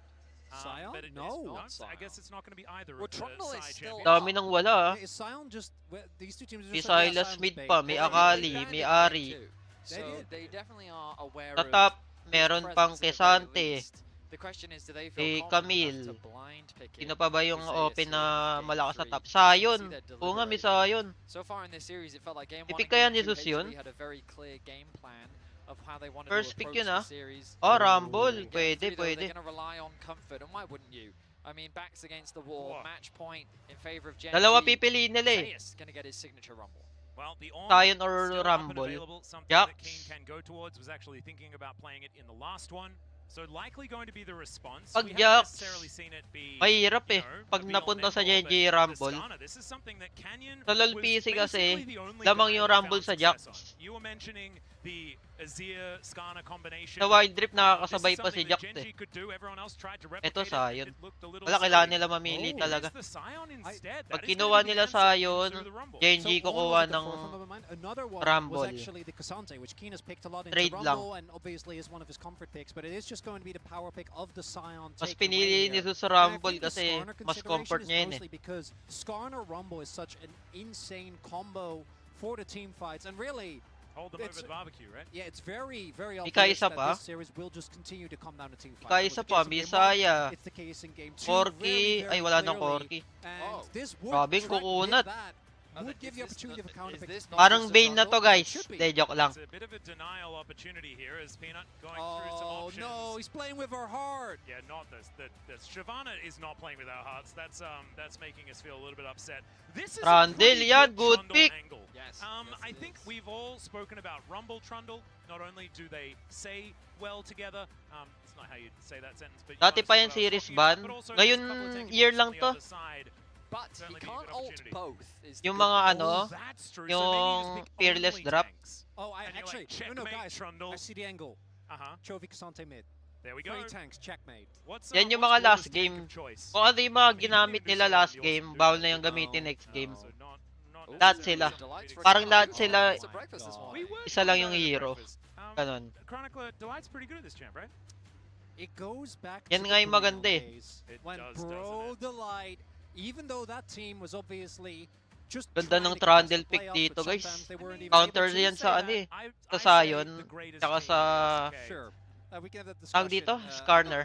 Sion? But No. I guess it's not going to be either. Well, Trundle is still Dami nang wala ah. Is Sion just these two teams? May Silas mid pa, may Akali, may Ari. So they definitely are aware Sa of top, meron pang Kesante. The question is, do they Eh, feel Camille. confident enough to blind pick it? Sino pa ba yung if they open assume na game malakas sa 3? top? Sayon. See that Oo nga, may delivery. Sayon. So far in this series, it felt like game 1 I-pick and kaya game ni 2 Jesus yun? HLE had a very clear game plan of how they wanted First to pick approach yun the ah. series. Oh, Rumble. In game Pwede, 3, though, pwede. They're going to rely on comfort, and why wouldn't you? I mean, backs against the wall, match point in favor of Gen Dalawa G. pipiliin nila eh. Zeus going to get his signature rumble. Well, the Sion or Rumble. Something that Keen Jax. can go towards was actually thinking about playing it in the last one. So likely going to be the response. Pag We haven't Jax, necessarily seen it be, mahirap eh. you know, Pag a be all napunta and sa end all, JJ but Rumble. Skana, this is something that Canyon Sa LoL was PC basically kasi, the only lamang guy yung that Rumble found sa success Jax. on. You were mentioning the Azir Skana combination. Sa Wild Rift, This nakakasabay is pa si something Jax that Gen eh. G could do. Everyone else tried to replicate Eto it. Sion. It looked a little Wala, silly. kailangan nila mamili Oh, talaga. it's the Sion instead. Pag That is kinuha gonna be nila the answer Sion, through the Rumble. Gen G kukuha ng Another one Rumble. was actually the Kasante, which Keen has picked a lot into Trade lang. Rumble, and obviously is one of his comfort picks, but it is just going to be the power pick of the Sion. Mas taken away pinili here. ni Jesus sa And I Rumble think the kasi Skarner mas consideration comfort is niya yun eh. mostly because Skarner Rumble is such an insane combo for the team fights, and really, Hold them over the barbecue, right? yeah, it's very, very obvious Ikaisa that pa? this series will just continue to come down to team fights. Ikaisa It was the pa, case in game Misaya. 1, it's the case in game 2, Corki, very ay wala nang clearly. Corki. And this Grabe worked yung kukunat. with that. would give the opportunity for counter pick. Parang Bane na to, guys. De, joke lang. It's a bit of a denial opportunity here as Peanut going through some Oh options. no, he's playing with our heart. Yeah, not this. Shyvana is not playing with our hearts. That's making us feel a little bit upset. This is Trundle, a pretty yan, good Trundle pick. angle. Yes. I think we've all spoken about Rumble Trundle. Not only do they say well together, it's not how you say that sentence, but Dati pa yung series ban. Ngayon, year lang to. But he can't ult both. Yung mga ano, yung fearless drop. Oh, I And you're actually, like, no, checkmate, guys, Trundle. I see the angle. Uh-huh. Chovy Kasante mid. There we go. 3 tanks, checkmate. Yan yung mga last game. Kung ano yung mga ginamit nila last game, bawal na yung gamitin next game. Lahat sila. Parang lahat sila, isa lang yung hero. Ganon. Chronicler, Delight's pretty good at this champ, right? It goes back Yan to nga the yung maganda eh. days when Bro Delight, even though that team was obviously just Ganda trying ng to Trundle get us to pick playoffs, dito, but guys. sometimes they weren't even Counter able to. yan sa ano eh. Sa Sion, tsaka sa... Sure. We can have that Tawag discussion. dito? Skarner.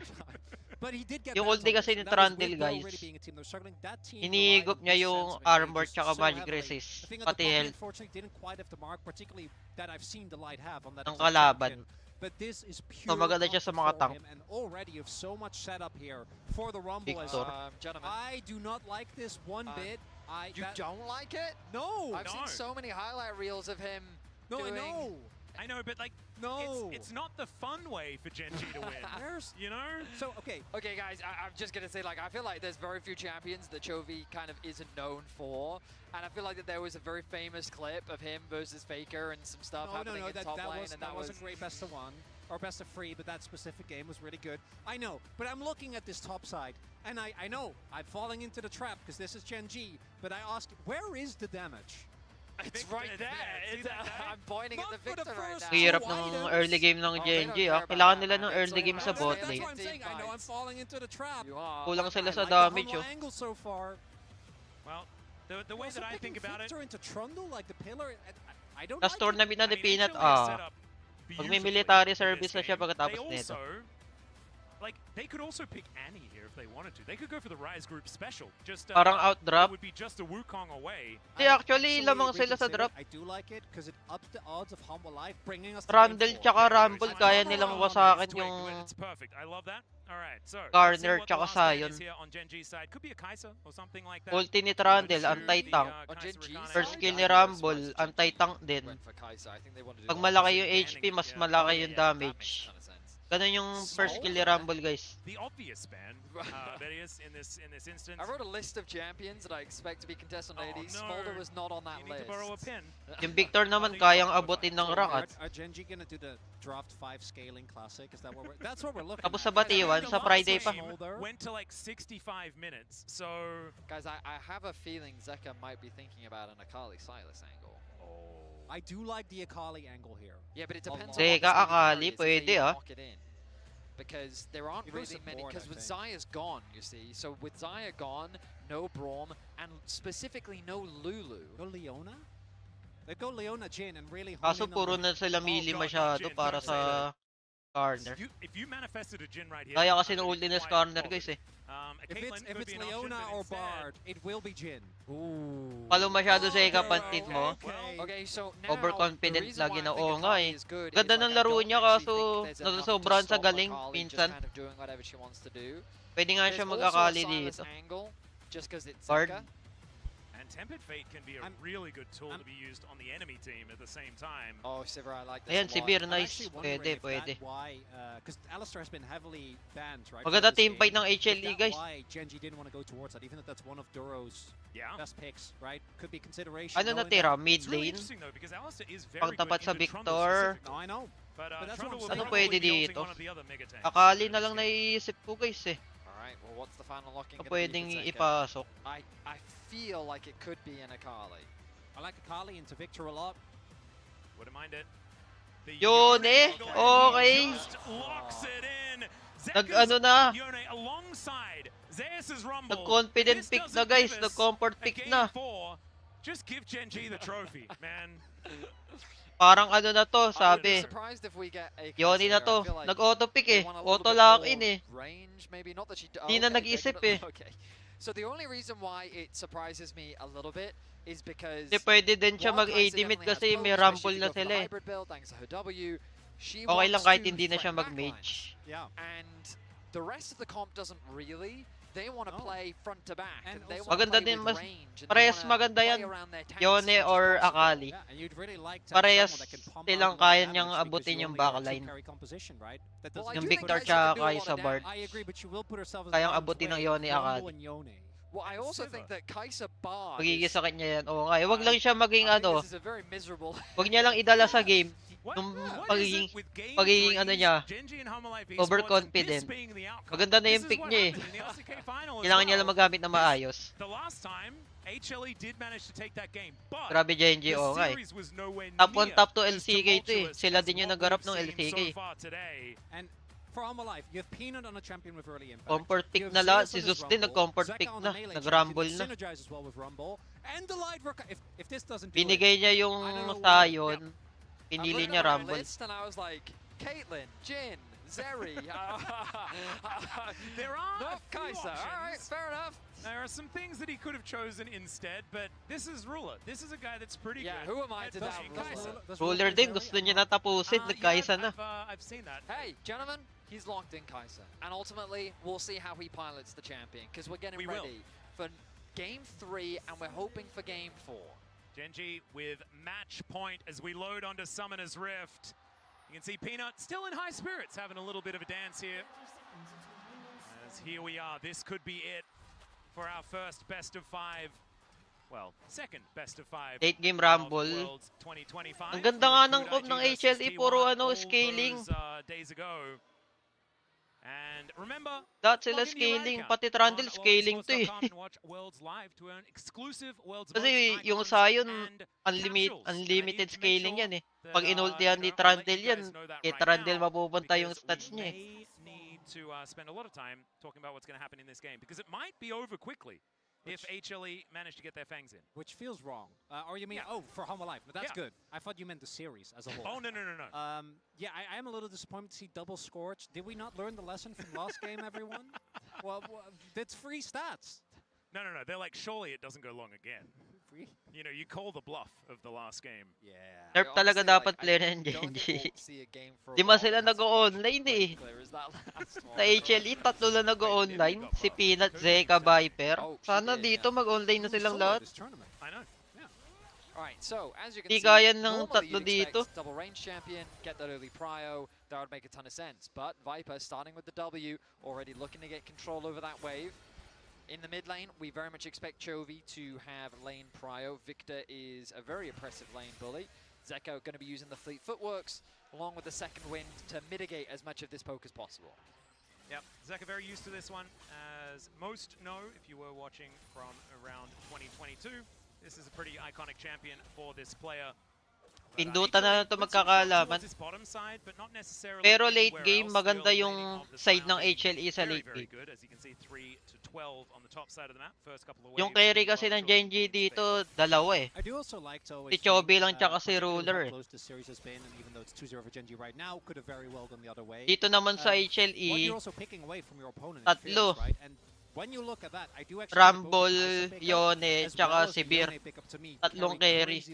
But he did get Yung bans ulti on kasi this, ni and that was Trundle, with Bro guys. already being a team that was struggling. That team Iniigop relied niya on yung defense of armor engages tsaka so magic heavily. resist. I think on the Pati top lane, health. unfortunately, didn't quite have the mark, particularly that I've seen Delight have on that Ng exact kalaban. champion. But this is So pure maganda siya sa mga comfort tank. for him, and already you have so much setup here for the Rumble. As Victor. Gentlemen. I do not like this one bit. You don't like it? No. I've seen so many highlight reels of him No, I doing... know. I know, but like, No. it's not the fun way for Gen G to win. You know? So, okay. Okay, guys, I'm just going to say, like, I feel like there's very few champions that Chovy kind of isn't known for. And I feel like that there was a very famous clip of him versus Faker and some stuff happening in top lane. And that was a great best of 1 or best of 3, but that specific game was really good. I know, but I'm looking at this top side, and I know I'm falling into the trap because this is Gen G, but I ask, where is the damage? It's right there. I'm pointing at the Victor right now. Hirap ng early game ng Genji ah. Kailangan nila ng early game sa bot That's lane. what I'm saying. I know I'm falling into the trap. Kulang sila sa I like the damage Humble oh. angle so far. Well, the way Also that I picking think about it... Victor into Trundle, like the pillar, I don't Tapos like tournament na ni I mean, Peanut HLE is set ah. up Pag may beautifully military for service this na siya game. pagkatapos They nito. also, like, they could also pick Annie here if they wanted to. They could go for the Rise Group special. Just Parang outdrop. It would be just a Wukong away. Di actually lamang sila sa drop. I do like it because it ups the odds of Humble Life, bringing us to Trundle game 4. tsaka Rumble kaya nilang wasakin Wait, yung it's perfect. I love that. All right, so Garner let's see what the tsaka last plan Sion. is here on Gen G's side. Could be a Kai'Sa or something like that. Ulti ni Trundle, anti-tank. First skill ni Rumble, anti-tank din. Pag malaki yung HP, mas malaki yung damage. Ganun yung first skill ni Rumble, guys. The obvious ban, Bedius, in this instance. I wrote a list of champions that I expect to be contested on AD. no. Smolder was not on that You need list. to borrow a pen. Yung Victor naman kayang abutin ng rank at Are Gen G gonna do the draft 5 scaling classic? Is that what we're? That's what we're looking. Tapos at. sa Batiwan, sa Friday pa. Went to like 65 minutes, so... Guys, I have a feeling Zeka might be thinking about an Akali Silas angle. I do like the Akali angle here. Yeah, but it depends on Zeka, what the starting Akali, carry is, if they pwede, ah. lock it in. Because there aren't It will really many, support, because I with think. Zaya's gone, you see. So with Zaya gone, no Braum, and specifically no Lulu. Go Leona? They go Leona Jin and really Kaso honing puro on the- na sila melee God, masyado Jhin, para don't sa say corner. If you manifested a Jhin right here... Kaya kasi ng it'd ulti be na quite corner, bothered. guys eh. A If Caitlyn it's could be an option, Leona but or instead- Bard, it will be Jin. Ooh. Palo masyado sa ikapantit mo. Okay, so now Overconfident the reason lagi why I na think oo nga Akali eh. is good is, Ganda like, ng I laro don't niya actually kaso think there's enough to nasosobrahan sa stop galing Akali just minsan. kind of doing whatever she wants to do. Pwede nga There's siya also a mag-Akali Silas dito. angle, just because it's Bard. Zeka. And Tempered Fate can be a really good tool to be used on the enemy team at the same time. Oh, Sivir, I like this Ayan, a si lot. Beer, I'm nice. actually wondering Pwede, if pwede. that's why, because Alistar has been heavily banned, right? Maganda from this team fight game. ng HLE, Is that guys. why Genji didn't want to go towards that, even if that's one of Duro's best picks, right? Could be consideration. Ano knowing natira? that- Mid It's really lane? interesting though because Alistair is very Pagtapat good sa into Trundle Victor. specifically. No, I know. But But that's Trundle what will I'm Ano probably pwede be ulting dito? one of the other mega tanks. Akali na lang naiisip ko, guys eh. Alright, well, what's the final locking Na gonna be pwedeng for Zeka? ipasok. I feel like it could be an Akali. I like Akali into Victor a lot. Wouldn't mind it. The Yun Yone eh. angle, Okay. he just locks it in. Nag-ano na. Yone alongside Zeus' Rumble. Nag-confident This pick doesn't na, guys. give us Nag-comfort a pick game na. 4. Just give Gen G the trophy, man. Parang ano na to, I would be sabi. surprised if we get a Yoni na Kai'Sa here. I to. feel like Nag-auto pick they eh. want a little Auto bit lock more in eh. Range, maybe not that she. Di na Okay, nag-isip they're eh. gonna- Okay. So the only reason why it surprises me a little bit is because Hindi, pwede din siya while mag-AD Kai'Sa mid definitely has kasi may poke, rumble especially na if you go for sila the eh. hybrid build, thanks to her W, she Okay lang wants kahit to hindi na siya threaten mag-mage. Yeah. And the rest of the comp doesn't really. They want to play front to back, and they also- want to Maganda play din, with mas range, and they parehas wanna maganda play yan. around their tanks as Yone much as or possible. Akali. Yeah, and you'd really like to have Parehas someone that can pump out silang a lot of kaya damage niyang because abutin you yung only are backline. two carry composition, right? That Well, I doesn't Yung do think Victor Kai'Sa can tsaka do a lot Kai'Sa of Bard. damage. I agree, but you will put yourself in Kayang harm's abutin ng way. Yone Rumble Akali. and Yone. Well, I also think that Kai'Sa Bard Magiging sakit niya yan. Oo nga. Huwag lang siya maging I think ano. this is a very miserable. Huwag niya lang idala sa game. What? Yung What is pagiging, it with game pagiging ano threes, niya. Genji and Homolife Esports, and Overconfident. this being the outcome? Maganda na yung This is pick what niya eh. happened in the LCK final as Kailangan niya lang well. magamit na maayos. The last time, HLE did manage to take that game, but Grabe Genji, the oo nga eh. series was nowhere Top 1, near top 2 as LCK to eh. tumultuous Sila as din yung what nagharap we've ng seen LCK. so far today. And for Alma Life, you have Peanut on a champion with early impact. Comfort pick You have na la. Zeus Si on his Zeus din Rumble, nag-comfort Zeka pick on na. the melee Nag-rumble champion, na. synergizes well with Rumble. And the light work, if this doesn't do Binigay niya yung I don't know Sion. I'm Pinili looking niya at my Rumble. list and I was like, Caitlyn, Jin, Zeri. There are No, a few Kai'Sa. All right, options. fair enough. There are some things that he could have chosen instead, but this is Ruler. This is a guy that's pretty Yeah, good. who am I at to doubt pushing Ruler? Kai'Sa. Ruler din. Gusto niya natapusin. Nagkaisa na. I've seen that. Hey, gentlemen, he's locked in Kai'Sa. And ultimately, we'll see how he pilots the champion, because we're getting We will. ready for Game 3, and we're hoping for Game 4. Genji with match point as we load onto Summoner's Rift. You can see Peanut still in high spirits, having a little bit of a dance here. As here we are, this could be it for our first best of 5. Well, second best of 5. 8-game of Rumble. Worlds 2025. Ang ganda nga ng Good comp ng IG HLE. versus Puro T1 ano, all scaling. those, days ago. And remember, Lahat sila log in your scaling. account Pati Trundle on scaling to eh. worldsports.com and watch Worlds live to earn exclusive Worlds Kasi votes, yung icons, Sion, and unlimited capsules. And I need unlimited to make scaling sure yan eh. that, Pag inultihan ni I'll let Trundle you yan, guys know that kay right Trundle now, mapupunta yung because stats we niya eh. may need to spend a lot of time talking about what's going to happen in this game, because it might be over quickly if HLE manage to get their fangs in. Which feels wrong. Or you mean, Yeah. oh, for Home Life. But that's Yeah. good. I thought you meant the series as a whole. Oh, no. Yeah, I am a little disappointed to see double Scorch. Did we not learn the lesson from last game, everyone? well, that's free stats. No. They're like, surely it doesn't go long again. Free? You know, you call the bluff of the last game. Yeah. Nerf talaga dapat player ng Genji. Di ba sila nag-online eh. Sa HLE, 3 lang nag-online. Si Peanut, Zeka, Viper. Sana dito mag-online na silang lahat. I know. Alright, so as you can Di see, kaya ng normally tatlo you'd expect dito. double range champion, get that early prio, that would make a ton of sense. But Viper starting with the W, already looking to get control over that wave. In the mid lane, we very much expect Chovy to have lane prio. Victor is a very oppressive lane bully. Zeko going to be using the fleet footworks along with the second wind to mitigate as much of this poke as possible. Yep, Zeka very used to this one. As most know, if you were watching from around 2022, this is a pretty iconic champion for this player. Pindutan na ito magkakaalaman. Pero late game, maganda yung side ng HLE sa late game. Yung carry kasi ng Genji dito, dalawa eh. Si Chovy lang tsaka si Ruler eh. Dito naman sa HLE, tatlo. Rumble, Yone, tsaka si Beer. Tatlong carry.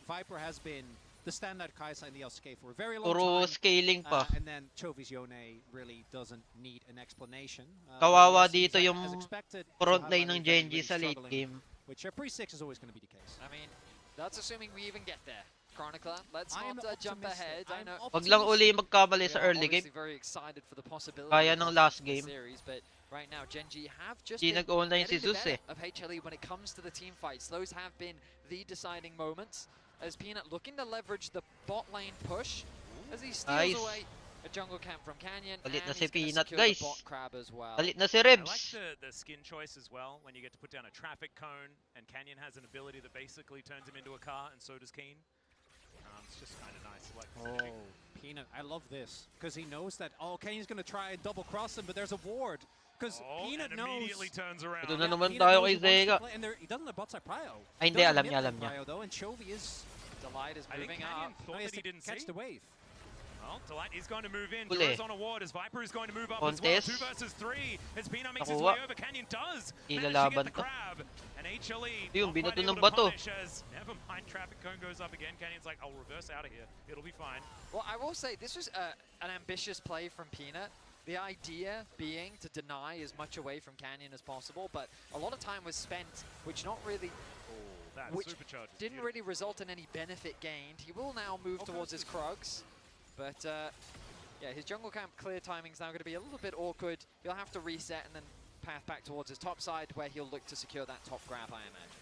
Viper has been the standout Kai'Sa in the LCK for a very long Puro time. scaling pa. And then Chovy's Yone really doesn't need an explanation. Kawawa dito yung front line ng Genji sa late game. Which pre-6 is always going to be the case. I mean, that's assuming we even get there. Chronicler, let's not jump ahead. I know. Wag lang uli magkamali sa early game. Very excited for the possibility Kaya ng last game. Series, but right now Genji have just Di been nag-online si getting the Zeus eh. better of HLE when it comes to the team fights. Those have been the deciding moments. As Peanut looking to leverage the bot lane push as he steals away a jungle camp from Canyon. Palit na and si he's gonna Peanut, secure guys. the bot crab as well. Palit na si I Rebs. like the skin choice as well, when you get to put down a traffic cone, and Canyon has an ability that basically turns him into a car, and so does Keen. It's just kind of nice. Like, Peanut, I love this. Because he knows that, Kenyon's going to try and double cross him, but there's a ward. Because Peanut and knows... immediately turns around. Ito na naman tayo kay Zeka. He doesn't have bot side prio. Ay hindi, alam niya. Prio, though, and Chovy is... The light is I think moving Canyon up. thought that he didn't catch see. the wave. Well, Delight is going to move in. Huli. Duro's on a ward as Viper is going to move up as well. Contest. 2 versus 3 as Peanut makes his Nakuha. way over. Canyon does manage to Ilalaban get the to. crab. And HLE Yung not quite binato able ng to bato. punish as never mind, traffic cone goes up again. Canyon's like, I'll reverse out of here. It'll be fine. Well, I will say this was an ambitious play from Peanut. The idea being to deny as much away from Canyon as possible, but a lot of time was spent, which not really, That which supercharge is didn't really result in any benefit gained. He will now move towards his Krugs, but yeah, his jungle camp clear timing is now going to be a little bit awkward. He'll have to reset and then path back towards his top side, where he'll look to secure that top grab, I imagine.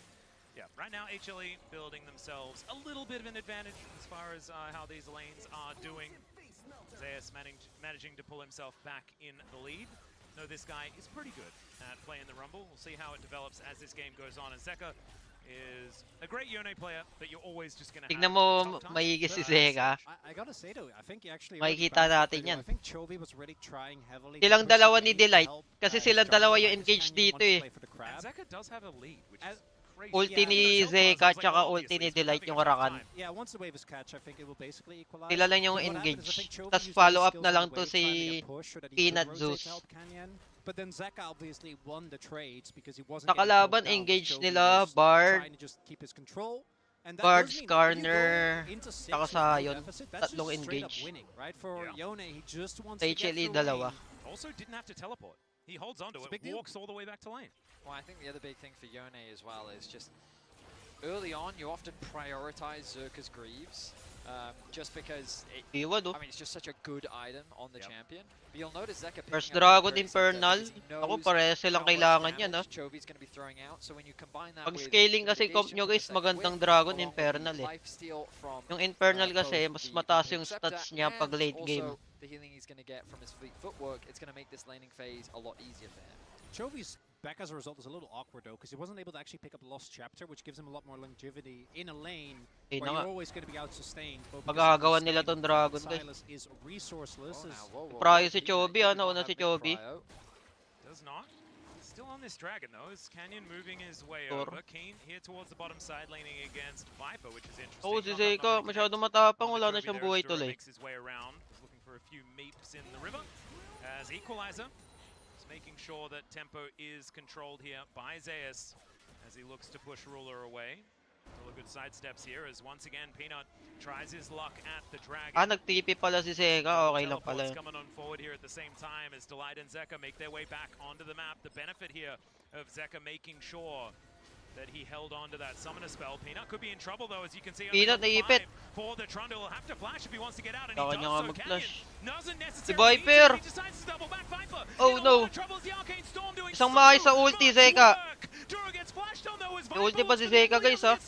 Yeah, right now HLE building themselves a little bit of an advantage as far as how these lanes are doing. Zeus managing to pull himself back in the lead. No, this guy is pretty good at playing the Rumble. We'll see how it develops as this game goes on. And Zeka is a great Yone player, but you're always just going to have Tignan mo, maigi si Zeka. I gotta say though, I think he actually Makikita natin yan. I think Chovy was really trying heavily. Silang to push dalawa the ni game to Delight. help, Kasi Struggle silang dalawa yung as engage Canyon dito wants to eh. play for the crab. And Zeka does have a lead, which is crazy. Ulti ni Zeka tsaka ulti ni Delight yung Huracan. Yeah, once the wave is catch, I think it will basically equalize. Sila lang yung But what happened is I engage. think Chovy Tas used follow his up skills na on lang the to wave, trying to si get push so that he could Peanut rotate Zeus. to help Canyon. But then Zeka obviously won the trades because he wasn't Sa getting kalaban, poked out. engage Chovy nila, was Bard, trying to just keep his control. And that Bard, does mean that if you Skarner, go into 6 tsaka with no Sion. deficit, that's just Tatlong straight up engage. winning, right? For Yone, he just wants Sa to get HLE, through dalawa. lane. Also didn't have to teleport. He holds onto It's a it, big deal. walks all the way back to lane. Well, I think the other big thing for Yone as well is just early on, you often prioritize Zerka's Greaves. Just because I mean, it's just such a good item on the champion. But you'll notice Zeka picking First up Dragon the Infernal. Ako pareho silang kailangan yan, ah. Chovy's gonna be throwing out. So when you combine that Pag with scaling the kasi comp mitigation nyo from guys, the magandang second Dragon wave, along with Infernal the eh. lifesteal from, Yung Infernal both kasi, mas the mataas Complete yung Scepter stats niya pag and late game. also the healing he's gonna get from his fleet footwork. It's gonna make this laning phase a lot easier for him. Chovy's back as a result is a little awkward though, because he wasn't able to actually pick up Lost Chapter, which gives him a lot more longevity in a lane Eh, where na nga. you're always going to be out-sustained. but because Magagawan of nila the tong state, Dragon, guys. Silas is resourceless. Prayo si Chovy, ano una si Chovy. Does not. Still on this dragon though, is Canyon moving his way Sure. over. Keen here towards the bottom side, laning against Viper, which is interesting. Oo, si Not enough Zeka, to masyado connect. matapang, Only wala na Chovy siyang there as buhay Duro tuloy. makes his way around. He's looking for a few meeps in the river. As Equalizer is making sure that tempo is controlled here by Zeus as he looks to push Ruler away. Still a good sidesteps here as once again Peanut tries his luck at the dragon. Ah, nag-TP pala si Zeka, okay lang pala. Teleports coming on forward here at the same time as Delight and Zeka make their way back onto the map. The benefit here of Zeka making sure that he held on to that summoner spell. Peanut could be in trouble though, as you can see on Peanut, the naipit. for the Trundle. Will have to flash if he wants to get out, and Kaya he niya does nga so. mag-flash. Canyon doesn't Si necessarily need to, Viper! he decides to double back. Viper Oh in a no! lot of trouble as the Arcane Storm doing Isang so maayos sa ulti, much Zeka. work. Duro gets flashed on though as May Viper ulti pa si was Zeka guys ha.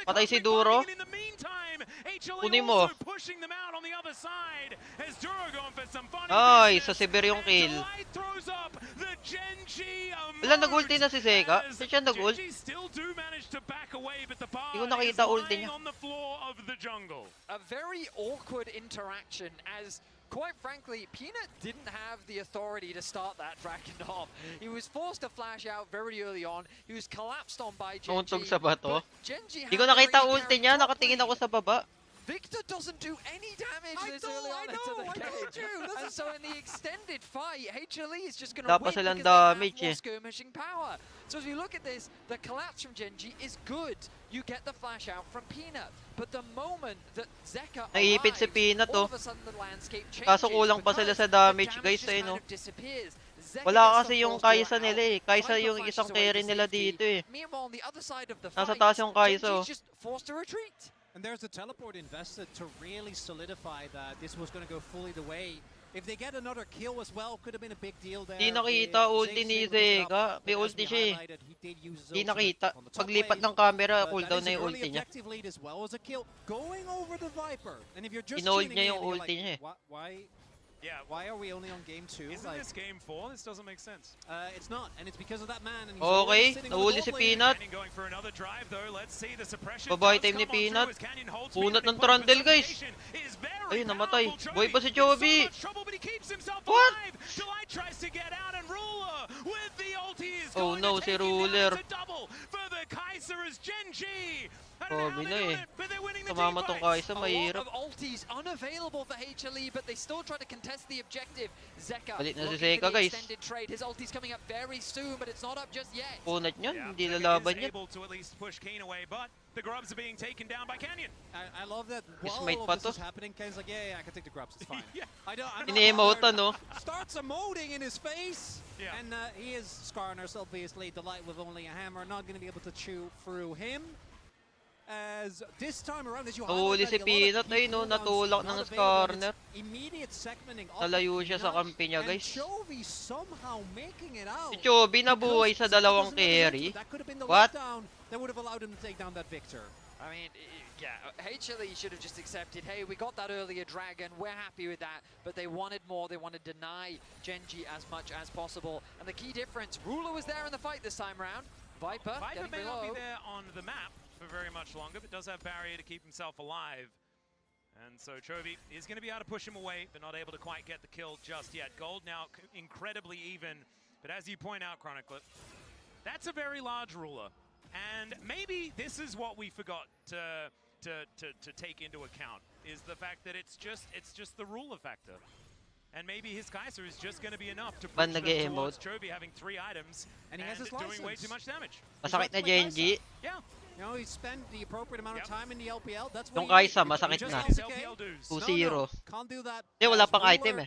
Patay si Duro. in the meantime, HLE Kunin mo. also pushing them out on the other side as Duro going for some funny Ay, sa business. Sibir yung kill. Delight throws up the Genji Wala, nag-ulti na si Zeka. as Hindi siya nag-ult. Genji still do manage to back away, but the bar Hindi ko is nakita ulti lying niya. on the floor of the jungle. A very awkward interaction as, quite frankly, Peanut didn't have the authority to start that dragon off. He was forced to flash out very early on. He was collapsed on by Genji. Nauntog sa bato. but Genji Hindi ko had nakita already ulti carried niya, top nakatingin lane. ako sa baba. Victor doesn't do any damage this early on into the game. And so in the extended fight, HLE is just going to Wala pa win silang because they have damage more eh. skirmishing power. So as we look at this, the collapse from Genji is good. You get the flash out from Peanut. But the moment that Zeka Naiipit si arrives, Peanut, all oh. of a sudden the landscape changes. Kaso kulang pa sila sa damage guys, just ayun kind oh. of disappears. Zeka Wala gets kasi the yung force door Kaisa out. nila eh. Kaisa Viper yung flashes isang away carry to nila safety. dito eh. Meanwhile, on the other side of the Nasa fight, taas yung Kaisa, oh. Genji's just forced to retreat. And there's a teleport invested to really solidify that this was going to go fully the way. If they get another kill as well, could have been a big deal there. Di nakita If ulti Ziggs ni able to pick it Zeka. up, May but as ulti we siya eh. highlighted, he did use his Di ultimate nakita. on the top Paglipat lane. ng camera, But cooldown that na is a yung really ulti niya. effective lead as well as a kill. Going over the Viper. And if you're just Inold tuning niya in, yung you're ulti like, niya eh. Why are we only on game 2? Isn't this game 4? This doesn't make sense. It's not, and it's because of that man. And he's Okay, already sitting on the nahuli si bot lane. Peanut. Canyon going for another drive though. Let's see the suppression. Babae does time ni come on through Peanut. as Canyon holds Punot Peanut in ng place, but Trundle guys. suffocation is very Ayun, namatay. powerful. Buhay pa si in Chovy. So much trouble, but he keeps himself What? alive. Delight tries to get out, and Ruler with the ulti is Oh going no, to si take him down. Ruler. It's a double for the Kaiser as Genji Kobe na eh. But they're winning the Tumama tong Kai'Sa, A lot mahirap. of ultis unavailable for HLE, but they still try to contest the objective. Zeka Balit na si looking Zeka, for the guys. extended trade. His ulti's coming up very soon, but it's not up just yet. Punat niyan, Yeah, hindi Zeka lalaban is niya. able to at least push Keen away, but the grubs are being taken down by Canyon. I love that His while mate all pa of this to. is happening, Ken's like, yeah, I can take the grubs, it's fine. Yeah. I'm not Ini-emote bothered. no? Starts emoting in his face. Yeah. And he is Skarners, obviously. Delight with only a hammer, not going to be able to chew through him. As this time around, as you Nahuli si Peanut, ay no, natulak ng Skarner. Immediate segmenting of Nalayo siya sa Peanut, kampi niya, and guys. Chovy somehow making it out. Si Chovy nabuhay sa dalawang carry. That could have been the What? lockdown that would have allowed him to take down that Victor. I mean, yeah, HLE should have just accepted, hey, we got that earlier dragon, we're happy with that, but they wanted more, they wanted to deny Genji as much as possible. And the key difference, Ruler was there in the fight this time round. Viper getting may not below. be there on the map for very much longer, but does have barrier to keep himself alive. And so Chovy is going to be able to push him away, but not able to quite get the kill just yet. Gold now incredibly even, but as you point out, Chronicler, that's a very large ruler. And maybe this is what we forgot to take into account, is the fact that it's just the ruler factor. And maybe his Kai'Sa is just going to be enough to push them towards Chovy having 3 items And he has his doing way license. too much damage. Masakit na Genji. Yeah. You know, he spent the appropriate amount of time in the LPL. That's Yung what Kai'Sa, masakit na. 2-0. Can't do that. Hindi, wala as pang Ruler item eh.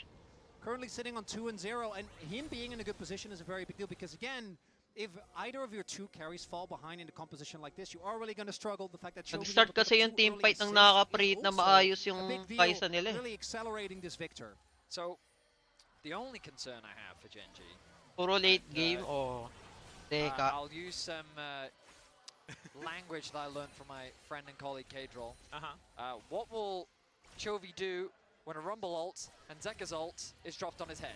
Currently sitting on 2-0, and him being in a good position is a very big deal because, again, if either of your two carries fall behind in a composition like this, you are really going to struggle. The fact that Chovy Nag-start kasi yung team fight ng nakaka-preet na maayos yung Kai'Sa nila eh. Really accelerating this Victor. So, the only concern I have for Genji, Puro late game o Zeka. I'll use some language that I learned from my friend and colleague Kadrol. What will Chovy do when a Rumble ult and Zeka's ult is dropped on his head?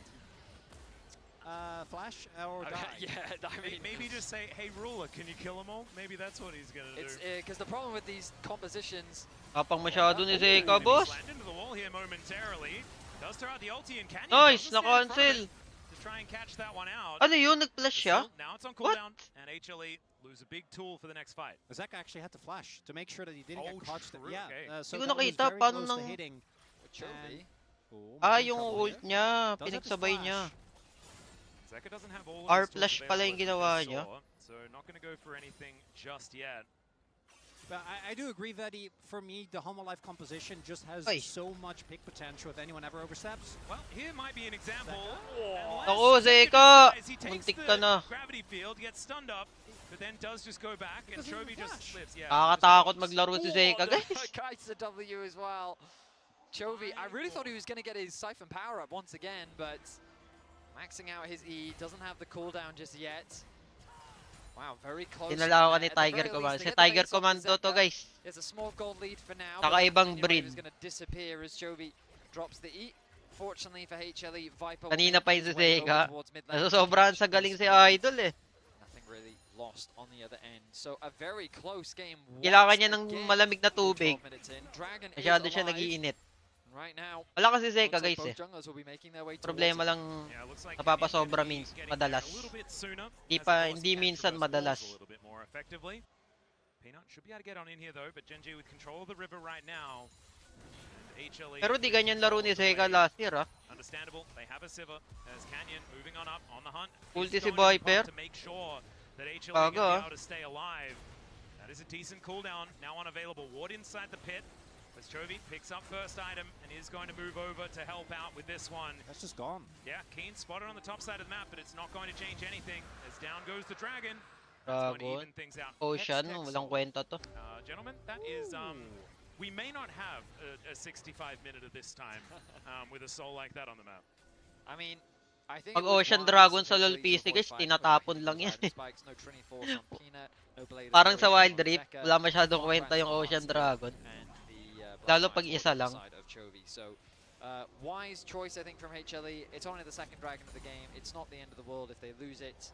Flash or die? Yeah, I mean, maybe just say, hey, Ruler, can you kill them all? Maybe that's what he's going to do. it's because the problem with these compositions. Kapang masyado ni Zeka, boss. Slammed into the wall here momentarily. Does throw out the ulti and Canyon Nice, doesn't stand in front of na-cancel. it to try and catch that one out. Ano yun? Nag-flash siya? Now it's on What? cooldown, and HLE lose a big tool for the next fight. Zeka actually had to flash to make sure that he didn't Oh, get caught. true, Yeah, okay. so Hindi ko that was nakita, very paano close to nang- hitting. Chovy. Yung ult niya, pinagsabay niya. Zeka doesn't have all of R his tools flash pala yung available, ginawa as we niya. saw, so not going to go for anything just yet. But I do agree that for me, the Homo Life composition just has Ay. so much pick potential if anyone ever oversteps. Well, here might be an example. Ako, Zeka! He takes Muntik the ka na. gravity field, gets stunned up, but then does just go back, and Chovy just slips. Yeah, Nakakatakot maglaro si Zeka, guys. Kai'Sa W as well. Chovy, I really thought he was going to get his Siphon power up once again, but maxing out his E, doesn't have the cooldown just yet. Wow, very close. Tinalawan ni At the Tiger very least, Commando. they Si get the Tiger base off Commando to, Zeka. guys. There's a small gold lead for now. Kakaibang but breed. is going to disappear as Chovy drops the E. Fortunately for HLE, Viper will Kanina make pa yung his si way over Zeka. towards mid lane. Nasosobrahan sa galing si Idol eh. Nothing really lost on the other end. So a very close game. Kailangan niya ng Again, malamig na tubig. 12 minutes in. Dragon is Masyado siya alive. nag-iinit. Right now, Wala kasi looks Zeka, like guys both eh. junglers will be making their way towards Problema it. lang looks like napapasobra Canyon minsan, getting madalas. there a little bit sooner, Hindi as pa, opposed hindi to minsan Cancer madalas. a little bit more effectively. Peanut should be able to get on in here though, but Genji with control of the river right now. And HLE Pero di ganyan laro ni Zeka last year ah. Understandable. They have a Sivir as Canyon moving on up on the hunt. Ulti He's si going to Viper. to make sure that HLE Bago, can be ah. able to stay alive. That is a decent cooldown. Now unavailable. Ward inside the pit. As Chovy picks up first item and is going to move over to help out with this one. That's just gone. Yeah, Keen spotted on the top side of the map, but it's not going to change anything. As down goes the Dragon. That's going to even Dragon. things out. Ocean, Next walang kwenta to. Gentlemen, that is we may not have a 65-minute at this time with a soul like that on the map. I mean, I think Pag it was Ocean wise Dragon sa actually LoL to PC, avoid guys, fights, tinatapon but lang no yan. Item spikes, no Trinity Force on Peanut, no Blade of Parang sa Devotion Wild on Rift, Zeka, wala masyadong Bomb kwenta Rats yung on Ocean Master, Dragon. and the Lalo Black pag Knight isa on the lang. side of Chovy. So, wise choice, I think, from HLE. It's only the second Dragon of the game. It's not the end of the world if they lose it.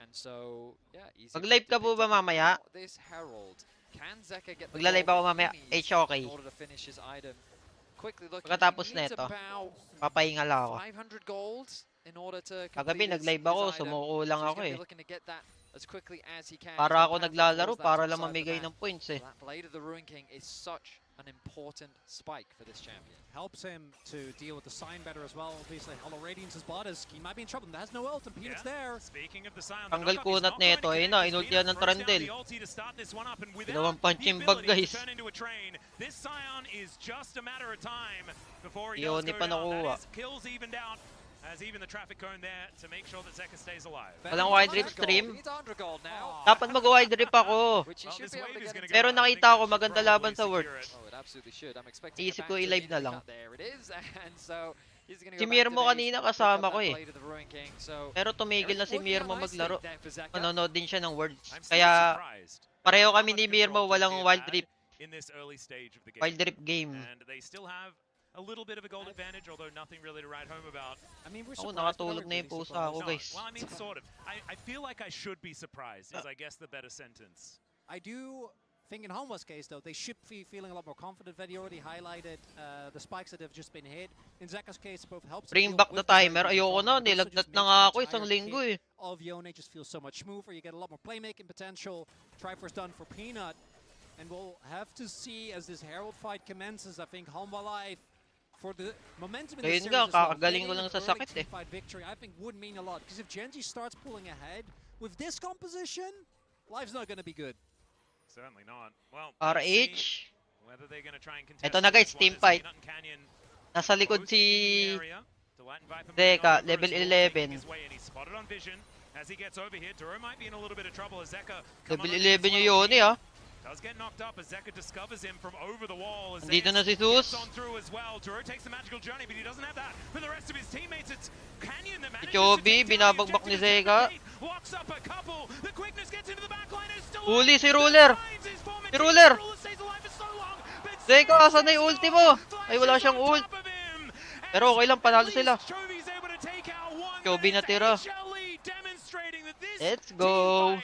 And so, yeah, easy. Mag-live ka po ba mamaya? This Herald. Can Zeka get the Magla-live gold ako mamaya. he needs HOK. in order to finish his item? Quickly looking, Pagkatapos he needs neto, about papahinga lang ako. 500 gold in order to Kagabi complete nag-live his ako, item. sumuko So lang he's ako gonna be eh. looking to get that as quickly as he can. Para to ako path naglalaro towards that para top lang side of the mamigay map. ng points eh. That Blade of the Ruin King is such an important spike for this champion. Helps him to deal with the sign better as well. Obviously, Hollow Radiance is bought as he might be in trouble. There's no ult and Peanut's there. Speaking of the Scion, Tanggal kunat nito, ayun na, inultihan ng Trandel. Dalawang punching bag, guys. This Scion is just a matter of time before he Yun, does di go pa down. nakuha. That is kills evened out. As even the traffic cone there to make sure that Zeka stays alive. Walang wide rip stream. He's under gold now. Dapat mag-wide rip ako. Which he should be able to get into. Pero nakita ko maganda laban sa Worlds. Oh, it absolutely should. I'm expecting Isip ko i-live na lang. There it is. And so he's gonna go Si back to Mirmo base, kanina pick up kasama that ko eh. Blade of the Ruin King. So Pero tumigil na si working out Mirmo nicely maglaro. there for Zeka. Manonood din siya ng Worlds. I'm still Kaya surprised pareho how kami much ni Mirmo, control walang Gen G wild had rip. in this early stage of the game. Wild rip game. And they still have a little bit of a gold advantage, although nothing really to write home about. I mean, we're Ako surprised, but nakatulog not na yung really pusa surprised. ako, No, guys. well, I mean, sort of. I feel like I should be surprised, is I guess the better sentence. I do think in Homewa's case, though, they should be feeling a lot more confident. Vedi already highlighted the spikes that have just been hit. In Zeka's case, both helps. Bring back the timer. Ayoko na, nilagnat na nga ako isang linggo eh. Of Yone just feels so much smoother. You get a lot more playmaking potential. Triforce done for Peanut. And we'll have to see as this Herald fight commences. I think Homwa Life for the momentum in the Ayun series nga, as well. kakagaling ko Getting lang an sa early sakit eh. teamfight victory, I think would mean a lot. Because if Gen G starts pulling ahead with this composition, life's not going to be good. Certainly not. Well, let's RH. see whether they're going to try and contest Ito na guys, this one team as fight. Peanut and Canyon Nasa likod both in the si area. Delight and Viper Zeka, moving on, level Bruce Wall 11. making his way, and he's spotted on vision as he gets over here. Duro might be in a little bit of trouble as Zeka Level come on 11 as yung well. Yone ah. Does get knocked up as Zeka discovers him from over the wall. As Nandito na si Zeus Zeus. gets on through as well. Duro takes the magical journey, but he doesn't have that for the rest of his teammates. It's Canyon that Si manages to Chobi, take down the binabagbak ni objective. Zeka. Walks up a couple. The quickness gets into the backline. Is still Huli si Ruler. Si Ruler. Zeka, asan na yung ulti mo? Ay, wala siyang ult. Pero okay lang, panalo sila. Chobi na tira. Let's go.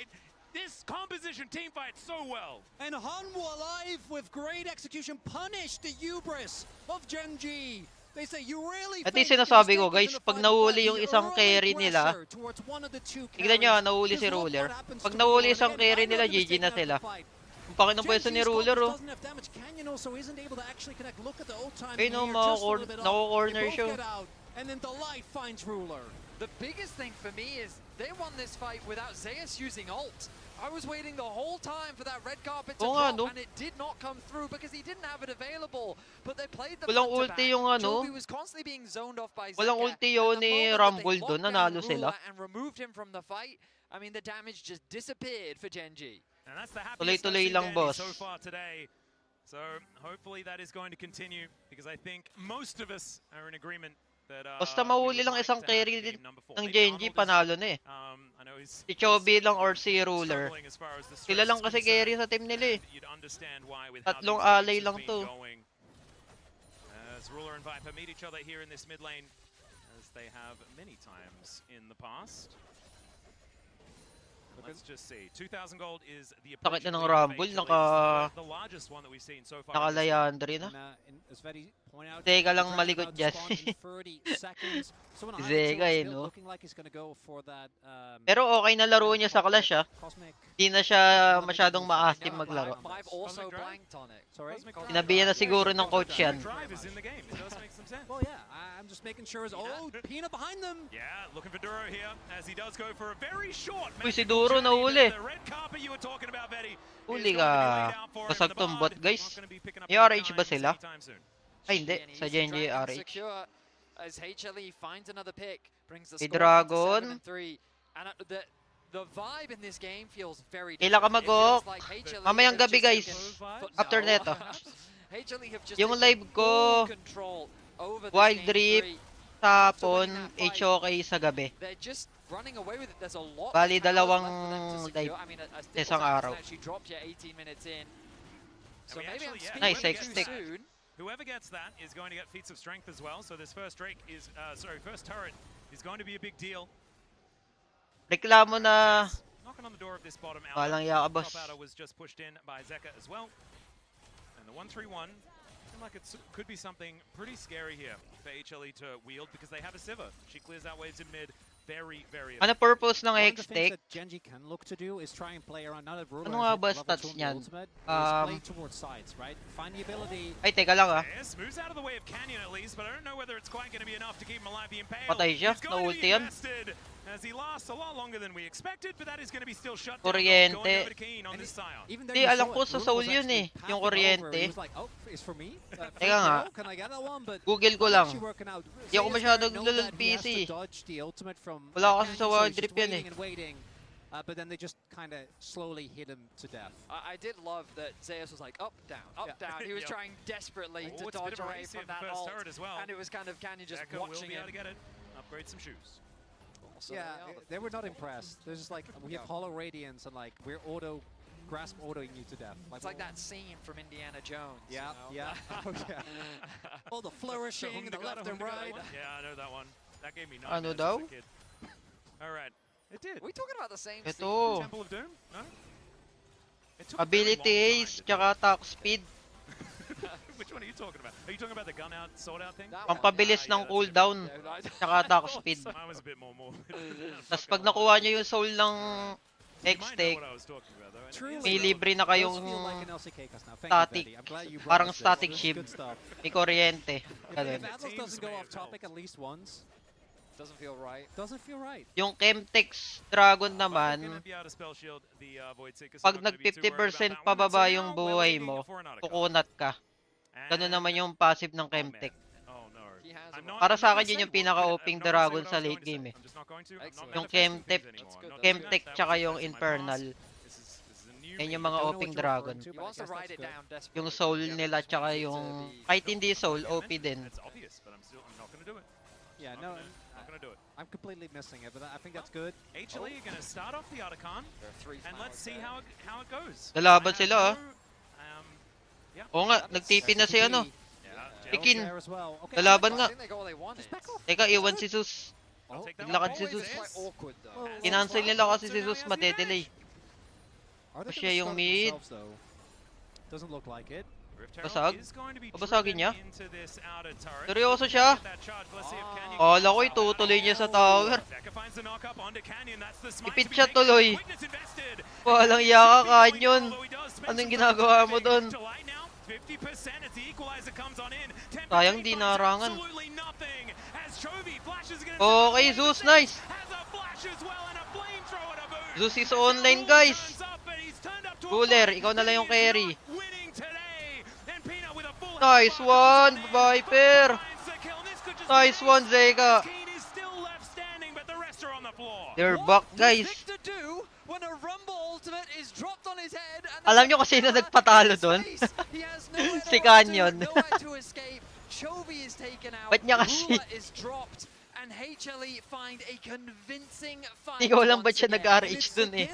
This composition team fight so well. And Hanwha Live with great execution punished the hubris of Gen G. They say you really At least sinasabi ko guys, pag nahuli yung isang carry nila, tignan nyo, nahuli si Ruler. Pag nahuli isang carry nila, GG na sila. Ang paki ng pwesto ni Ruler oh. Ayun oh, nako-corner siya. And then the light finds Ruler. The biggest thing for me is they won this fight without Zeus using ult. I was waiting the whole time for that red carpet to drop, and it did not come through because he didn't have it available. But they played the Walang ulti yung ano. Jovi was constantly being zoned off by Zeka. Walang ulti yun ni Rumble doon, nanalo sila. And removed him from the fight. I mean, the damage just disappeared for Gen G. And that's the happiest Tuloy-tuloy lang, boss. so far today. So hopefully that is going to continue because I think most of us are in agreement that Basta mahuli lang isang carry ng Gen G, panalo na eh. Si Chobi lang or si Ruler. Sila lang kasi carry sa team nila eh. Tatlong alay lang to. As Ruler and Viper meet each other here in this mid lane, as they have many times in the past. Let's just see. 2,000 gold is the Sakit na ng Rumble, the largest one that we've seen so far. Nakalayandri na. Zeka lang malikot dyan. Zeka eh, no? Pero okay na laro niya sa Clash ah. Hindi na siya masyadong maasim maglaro. Sinabihan na siguro ng coach yan. Well, yeah, I'm just making sure. Oh, Peanut behind them. Yeah, looking for Duro here as he does go for a very short. Uy, si Duro nahuli. The red carpet you were talking about, Betty. Huli ka. Basag tong bot, guys. May RH ba sila? Ay, hindi. Sa Gen G RH. As HLE finds another pick, brings the Si score down to Dragon. 7-3. And the vibe in this game feels very Kailan ka different. mag-walk? It feels like HLE Mamayang has gabi just guys. taken After no. neto. HLE have just Yung taken live ko, full control over this Wild game Drip, three. tapon, HOK sa gabi. They're just running away with it. There's a lot Bali, of towers dalawang left for them to secure. live I mean, a isang Stickletown araw. actually dropped here 18 minutes in. So And we maybe I'm actually, yeah, speaking Nice, too X-Stick. soon. Whoever gets that is going to get feats of strength as well. So this first Drake is, first turret is going to be a big deal. Reklamo na Knocking on the door of this bottom out. walang iya ka, boss. Top outer was just pushed in by Zeka as well. And the 1-3-1, seems like it could be something pretty scary here for HLE to wield because they have a Sivir. She clears out waves in mid, very, very Ano purpose ng One of the things X-Tech? that Genji can look to do is try and play around. Now that Ruler Ano nga has ba hit level stats 2 on the niyan? ultimate, is play towards sides, right? Find the ability. Ay, teka lang ah. Yes, moves out of the way of Canyon at least, but I don't know whether it's quite going to be enough to keep him alive. The Impale Patay siya. is going to Na-ulti be yan. invested as he lasts a lot longer than we expected, but that is going to be still shut down. Kuryente. Going over to Keen on this side. Hindi, alam ko sa Soul yun eh. Yung kuryente. Teka nga. Google ko lang. Hindi ako masyadong lulul PC. Wala kasi sa wild trip yan eh. But then they just kind of slowly hit him to death. I did love that Zeus was like up, down, up, down. He was Yep. trying desperately to Oh, it's a bit dodge of a away race here from for that first ult, turret as well. and it was kind of Canyon just Echo will watching be him. able to get it. Upgrade some shoes. So Yeah, there we are. they were not impressed. They're just like, we have hollow radiance and like we're grasp autoing you to death. It's like that scene from Indiana Jones. Yeah, you know? yeah. Oh, yeah. All the flourishing, the left and right. Yeah, I know that one. That gave me Ano nightmares daw? as a kid. All right. It did. Are we talking about the same Ito. scene? Temple of Doom? No? It took a very Ability long time Ace, to tsaka attack speed. Which one are you talking about? Are you talking about the gun out, sword out thing? Pampabilis ng cooldown. Tsaka attack speed. Mine was a bit more morbid. Tapos pag nakuha nyo yung soul ng X-Tech, What I was talking about though. and it is may relevant. libre na kayong static. Parang static shield. May kuryente. Ganun. If Atlas doesn't go off topic at least once, doesn't feel right. Doesn't feel right. Yung Chemtex Dragon Gonna naman, be able to spell shield the Void Seeker, so pag not gonna be too worried nag 50% about that one. pababa So yung now we're buhay looking mo, for another card. kukunat ka. Ganun naman yung passive ng Chemtech. Oh no. He has I'm a not- Para I'm sa not akin gonna yun yung say what- pinaka-OPing I'm not gonna say dragon what I sa was late going to game say. eh. I'm just not going to. I'm not Excellent. Yung manifesting Chemtech, things anymore. good, Not that's Chemtech that tsaka was yung in my Infernal. past. This is a new Yan yung me. mga Don't know OPing what you're dragon. referring to, He but I wants to guess ride that's it good. down desperately. Yung soul Yeah, nila just tsaka wants it to yung... be- Kahit hindi soul, Yeah, OP din. It's obvious, but I'm not going to do it. Yeah, Not no, gonna do it. I'm completely missing it, but I think that's good. HLE are going to start off the Otacon, There are 3 and let's see flowers how it goes. Lalaban I have sila, ah. yeah. Oo nga, nagtipi na si ano. Yeah, Ikin. There as well. Okay, Lalaban I nga. think they got what they wanted. Teka, iwan si Zeus. I'll take that Naglakad one. si Always Zeus. quite awkward though. Oh, Kinancel nila kasi si Zeus mate-delay. Are they Siya gonna yung start mid. themselves, though? Doesn't look like it. Rift Herald Basag? is going to be Babasagin niya? driven into this outer turret. Seryoso siya? Get that charge. Let's see if Canyon Kala ko can itutuloy niya sa tower. Becca finds the knock up onto Canyon. That's the smite Ipit to be siya taken out. tuloy. Quickness invested. Walang yaka kanyon. Although he does spend Anong some ginagawa time mo diving. dun? July now, 50% as the equalizer comes on in. 10% Sayang di finds narangan. absolutely nothing. As Chovy flashes against Okay, the Zeus, nice. has a flash as well and a flamethrower to boot. Zeus is online, guys. Turns up and he's turned up to a Cooler, fight ikaw na lang yung that he is carry. not winning today. And Peanut with a full Nice one, Viper. finds the kill. This could just Nice one, Zeka. Keen is still left standing, but the rest are on the floor. They're back, guys. Victor do when a Rumble ultimate is dropped on his head and Alam nyo kasi sino nagpatalo dun? he has nowhere Si to Canyon. run to, nowhere to escape. Chovy is taken out. Ba't niya kasi- Ruler is dropped. And HLE find a convincing fight. Hindi ko alam ba't once siya again. nag-RH dun eh.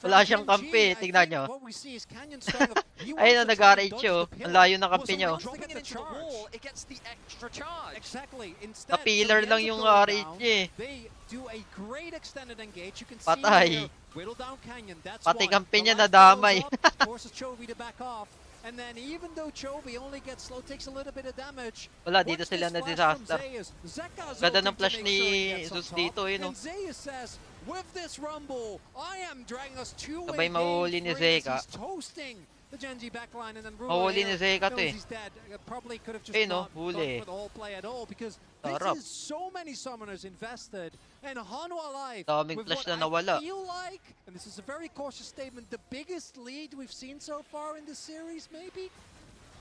Wala siyang kampi, tignan nyo. Ayun na nag-RH oh. Ang layo ng kampi nyo. Dropping it into the wall, it gets the extra charge. Exactly. Instead, Sa pillar lang yung RH niya eh. They do a great extended engage. You can Patay. see here, whittle down Canyon. That's Pati one. kampi The niya light nadamay. goes up, forces Chovy to back off. And then even though Chovy only gets slow, takes a little bit of damage. Wala, dito watch sila this na flash disaster. from Zeus. Zeka's Ganda ulting ng flash to make ni sure he gets on Zeus top. dito, yun oh. And Zeus says, with this rumble, I am dragging us to Sabay a mahuli game ni 3 as Zeka. he's toasting the Genji backline, and then Mahuli ni Ruler Zeka to knows eh. he's dead. Probably could have just Ayun, oh, not huli gone eh. for the whole play at all because Sarap. this is so many summoners invested and Hanwha Life Daming with flash what na nawala. I feel like, and this is a very cautious statement, the biggest lead we've seen so far in the series, maybe?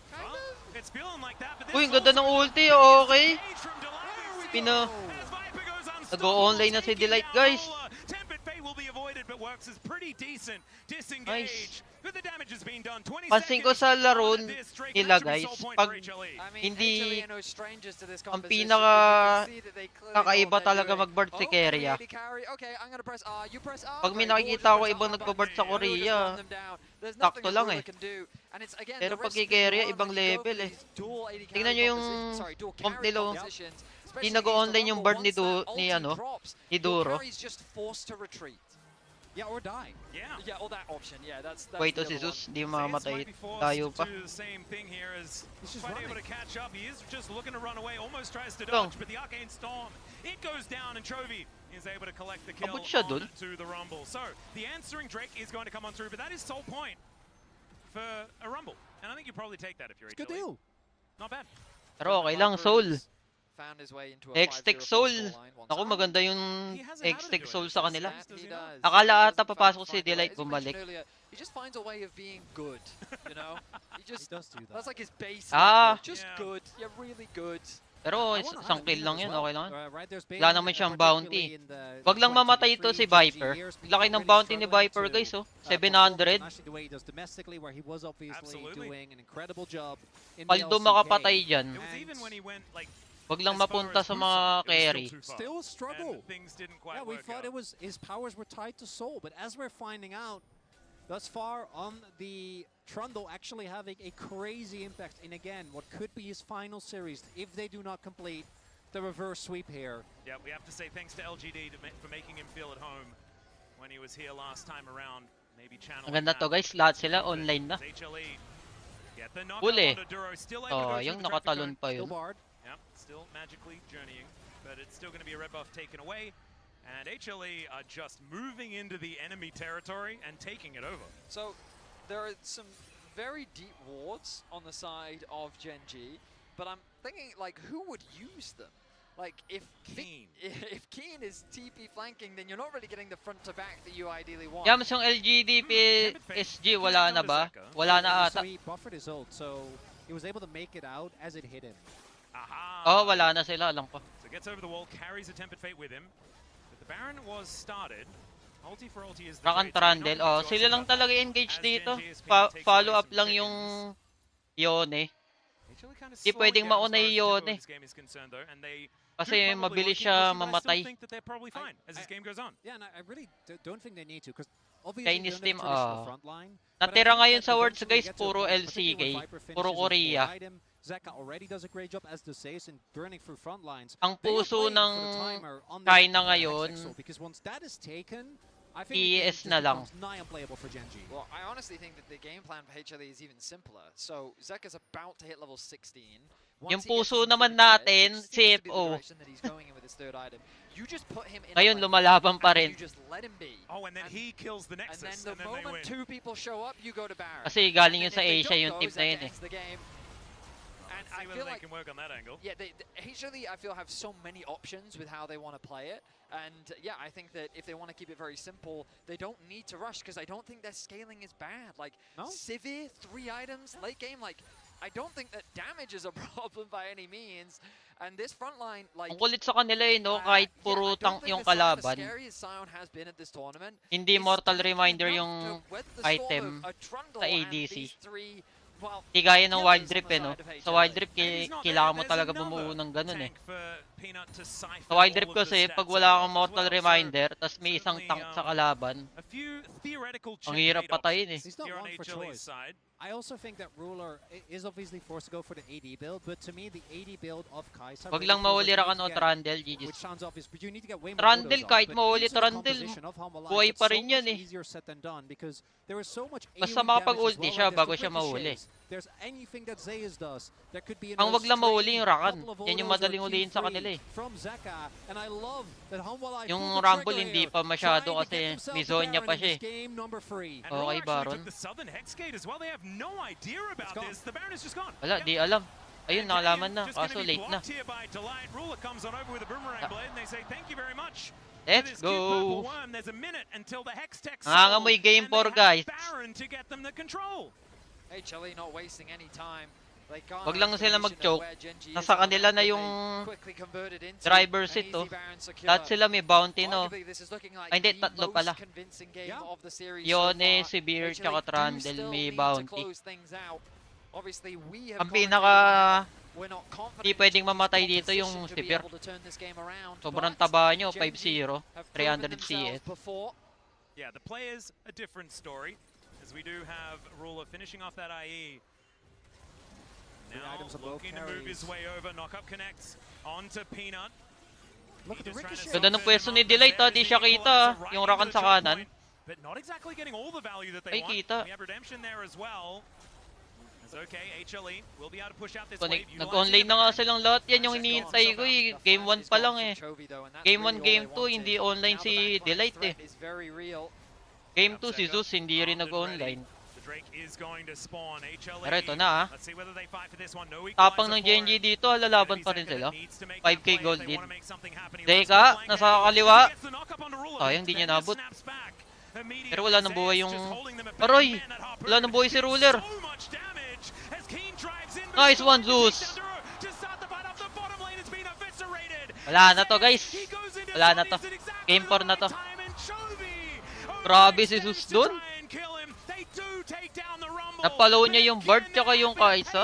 Kind Well, of? it's feeling like that, but Uy, this ang ganda also ng is ulti, the biggest okay. engage from Delight. Pina. As Viper goes unstoppable, Nag-o-online na si taking Delight, down guys. Lola. Tempered Fate will be avoided, but works is pretty decent. Disengage. But the damage has been done. 20 Pansin ko sa seconds laro on this. Drake, nila that should be guys, soul point pag for HLE. I mean, hindi HLE are no strangers to this ang composition, pinaka but you can see that they clearly know kakaiba what they're talaga doing. mag-board si Oh, Keria. creative carry. Okay, I'm gonna press R. You press R. Pag may Great. nakikita We'll ako just ibang press R nagbo-board button. sa And we'll just Korea, run them down. There's nothing sakto a lang Ruler eh. can do. And it's again Pero the pag risk that kay-Keria, you ibang run when you go level for eh. these dual AD Tingnan carry nyo yung composition- sorry, dual comp carry nila. compositions, Hindi especially nag-o-online against the yung Rumble. board ni Once that ni ulti ano, drops, ni your Duro. carry's just forced to retreat. Yeah, or die. Yeah, or that option. Yeah, that's Wait the to si other one. Zeus, di mamamatay. Might be forced Tayo to pa. do the same thing here as He's just quite able running. to catch up. He is just looking to run away, almost tries to Go. dodge, but the Arcane Storm, it goes down, and Chovy is able to collect the kill Abot siya dun. onto the Rumble. So, the answering Drake is going to come on through, but that is sole point for a Rumble. And I think you probably take that if you're Good HLE. deal. Not bad. Pero okay lang, Soul. Found his way into a X-Tech 5-0 Soul. scoreline once Ako, again. maganda yung He has a habit of X-Tech doing Soul this. sa kanila. He does. Akala He ata doesn't papasok find si a way. Delight, As you mentioned bumalik. earlier, he just finds a way of being good, you know? He does do that. That's like his base. Ah. Just good. Yeah, really good. Pero I wanna isang highlight kill lang Peanut yun, as well. okay lang. Right, there's been, Wala naman siyang bounty. particularly in the Wag lang mamatay ito 2023 si Viper. years, Laki ng really bounty ni struggling Viper, to, guys, oh. perform 700. actually the way he does domestically, where he was obviously Absolutely. doing an incredible job in the Paldo LCK. makapatay dyan. It was even when he went, like, Wag lang as far mapunta as sa Musa, mga it was carry. still too far. Still a struggle. And things didn't quite Yeah, we work thought out. it was his powers were tied to Soul, but as we're finding out, thus far on the Trundle actually having a crazy impact in, again, what could be his final series if they do not complete the reverse sweep here. Yeah, we have to say thanks to LGD for making him feel at home when he was here last time around. Maybe channel. Ang ganda to, guys. Lahat sila online na. HLE get the knockout Huli. onto Duro, still able to go Yung through the traffic nakatalon cone. pa yun. Yep, still magically journeying, but it's still going to be a red buff taken away. And HLE are just moving into the enemy territory and taking it over. So there are some very deep wards on the side of Gen.G, but I'm thinking, like, who would use them? Like, if Keen. if Keen is TP flanking, then you're not really getting the front to back that you ideally want. Yams yung LGD PSG, wala na ba? Wala na ata. So he buffered his ult, so he was able to make it out as it hit him. Aha! Oh, wala na sila, alam ko. So gets over the wall, carries a Tempered Fate with him. But the Baron was started. Ulti for ulti is the Rakan trade, so we Trundle. don't Oh, need to sila ask lang about talaga that. engage As dito. Gen.G is Peanut takes Follow away up some lang chickens. yung Yone. HLE kinda Di slowing pwedeng down as mauna far as yung tempo of Yone. this game is concerned, though, and they Kasi do probably mabilis want to keep siya pushing, but I mamatay. still think that they're probably fine as this game goes on. Yeah, and I really don't think they need to, because obviously Chinese they're team, not traditional front line. natira ngayon sa Worlds, guys, puro LCK, puro Korea. Zeka already does a great job, as does Sace, in burning through front lines. Ang They are puso playing ng for the timer on this China XX ngayon, Soul, because once that is taken, I think the game PS just na lang. becomes nigh unplayable for Gen.G. Well, I honestly think that the game plan for HLE is even simpler. So Zeka's about to hit level 16. Yung Once he gets puso his naman infinite red, natin, which seems to be the CFO. direction that he's going in with his third item, you just put him in a Ngayon, lane, lumalaban pa and rin. you just let him be. Oh, and then he kills the And Nexus, then the they moment win. two people show up, you go to Baron. Kasi galing And yun then sa if they Asia don't yung go, team na Zeka yun eh. ends the game. And See I whether feel they like can work on that angle. yeah, HLE I feel have so many options with how they want to play it, and yeah, I think that if they want to keep it very simple, they don't need to rush, because I don't think their scaling is bad. Like Sivir, 3 items late game, like I don't think that damage is a problem by any means. And this front line, like Ang kulit sa kanila eh, no? Kahit puro tank yung kalaban. Hindi Mortal Reminder yung item sa ADC. Di gaya ng Wild Rift eh, no? Sa Wild Rift, kailangan mo talaga bumuo ng ganun eh. Sa Wild Rift kasi, pag wala kang Mortal Reminder, tas may isang tank sa kalaban, ang hirap patayin eh. He's not one for choice. I also think that Ruler is obviously forced to go for the AD build, but to me, the AD build of Kai'Sa Wag really lang feels mahuli like you Rakan need o to get- Trundle, GG's. which sounds obvious, but you need to get way more Trundle, autos kahit off. But mahuli into the Trundle, composition of Hanwha Live, buhay it's pa so rin yan much eh. easier said than done, because there is so much Basta AoE makapag-ulti damage as siya well. bago Like, siya there's the mahuli. ricochets, there's anything that Zayas does. There could be Ang wag lang mahuli yung Rakan. couple of Yan yung autos or madaling hulihin sa Q3 kanila eh. from Zeka, and I love that Hanwha Live Yung pulled the Rumble trigger hindi here, pa masyado trying to kasi get themselves may to zone niya Baron pa in siya this eh. game number 3. And Okay, Raw actually Baron. took the southern Hexgate as well. They have no idea about this. The Baron is just gone. Wala, di alam. Ayun, nakalaman na. Just gonna Kaso be late na. blocked here by Delight. Ruler comes on over with a boomerang blade, and they say thank you very much. Let's For this cute purple go. worm. There's a minute until the Hextech Nangangamoy game 4, guys. Baron to get them the control. HLE not wasting any time. They can't Wag lang have sila information of mag-choke. where Gen.G is Nasa on the kanila map na that yung they quickly converted into driver an seat, easy oh. Baron secure. Lahat sila may bounty, no? Arguably, this is looking like Ay, hindi, the tatlo most pala. convincing game of the series Yone, so far. Sivir, HLE tsaka do Trundle still may need to bounty. close things out. Obviously, we have Ang commented pinaka that we're not confident di pwedeng in mamatay Gen.G's dito yung composition to be Sivir. able to turn this game around, Sobrang but taba nyo, Gen.G 5-0, have proven 300 CS. themselves before. Yeah, the players a different story, as we do have Ruler finishing off that IE. Now items on both looking to move carries. his way over. Knockup connects onto Peanut. Look at the ricochet. Ganda ng pwesto ni Delight, di siya kita. Yung Rakan sa kanan. But not exactly getting all the value that they Ay, want. kita. We have redemption there as well. As Okay, HLE will be able to push out this Connect, wave. nag-online na nga silang lahat. Yan yung iniintay ko eh. Game 1 pa lang eh. Game 1, Game 2, hindi online si Delight eh. Game 2 si Zeus, hindi rin nag-online. Pero ito na ah. Tapang ng Genji dito, lalaban pa rin sila. 5k gold lead. Deka, nasa kaliwa. Sayang, di niya nabot. Pero wala nang buhay yung... Aroy! Wala nang buhay si Ruler. Nice one, Zeus! Wala na to, guys. Wala na to. Game 4 na to. Grabe si Zeus dun. Napalaw niya yung Bard tsaka yung Kaisa.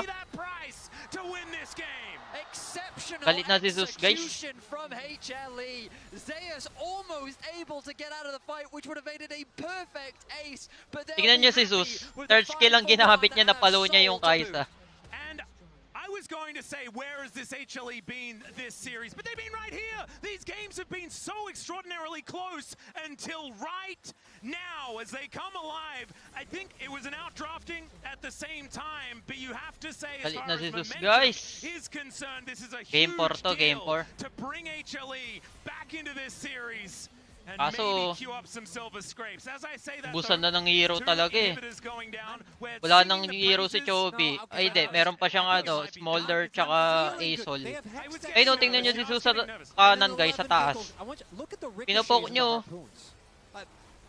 Galit na si Zeus, guys. From HLE. Zeus almost able to get out of the fight, which would have made it a perfect ace. But tignan niyo si Zeus. Third skill ang ginamit niya, napalaw niya yung Kaisa. And I was going to say, where has this HLE been this series? But they've been right here. These games have been so extraordinarily close until right now as they come alive. I think it was an outdrafting at the same time, but you have to say, as Galit far na as si Zeus, momentum guys. is concerned, this is a Game 4 huge to, Game deal 4. to bring HLE back into this series. And Kaso, maybe queue up some silver scrapes. As I say that, busan na ng hero two talaga eh. inhibitors going down, where it's Wala singing nang the hero si praises. Chovy. Ay, di. Meron pa siyang ano, Smolder tsaka Azol. Ay, no, tingnan nyo si Zeus sa kanan, guys, sa taas. Pinopoke nyo.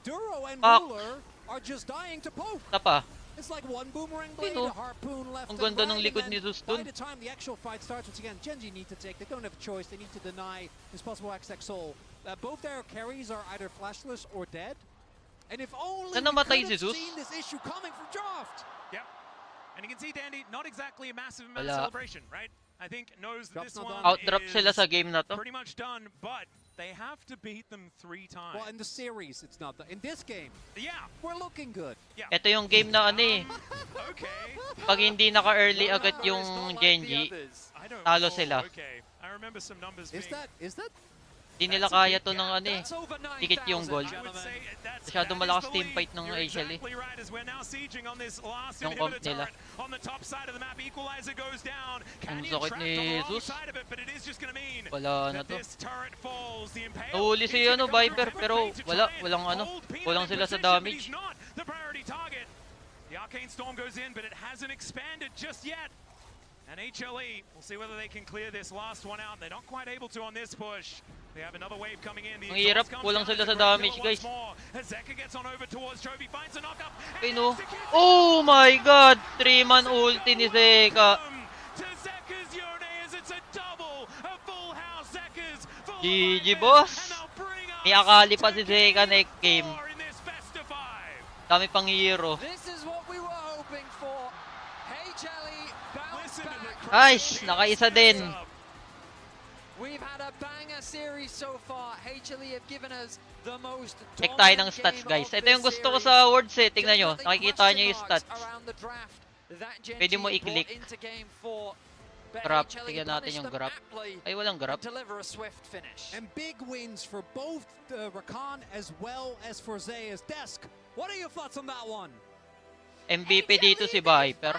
Duro and Pak. Ruler are just dying to poke. Tapa. It's like one boomerang blade, Ito. a harpoon left Ang and ganda right, ng likod and ni Zeus then by dun. the time the actual fight starts, once again, Genji need to take, they don't have a choice, they need to deny this possible XX soul. Both their carries are either flashless or dead. And if only Saan we namatay could si have Zeus? seen this issue coming from Joft. Yep. And you can see Dandy, not exactly a massive amount Wala. of celebration, right? I think knows that this one Outdrop is sila sa game na to. pretty much done, but they have to beat them 3 times. Well, in the series, it's not. In this game, Yeah. we're looking good. Ito yung game na ano eh. Okay. Pag hindi naka-early agad yung Genji, I don't talo know. sila. Okay. I remember some numbers Is being... that? Hindi nila kaya to ng ano eh. Tikit yung gold. Masyado malakas team fight ng HLE. Exactly right, as we're now sieging on this last Yung inhibitor comp nila. turret. On the top side of the map, Equalizer goes down. Ang Canyon sakit trapped ni on the wrong Zeus. side of it, but it is just gonna mean Wala na that to. this turret falls. The Impale Nahuli is si gonna ano, go through Viper, Pivot pero Blade to wala, try and walang ano, hold Peanut kulang in sila sa position, but damage. he's not the priority target. The Arcane Storm goes in, but it hasn't expanded just yet. And HLE, we'll see whether they can clear this last one out. They're not quite able to on this push. They have another wave coming in. The Ang hirap, exhaust comes kulang down sila as sa a great damage, killer once guys. more. As Zeka gets on over towards Trophy, finds a knockup. Ay no. Oh my god! 3-man ulti ni Zeka. To Zeka's Yone as it's a double, a full house. Zeka's full GG boss! May akali pa si Zeka next game. in this best of 5. Dami pang hero. This is what we were hoping for. HLE bounce back. Nice! Nakaisa din. We've had a banger series so far. HLE have given us the most Check tayo ng dominant stats, game guys. of Ito yung this gusto ko series. sa Worlds eh. Tingnan nyo. Definitely Nakikita nyo yung question stats. marks around the draft that Genji Pwede mo brought i-click. into game 4. But Grab. HLE Tingnan natin punished yung them grab. aptly Ay, walang grab. and deliver a swift finish. And big wins for both Rakan as well as for Zeus. Desk, what are your thoughts on that one? MVP dito si Viper.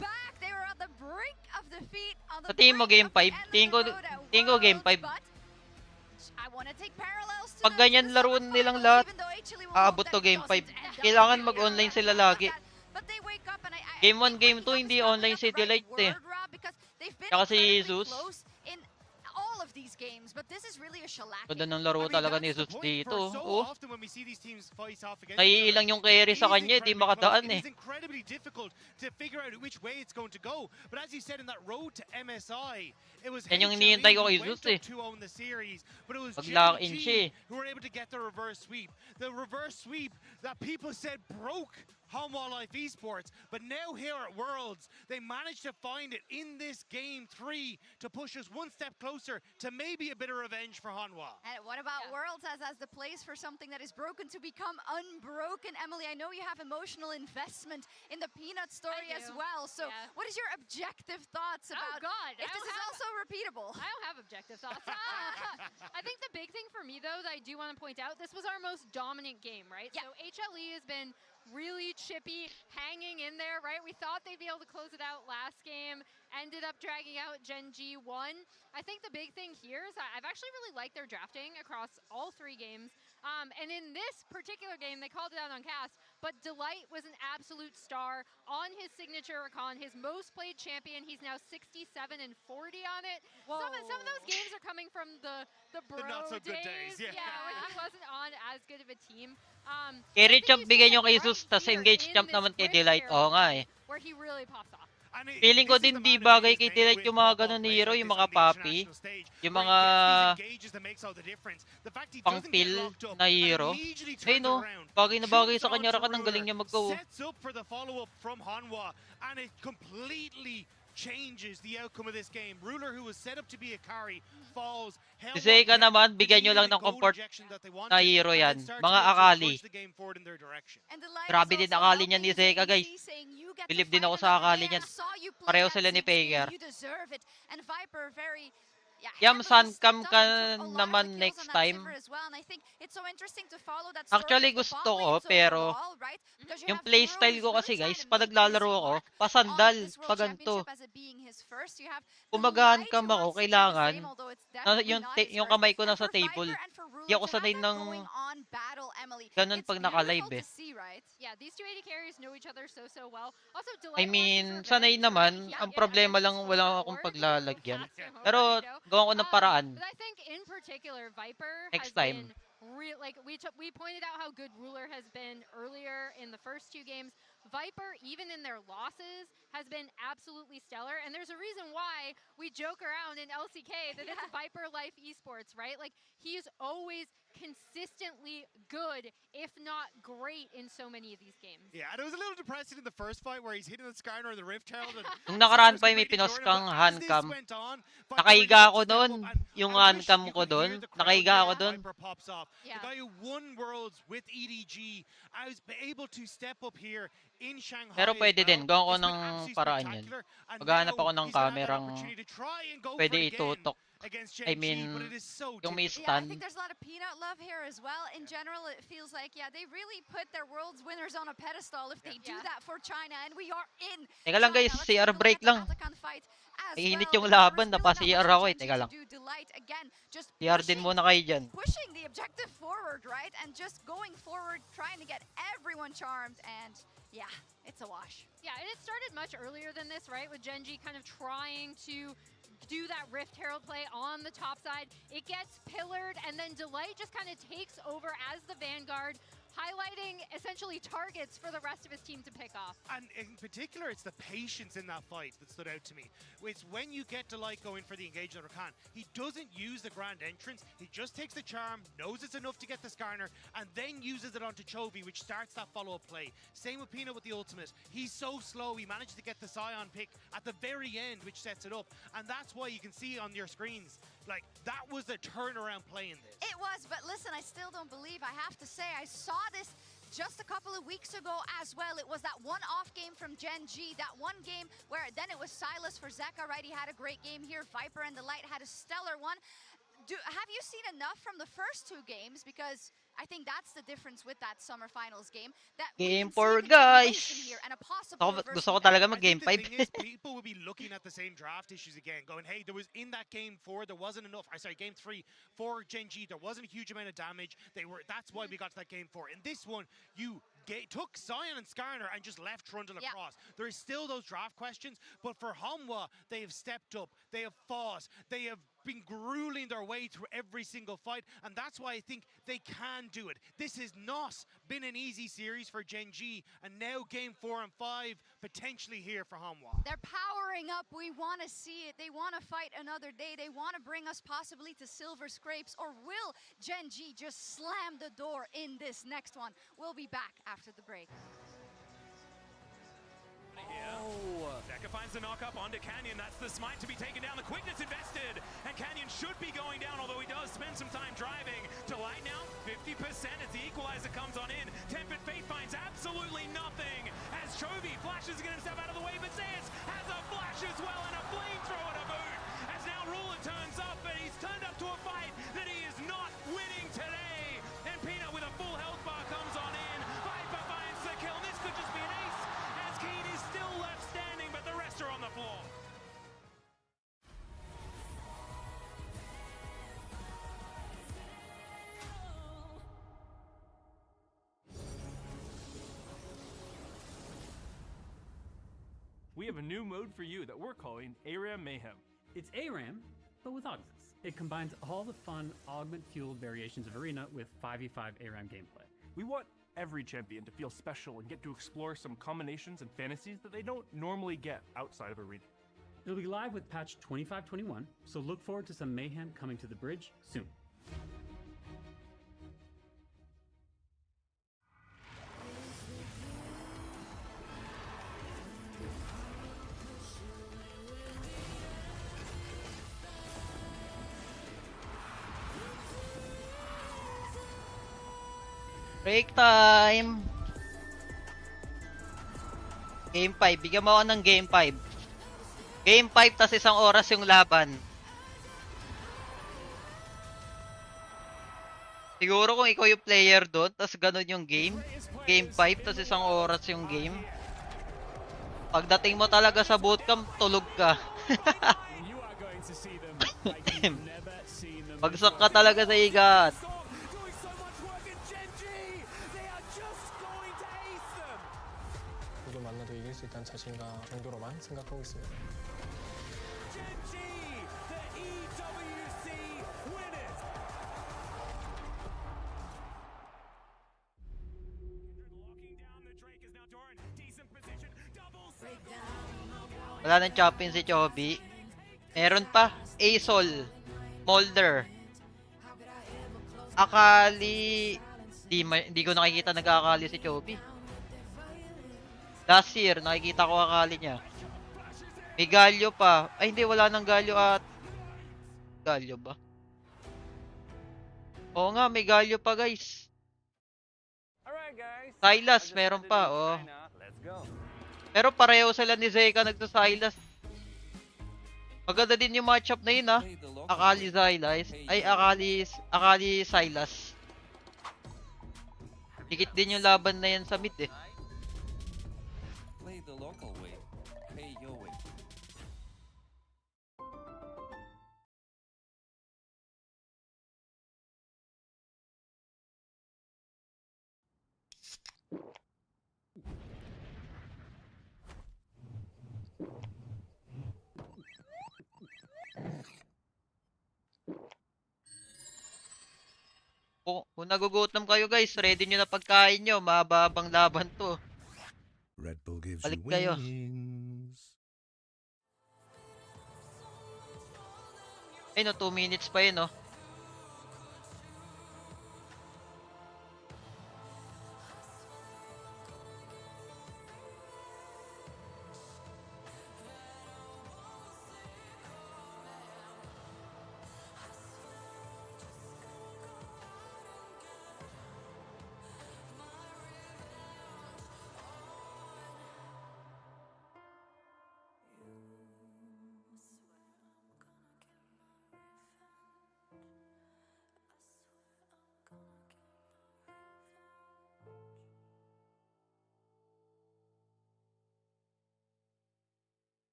Back, they were at the brink of defeat on the Sa tingin mo game 5? Tingin ko game 5. I want to take parallels to Pag ganyan laruan nilang lahat, aabot to game 5. Kailangan mag-online sila lagi. Game 1, game 2, hindi online si Delight eh. Tsaka si Jesus. in all of these games, but this is really a shellacking. Ganda ng laro talaga ni Jesus dito. Oh. Often when we see these teams face off against Naiilang yung carry sa kanya, di makadaan eh. It is incredibly difficult to figure out which way it's going to go. But as you said, in that road to MSI, it was Yan yung HLE hinihintay ko who kay went Zeus up eh. to own the series, but it was Pag-lock in Genji siya eh. who were able to get the reverse sweep. The reverse sweep that people said broke Home Wildlife Esports, but now here at Worlds, they managed to find it in this game 3 to push us one step closer to maybe a bit of revenge for Hanwha. And what about Worlds as the place for something that is broken to become unbroken? Emily, I know you have emotional investment in the Peanut story as well. So what is your objective thoughts about if this is also repeatable? I don't have objective thoughts. I think the big thing for me, though, that I do want to point out, this was our most dominant game, right? So HLE has been really chippy, hanging in there, right? We thought they'd be able to close it out last game, ended up dragging out Gen G 1. I think the big thing here is I've actually really liked their drafting across all 3 games. And in this particular game, they called it out on cast, but Delight was an absolute star on his signature recon, his most played champion. He's now 67 and 40 on it. Some of those games are coming from the bro not so good days. days, yeah. When he wasn't on as good of a team. Carry champ bigay nyo kay Zeus, tas engage champ naman kay Delight. Oo nga eh. Where he really pops off. Feeling ko din di bagay kay Delight yung mga ganun ni Hero, yung mga papi, yung mga pang-pill na Hero. Hey no, bagay na bagay sa kanya, Rakan, ang galing niya mag-go. Sets up for the follow-up from Hanwha, and it completely changes the outcome of this game. Ruler, who was set up to be a carry, falls. Si Zeka naman, bigyan nyo lang ng comfort na Hero yan. Mga Akali. Grabe din Akali niya ni Zeka, guys. Believe din ako sa Akali niyan. Pareho sila ni Faker. Yam, Suncam ka naman next time. Actually, gusto ko, pero yung playstyle ko kasi, guys, pag naglalaro ako, pasandal, pa ganito. Kung mag-handcam ako, kailangan yung kamay ko nasa table. Di ako sanay ng ganun pag naka-live eh. I mean, sanay naman. Ang problema lang, wala akong paglalagyan. Pero, gawa ko ng paraan. But I think in particular, Viper Next has time. been like we pointed out how good Ruler has been earlier in the first 2 games. Viper, even in their losses, has been absolutely stellar. And there's a reason why we joke around in LCK that it's Viper Life Esports, right? Like, he is always consistently good, if not great, in so many of these games. Yeah, and it was a little depressing in the first fight where he's hitting the Skarner in the Rift Herald. Nung nakaraan pa may pinos kang handcam. Nakahiga ako doon. Yung handcam ko doon. Nakahiga ako doon. The guy who won Worlds with EDG, I was able to step up here in Shanghai. Pero pwede din. Gawa ko ng paraan yan. Maghanap ako ng kamerang pwede itutok. I mean, yung may stand. I think there's a lot of Peanut love here as well. In general, it feels like, they really put their world's winners on a pedestal if they do that for China, and we are in Teka lang guys, CR break lang. Iinit yung laban, napa-CR ako eh. Teka lang. CR din muna kayo dyan. Pushing the objective forward, right? And just going forward, trying to get everyone charmed, and yeah, it's a wash. Yeah, and it started much earlier than this, right? With Gen G kind of trying to do that Rift Herald play on the top side. It gets pillared, and then Delight just kind of takes over as the Vanguard, highlighting essentially targets for the rest of his team to pick off. And in particular, it's the patience in that fight that stood out to me. It's when you get Delight going for the engagement of Rakan, he doesn't use the grand entrance, he just takes the charm, knows it's enough to get the Skarner, and then uses it onto Chovy, which starts that follow-up play. Same with Peanut with the ultimate. He's so slow, he managed to get the Scion pick at the very end, which sets it up. And that's why you can see on your screens, like, that was the turnaround play in this. It was, but listen, I still don't believe, I have to say, I saw this just a couple of weeks ago as well. It was that one-off game from Gen G, that one game where then it was Silas for Zeka, right? He had a great game here. Viper and the Light had a stellar one. Have you seen enough from the first 2 games? Because I think that's the difference with that summer finals game. That Game 4, guys. Gusto ko talaga mag-game 5. People will be looking at the same draft issues again, going, hey, there was in that game 4, there wasn't enough. Game 3 for Gen G, there wasn't a huge amount of damage. That's why we got to that game 4. In this one, you took Scion and Skarner and just left Trundle across. There is still those draft questions, but for Hanwha, they have stepped up, they have fought, they have been grueling their way through every single fight, and that's why I think they can do it. This has not been an easy series for Gen G, and now game 4 and 5 potentially here for Hanwha. They're powering up. We want to see it. They want to fight another day. They want to bring us possibly to Silver Scrapes, or will Gen G just slam the door in this next one? We'll be back after the break. Deca finds the knock up onto Canyon. That's the smite to be taken down. The quickness invested, and Canyon should be going down, although he does spend some time driving. Delight now 50% as the equalizer comes on in. Tempered Fate finds absolutely nothing as Chovy flashes to get himself out of the way, but Zeus has a flash as well and a flamethrower to boot. As now Ruler turns up, but he's turned up to a fight that he is not winning today. And Peanut with a full health bar comes on in. Viper finds the kill. we have a new mode for you that we're calling ARAM Mayhem. It's ARAM, but with augments. It combines all the fun augment-fueled variations of Arena with 5v5 ARAM gameplay. We want every champion to feel special and get to explore some combinations and fantasies that they don't normally get outside of Arena. It'll be live with patch 2521, so look forward to some mayhem coming to the bridge soon. Break time! Game 5. Bigyan mo ako ng Game 5. Game 5 tas 1 oras yung laban. Siguro kung ikaw yung player doon, tas ganun yung game. Game 5 tas 1 oras yung game. Pagdating mo talaga sa bootcamp, tulog ka. Bagsak ka talaga sa igat. 누구 만나도 이길 수 있다는 자신감 정도로만 생각하고 있습니다. Wala nang champion si Chovy. Meron pa, Asol, Molder, Akali. Di ko nakikita nag-Akali si Chovy. Last year, nakikita ko Akali niya. May Galio pa. Ay, hindi, wala nang Galio at... Galio ba? Oo nga, may Galio pa, guys. Silas, meron pa, oh. Pero pareho sila ni Zeka nagsa-Silas. Maganda din yung matchup na yun, ah. Akali Silas. Ay, Akali Silas. Dikit din yung laban na yan sa mid, eh. Play the local way. Pay your way. Kung nagugutom kayo, guys, ready nyo na pagkain nyo. Mahabang laban to. Red Bull gives Balik you kayo. wings. Ay no, 2 minutes pa yun, oh.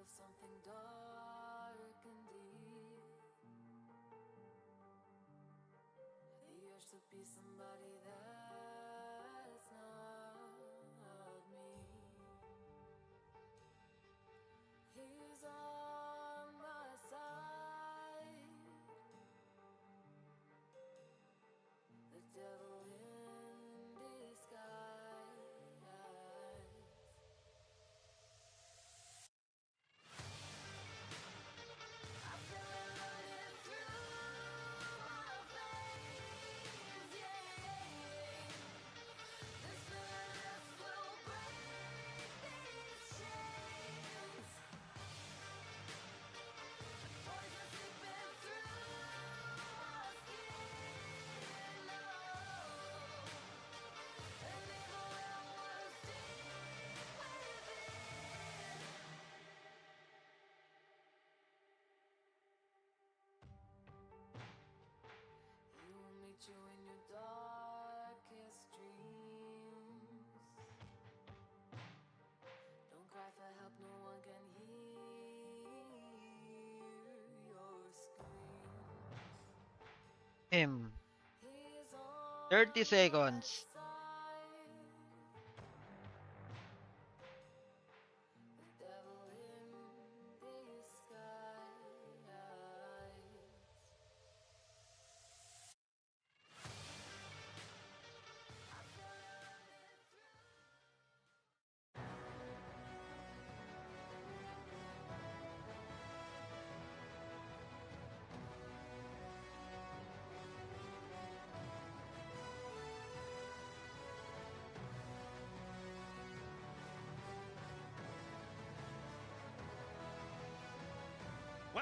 Something dark and deep. The urge to be somebody that's not me. He's on my side. The devil in disguise. You in your darkest dreams. Don't cry for help, no one can hear your screams. 30 seconds.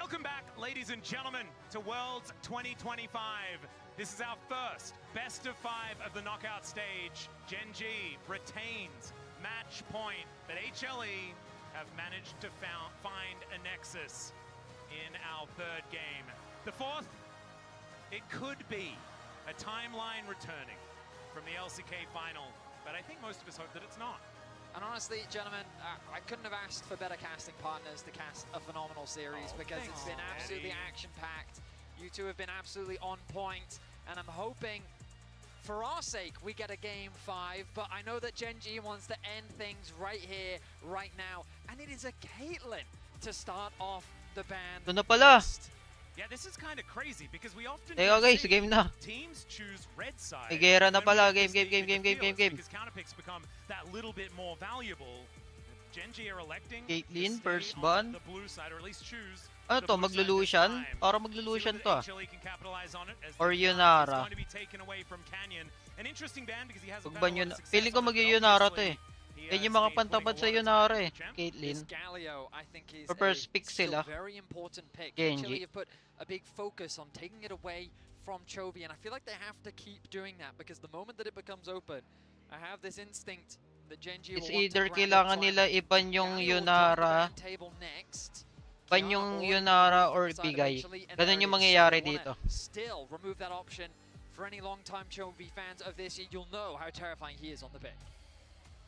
Welcome back, ladies and gentlemen, to Worlds 2025. This is our first best of 5 of the knockout stage. Gen.G retains match point, but HLE have managed to find a nexus in our third game. The fourth, it could be a timeline returning from the LCK final, but I think most of us hope that it's not. And honestly, gentlemen, I couldn't have asked for better casting partners to cast a phenomenal series because it's been absolutely action-packed. You two have been absolutely on point, and I'm hoping, for our sake, we get a game 5, but I know that Gen.G wants to end things right here, right now, and it is a Caitlyn to start off the ban Ito na pala. list. Yeah, this is kind of crazy because we often Teka guys, game na. teams choose red side. May gera na when we pala. get Game. this in the field, because counter picks become that little bit more valuable. Gen.G are electing Caitlyn, to stay first on ban. the blue side, or at least choose Ano the to, blue side this maglulucian? time. Para maglulucian See to whether ah. HLE can capitalize on it, as Or the ban is Yunara. going to be taken away from Canyon. An interesting ban because he hasn't Pag found ban a lot yun, of success feeling ko on it, but mag-Yunara to obviously eh. he Yan yung has mga been putting pantabad a sa lot of Yunara time eh. into champ. Caitlyn. This Galio, I think, is For first a pick sila. still very important pick. Gen.G. Chile have put a big focus on taking it away from Chovy, and I feel like they have to keep doing that because the moment that it becomes open, I have this instinct that Gen.G It's will want either to grab it. kailangan So nila iban yung Galio will join the Yunara, ban table next. ban Kiana yung already Yunara removed or from the side of bigay. HLE, and Ganun there yung it is. So mangyayari they wanna dito. Still remove that option. For any long-time Chovy fans of this, you'll know how terrifying he is on the pick.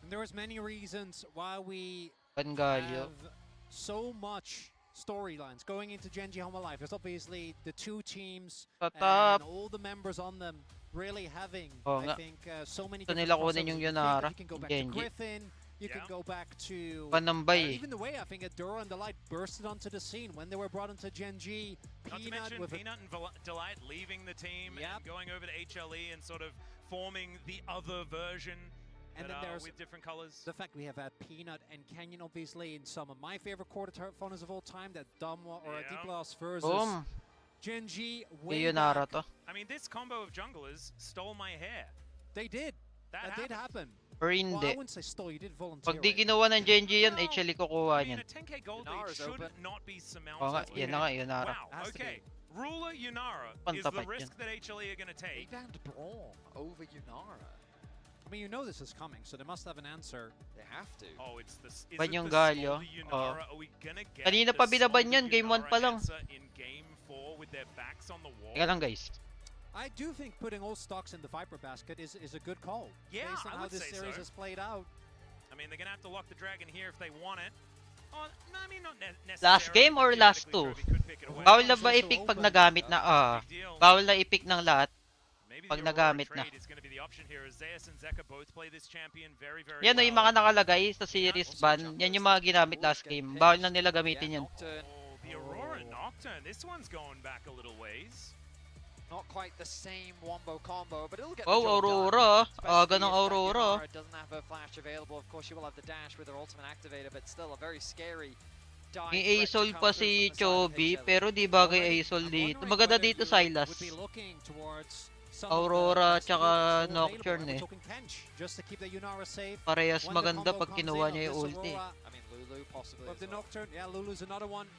And there's many reasons why we Pangalio. have so much storylines going into Gen.G Home Alive. There's obviously the two teams Sa and top. all the members on them really having, Oo I nga. think, so many Gusto different nila kunin crossovers. yung You think Yunara, that you can go back Gen.G. to Griffin, you can go back to Panambay eh. even the way I think Adora and Delight bursted onto the scene when they were brought into Gen.G. Not to Peanut mention with Peanut and Delight leaving the team and going over to HLE and sort of forming the other version And then that there's with different colors. the fact we have had Peanut and Canyon, obviously, in some of my favorite quarterfinals of all time, that Damwa or a Deep Loss versus Boom. Gen.G. May way Yunara back. to. I mean, this combo of junglers stole my hair. They did. That did happen. Or Well, I hindi. wouldn't say stole, you did volunteer. Pag di kinuha ng Gen.G yan, HLE kukuha I mean, niyan. a 10k gold lead Yunara's should open. not be surmounted. Oo nga, yan na nga, Yunara. Wow, okay. Ruler Yunara is Pantapat the risk yan. that HLE are going to take. They banned Braum over Yunara. I mean, you know this is coming, so they must have an answer. They have to. Oh, it's the Ban yung Galio. Oo. Kanina pa binaban yan, game 1 pa lang. In game 4 with their backs on the wall. Teka lang guys. I do think putting all stocks in the Viper basket is a good call. Yeah, based on I how would this say series so. has played out. I mean, they're going to have to lock the dragon here if they want it. Oh, no, I mean, not necessarily. Last game or last two? Bawal na ba i-pick pag nagamit na bawal na i-pick ng lahat pag nagamit na. Yan o yung mga nakalagay sa series ban, yan yung mga ginamit last game. Bawal na nila gamitin yan. The Aurora Nocturne, this one's going back a little ways. Not quite the same wombo combo, but it'll get Oh, the job Aurora. done. Aga Especially ng if that Aurora. Yunara doesn't have her flash available. Of course, she will have the dash with her ultimate activator, but still a very scary dive May threat to Asol come pa through si from the side of Chovy, HLE. pero di bagay Asol dito. Maganda dito Silas. Would be looking towards some Aurora of the best tsaka builds still Nocturne available. eh. We're talking Kench, just to keep the Yunara safe. Parehas When the maganda combo pag comes kinuha in niya of yung this ulti. Aurora, I mean, Lulu possibly But as the well. Nocturne, yeah, Lulu's another one.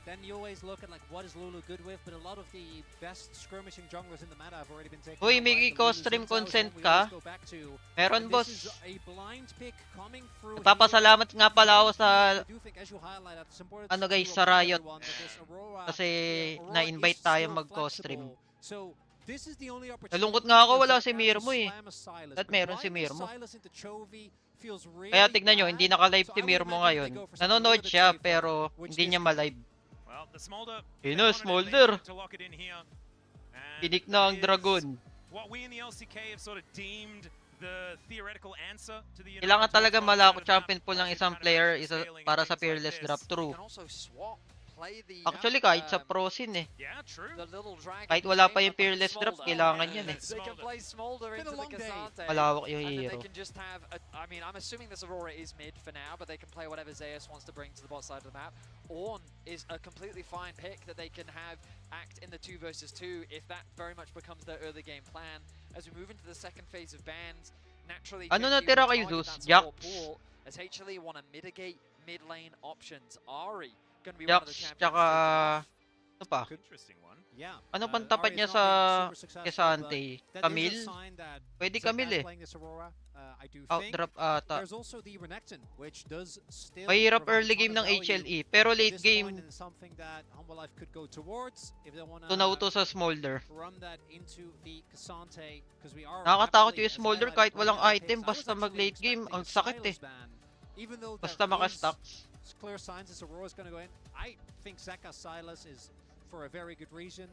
Then you always look at like what is Lulu good with, but a lot of the best skirmishing junglers in the meta have already been taken. Uy, out may by the co-stream Lulu's consent we ka? always go back to. Meron And boss. This is a blind pick coming through. Nagpapasalamat nga pala ako sa I do think, as you highlight, it's important ano to guys sa remind Riot everyone that this Aurora, kasi Aurora na-invite is tayo still mag-co-stream. flexible. So this is the only opportunity. Nalungkot nga ako, wala si for Zach to Mirmo eh. slam a Sylas, At but meron si blinding Mirmo. Sylas into Chovy feels really Kaya tignan nyo, bad. hindi naka-live So si I would Mirmo imagine ngayon. they go for something a Nanonood little bit siya safer, pero which hindi this niya could be. Well, ma-live. the Smolder. Yun na, Smolder. To lock it in here. And Pinik na ang that is Dragon. What we in the LCK have sort of deemed the theoretical answer to the Kailangan talaga malako champion champion pool ng isang player para sa fearless drop. True. You can also swap, play the Actually, kahit sa pro scene eh. Yeah, true. the little dragon Kahit wala pa chamber yung fearless drop, Smolder. kailangan yan eh. They can play Smolder into the Kazante. Malawak yung and then hero. they can just have, I mean, I'm assuming this Aurora is mid for now, but they can play whatever Zeus wants to bring to the bot side of the map. Ornn is a completely fine pick that they can have act in the 2 versus 2 if that very much becomes their early game plan. As we move into the second phase of bans, naturally, Ano Gen.G natira will kay target Zeus? that support Jax? pool as HLE want to mitigate mid lane options. Ari going to be one of the Jax, champions tsaka... taken off. Ano pa? Interesting one. Yeah. Ano pang tapat niya sa Kesante? Camille? Pwede Camille eh. Outdrop ata. There's also the Renekton, which does still Mahirap provide early a ton game of ng value. HLE, pero At late this game, point, and something that Humble Life could go towards if they wanna tunaw to sa Smolder. run that into the Cassante, 'cause we are Nakakatakot rapidly, yung as Smolder highlighted kahit by walang the other item, picks. I was basta actually mag-late game, expecting ang a sakit eh. Sylas ban. Even though Basta there maka-stocks. is clear signs as Aurora's gonna go in, I think Zeka Sylas is for a very good reason.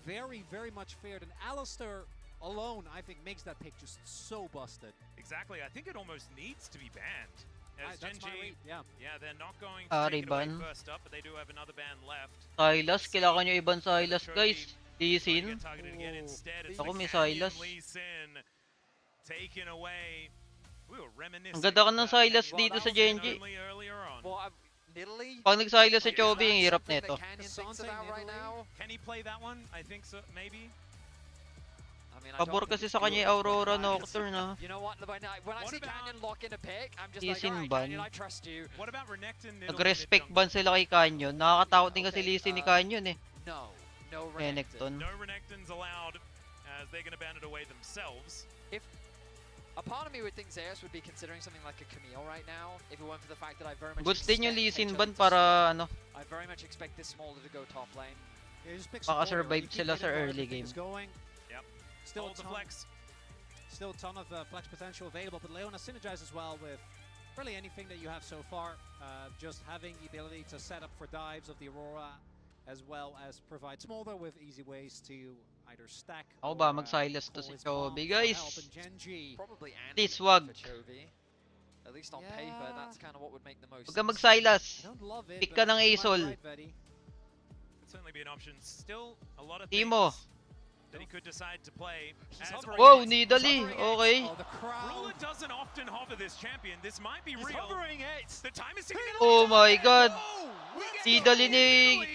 Very, very much feared, and Alistair alone, I think, makes that pick just so busted. Exactly. I think it almost needs to be banned. As That's my Gen G, read, yeah. yeah, they're not going to take it away Ban. first up, but they do have another ban left. Sylas, kailangan nyo ibang Sylas guys. Lee Sin. Targeted again instead. It's Ako the may Canyon Sylas. Lee Sin taken away. We were reminiscing. Ang ganda ka ng about Sylas Canyon dito sa Lee Gen G. only earlier on. Nidalee? Pag nag-Sylas si Chovy, ang hirap Something nito. that Canyon thinks about right now. Can he play that one? I think so, maybe. I mean, I Pabor don't think kasi it's sa kanya good, yung but Aurora I- Nocturne ah. You know what? When I see Canyon lock in a pick, I'm just Lee like, Sin alright, ban. Canyon, I trust you. What about Renekton? Nag-respect ban sila kay Canyon. Nakakatakot din kasi Lee Sin ni Canyon eh. No Renekton. No Renekton's allowed, as they're going to ban it away themselves. If a part of me would think Zeus would be considering something like a Camille right now, if it weren't for the fact that I very much Goods din yung Lee expect Sin HLE ban to para swing. ano. I very much expect this Smolder to go top lane. Maka-survive sila sa early game. Yep. Still Hold the ton- flex. Still a ton of flex potential available, but Leona synergizes as well with really anything that you have so far. Just having the ability to set up for dives of the Aurora, as well as provide Smolder with easy ways to either stack. Ako ba or, mag-Sylas to pull si his bomb Chovy for guys? help, and Gen G. Probably Please Andy wag. for Chovy. At least on paper, that's kind of what would make the most Huwag ka sense. mag-Sylas. I don't love it, Pick but ka ng you might be Asol. right, Vetty. Could certainly be an option. Still a lot of Timo. things that he could decide to play. As Wow, He's Nidalee. hovering Okay. it. Ruler doesn't often hover this champion. This might be He's real. hovering it. The time is ticking. Oh my god. Nidalee ni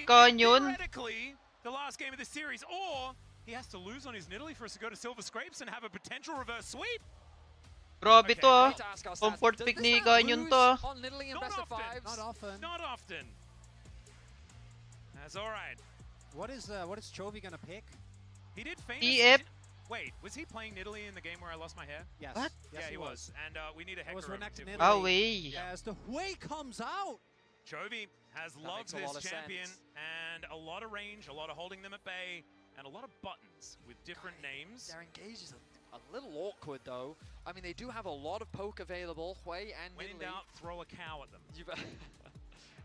Canyon. Theoretically, the last game of the series, or he has to lose on his Nidalee for us to go to Silver Scrapes and have a potential reverse sweep. Grabe to ah. Need to ask ourselves, Comfort does pick this ni not Canyon lose to ah. on Nidalee in Not best of often. fives? Not often. Not often. That's all right. What is Chovy gonna pick? He did famous. EF. Wait, was he playing Nidalee in the game where I lost my hair? Yes. What? Yes, Yeah, he was. And we need a That was Hecarim Renekton to- Nidalee. Ah, way. As the way comes out. Chovy has That loved makes a lot this of champion sense. and a lot of range, a lot of holding them at bay, and a lot of buttons with different names. Their engage is a little awkward though. I mean, they do have a lot of poke available, Hui and When in Nidalee. doubt, throw a cow at them.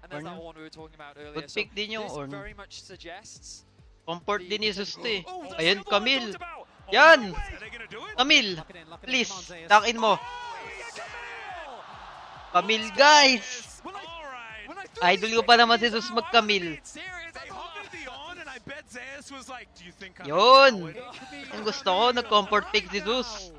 And there's that Ornn. one we were talking about earlier. Good So pick din yung this Ornn. very much suggests Comfort din ni Zeus to eh. Oh, that's Ayan, the one I Camille. talked about. Oh, Yan. no way. Are they gonna do it? Camille. Lock it in, lock it in. Please. Come on, Zeus. Takin mo. Camille guys. All right. When I threw Idol these ko pa naman si pictures Zeus out, mag-Camille. They hovered the on, and I bet Zeus was like, "Do you think I'm Yun. gonna do it?" Ang gusto ko, nag-comfort pick si Zeus.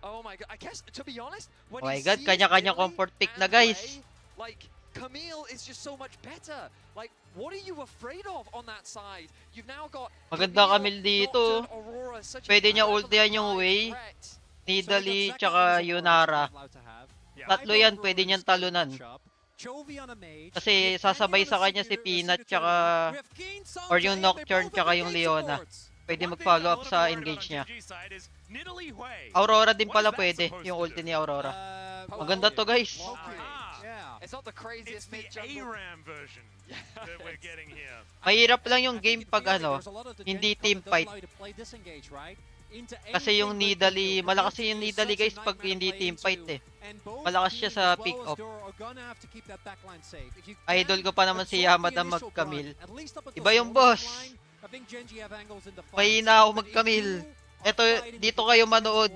Oh my god, I guess to be honest, when Oh my he god, sees kanya-kanya Nidalee comfort pick and na guys. Hui, like Camille is just so much better. Like, what are you afraid of on that side? You've now got Maganda Camille dito. Nocturne, Aurora, such a Pwede niya cleverly ultihan yung timed Wei, threat. Nidalee, tsaka Yunara. Tatlo yan, pwede niyang talunan. Kasi sasabay sa kanya si Peanut, tsaka or yung Nocturne, tsaka yung Leona. Pwede mag-follow up sa engage niya. Aurora din pala pwede, yung ulti ni Aurora. Maganda to guys. It's not the craziest mid It's the ARAM version that we're getting here. Mahirap lang yung game pag ano, hindi team fight. Kasi yung Nidalee, malakas yung Nidalee guys pag hindi team fight eh. Malakas siya sa pick-up. Idol ko pa naman si Yamada mag-Camille. Iba yung boss. Mahina ako mag-Camille. Eto, dito kayo manood.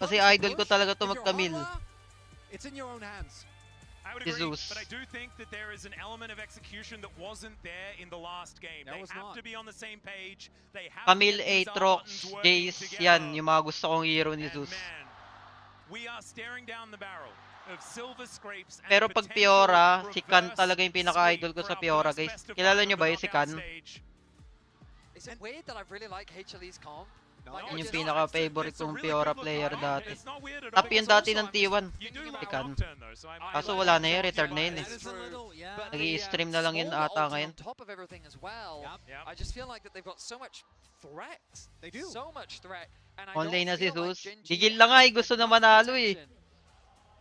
Kasi idol ko talaga to mag-Camille. It's in your own hands. I would agree, Jesus. but I do think that there is an element of execution that wasn't there in the last game. That They was have not. to be on the same page. They have Camille, to get these Aatrox, buttons working Jace, together. yan, yung mga gusto kong hero ni And Zeus. man, we are staring down the barrel of Silver Scrapes and Pero pag potential Fiora, si Kan reverse talaga yung pinaka-idol ko sweep sa for our Fiora first guys. best of Kilala five nyo on ba the yung si knockout Kan? stage. Is it weird that I really like HLE's comp? Yun yung pinaka-favorite kong Fiora player dati. Top yun dati ng T1. Tikan. Kaso wala na yun, return na yun eh. Nag-i-stream na lang yun ata ngayon. On top of everything as well, I just feel like that they've got so much threat. They do. So much threat. And I Online na don't si feel like Zeus. Gen G Gigil lang nga eh, gusto na manalo eh.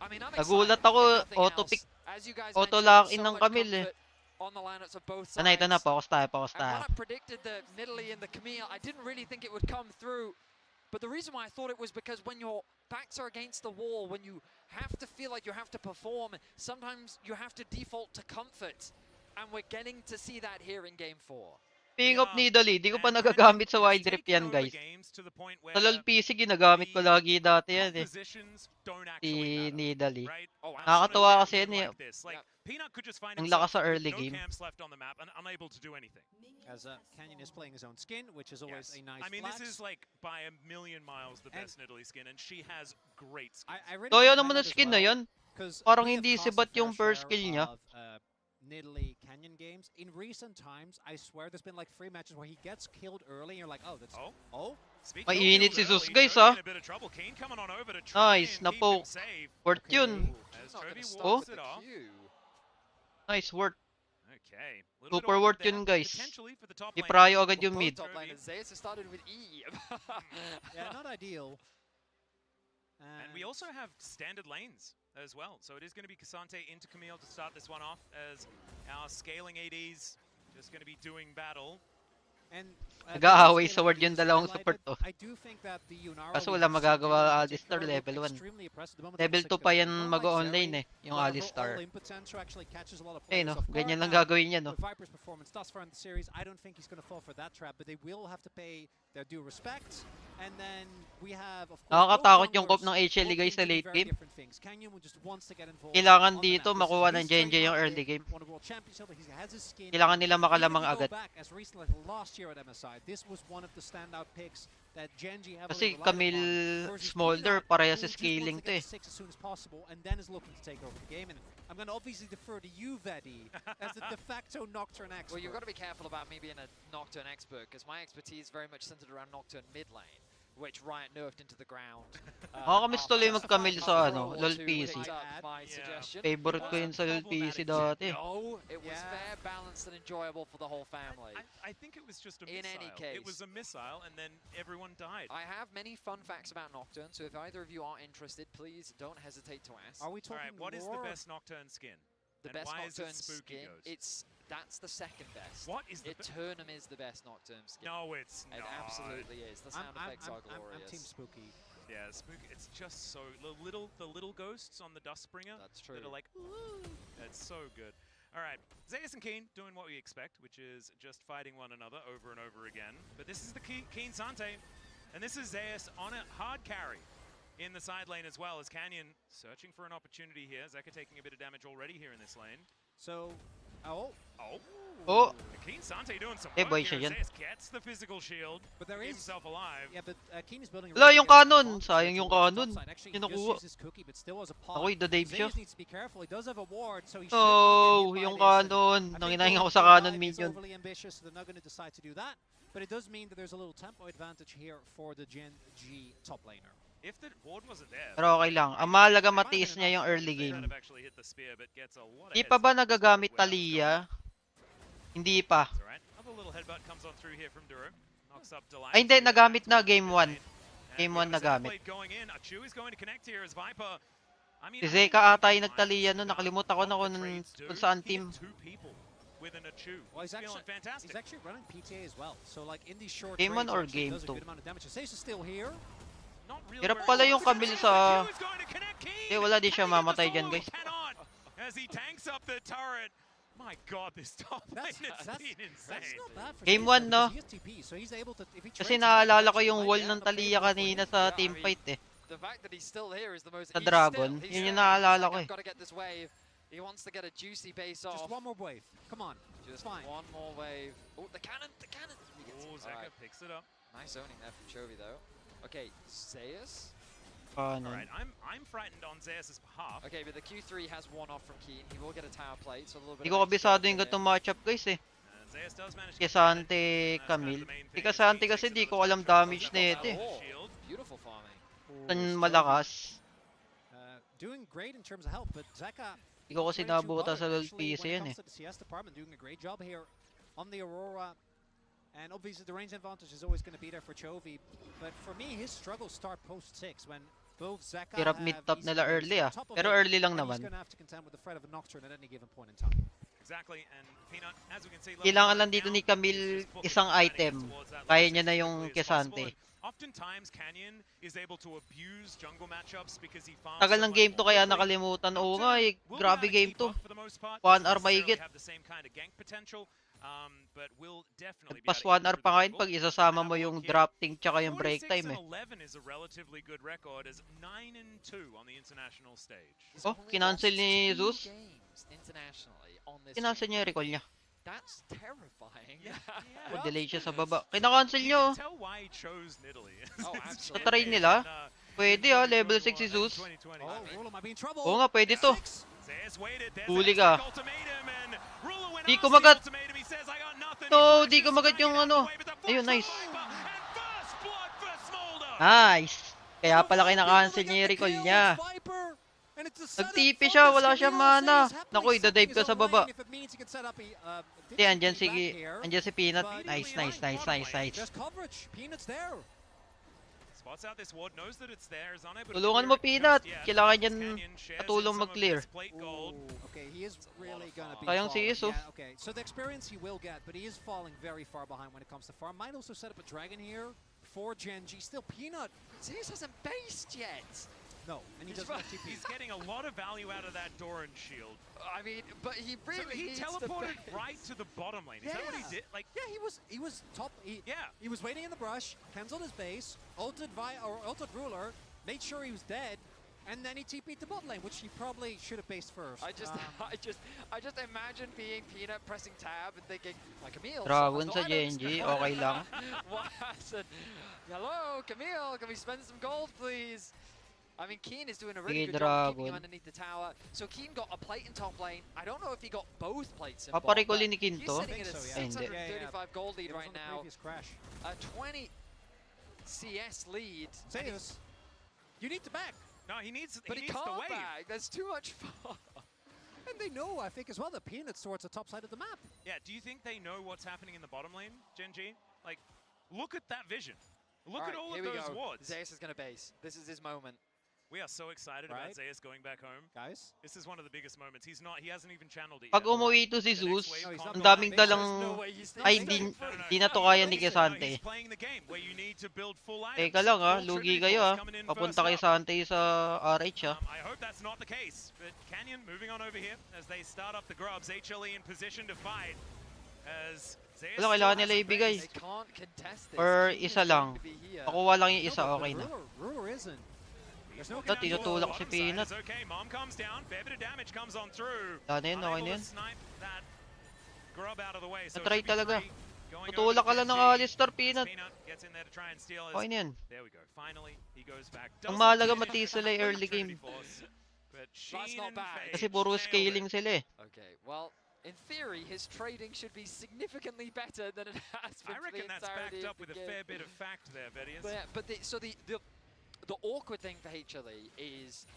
I mean, I'm Nagulat excited, ako, if nothing auto-pick, else. As you guys auto-lock in mentioned, ng so much Camille eh. comfort on the lineups of both Ito na, sides. focus tayo, focus And tayo. when I predicted the Nidalee and the Camille, I didn't really think it would come through. But the reason why I thought it was because when your backs are against the wall, when you have to feel like you have to perform, sometimes you have to default to comfort. And we're getting to see that here in Game 4. Speaking of Nidalee, di ko pa nagagamit sa Wild Rift yan guys. Sa LoL PC, ginagamit ko lagi dati yan eh. Si Nidalee. Nakakatuwa kasi yan eh. Ang lakas sa early game. As Canyon is playing his own skin, which is always a nice I mean, flex. this is like by a million miles the best Nidalee skin, and she has great skin. Toyo naman ang skin na yun. Parang hindi sibat yung first kill niya. Nidalee Canyon games. In recent times, I swear there's been like 3 matches where he gets killed early and you're like, oh, that's... Oh? Mainit si Zeus guys ha. Nice, na-poke. Worth yun. Oh? Nice, worth. Super worth yun guys. I-prio agad yung mid. Zeus started with E. Yeah, not ideal. And we also have standard lanes as well. So it is going to be Cassante into Camille to start this one off as our scaling ADs just going to be doing battle. And nag-aaway sa word yung dalawang support to. I do think that the Yunara Kaso wala magagawa Alistar level 1. Level 2 pa yan mag-online eh, yung Alistar. Eh no, ganyan lang gagawin niya no. Viper's performance thus far in the series, I don't think he's going to fall for that trap, but they will have to pay their due respect. And then we have, of course, nakakatakot yung comp ng HLE guys sa late game. Kailangan dito makuha ng Genji yung early game. Kailangan nila makalamang agad. Kasi Camille Smolder pareha sa scaling to eh. I'm going to obviously defer to you, Vedi, as the de facto Nocturne expert. Well, you've got to be careful about me being a Nocturne expert, because my expertise is very much centered around Nocturne mid lane, which Riot nerfed into the ground. Nakakamiss tuloy mag-Camille sa ano, LoL PC. Favorite ko yun sa LoL PC dati. No, it was fair, balanced, and enjoyable for the whole family. I think it was just a missile. In any case. It was a missile, and then everyone died. I have many fun facts about Nocturne, so if either of you are interested, please don't hesitate to ask. Are we talking what is the best Nocturne skin? The and best why Nocturne is it spooky skin, ghost? that's the second best. What is the Eternum is the best Nocturne skin. No, it's not. It absolutely is. The sound effects are glorious. I'm Team Spooky. Yeah, spooky. It's just so the little ghosts on the Dustbringer. That's true. That are like, ooh, that's so good. All right, Zeus and Keen doing what we expect, which is just fighting one another over and over again. But this is the Keen Sante, and this is Zeus on a hard carry in the side lane as well as Canyon searching for an opportunity here. Zeka taking a bit of damage already here in this lane. So, Keen Sante doing some Eh, work boy here. siya yan. Zeus gets the physical shield, but there keep is himself alive. Yeah, but Keen is building. Wala yung canon, sayang yung canon. Yung nakuha. Ako'y the-dave siya. Needs to be careful. He does have a ward, so he should Oh, yung canon. Nanginahin ako sa canon minion. Overly ambitious, so they're not going to decide to do that. But it does mean that there's a little tempo advantage here for the Gen G top laner. If the ward wasn't there, Pero okay lang. Ang mahalaga matiis niya yung early game. Di pa ba nagagamit Talia? Hindi pa. Ay hindi, nagamit na game 1. Game 1 nagamit. Si Zeka ata yung nagtalia nun. Nakalimutan ko na kung saan team. Well, he's actually running PTA as well. So like in these short Game 1 trades, or actually game does a 2? good amount of damage. Zeus is still here. Hirap pala yung Camille sa... Eh, wala di siya mamatay dyan, guys. As he tanks up the turret. My God, this top lane has been insane. Game 1, no? Kasi naalala ko yung wall ng Talia kanina sa teamfight eh. The fact that he's still here is the most. Sa Dragon, yun yung naalala ko eh. Got to get this wave. He wants to get a juicy base off. Just one more wave. Come on. Just fine. one more wave. Oh, the cannon, the cannon. Oh, Zeka picks it up. Nice zoning there from Chovy though. Okay, Zeus. Alright, I'm frightened on Zeus' behalf. Okay, but the Q3 has one off from Keen. He will get a tower plate, so a little bit. Hindi ko kabisado yung gatong matchup guys eh. Zeus does manage to Kesante, Camille. Si Kesante kasi di ko alam damage na ito eh. Beautiful farming. Saan malakas. Doing great in terms of health, but Zeka. Di ko kasi nabuta sa LPC yan eh. The CS department doing a great job here on the Aurora. And obviously the range advantage is always going to be there for Chovy. But for me, his struggles start post 6 when both Zeka Hirap mid top nila early ah. Pero early lang naman. He's going to have to contend with the threat of a Nocturne at any given point in time. Exactly, and Peanut, as we can see, Kailangan lang dito ni Camille isang item. Kaya niya na yung Kesante. Oftentimes Canyon is able to abuse jungle matchups because he farms. Tagal ng game to kaya nakalimutan. Oo nga eh, grabe game to. 1 hour mahigit. Pas 1 hour pa ngayon pag isasama mo yung drafting tsaka yung break time eh. Oh, kinancel ni Zeus. Kinancel niya yung recall niya. That's terrifying. Oh, delay siya sa baba. Kinakancel nyo. Sa try nila. Pwede ah, level 6 si Zeus. Oo nga, pwede to. Huli ka. Di kumagat. No, di kumagat yung ano. Ayun, nice. Nice. Kaya pala kinakancel niya yung recall niya. Nag-TP siya, wala siyang mana. Naku, idadive ka sa baba. Hindi, andyan si Peanut. Nice. Tulungan mo, Peanut. Kailangan niyan katulong mag-clear. Sayang si Iso. Okay, so the experience he will get, but he is falling very far behind when it comes to farm. Might also set up a dragon here for Genji. Still Peanut. Zeus hasn't based yet. No, and he doesn't have TP. He's getting a lot of value out of that Doran shield. I mean, but he really he teleported right to the bottom lane. Is that what he did? Like, yeah, he was top. He was waiting in the brush, cancelled his base, ulted Ruler, made sure he was dead, and then he TP'd the bot lane, which he probably should have based first. I just imagine being Peanut pressing tab and thinking, like Camille. Dragon sa Genji, okay lang. What? Hello, Camille, can we spend some gold, please? I mean, Keen is doing a really good job keeping him underneath the tower. So Keen got a plate in top lane. I don't know if he got both plates in bot. Paparikuli ni Keen He's to? sitting at a 635 gold lead right now. A 20 CS lead. Zeus, you need to back. No, he needs but he can't the wave. back. There's too much far. And they know, I think, as well, that Peanut's towards the top side of the map. Yeah, do you think they know what's happening in the bottom lane, Genji? Like, look at that vision. Look at all of those wards. Zeus is going to base. This is his moment. We are so excited about Zeus going back home. Guys, this is one of the biggest moments. He hasn't even channeled it yet. Pag umuwi to si Zeus, ang daming dalang ay di na to kaya ni Kesante. Teka lang ah, lugi kayo ah. Papunta kay Sante sa RH ah. I hope that's not the case. But Canyon moving on over here as they start up the grubs. HLE in position to fight as wala, kailangan nila ibigay. Or isa lang. Pakuha lang yung isa, okay na. Ito, tinutulak si Peanut. Dana yun, okay na yun. Na-try talaga. Tutulak ka lang ng Alistar, Peanut. Okay na yan. Ang mahalaga matiis sila yung early game. Kasi puro scaling sila eh. Okay, well, in theory, his trading should be significantly better than it has been. I reckon that's backed up with a fair bit of fact there, Vedius. But the awkward thing for HLE is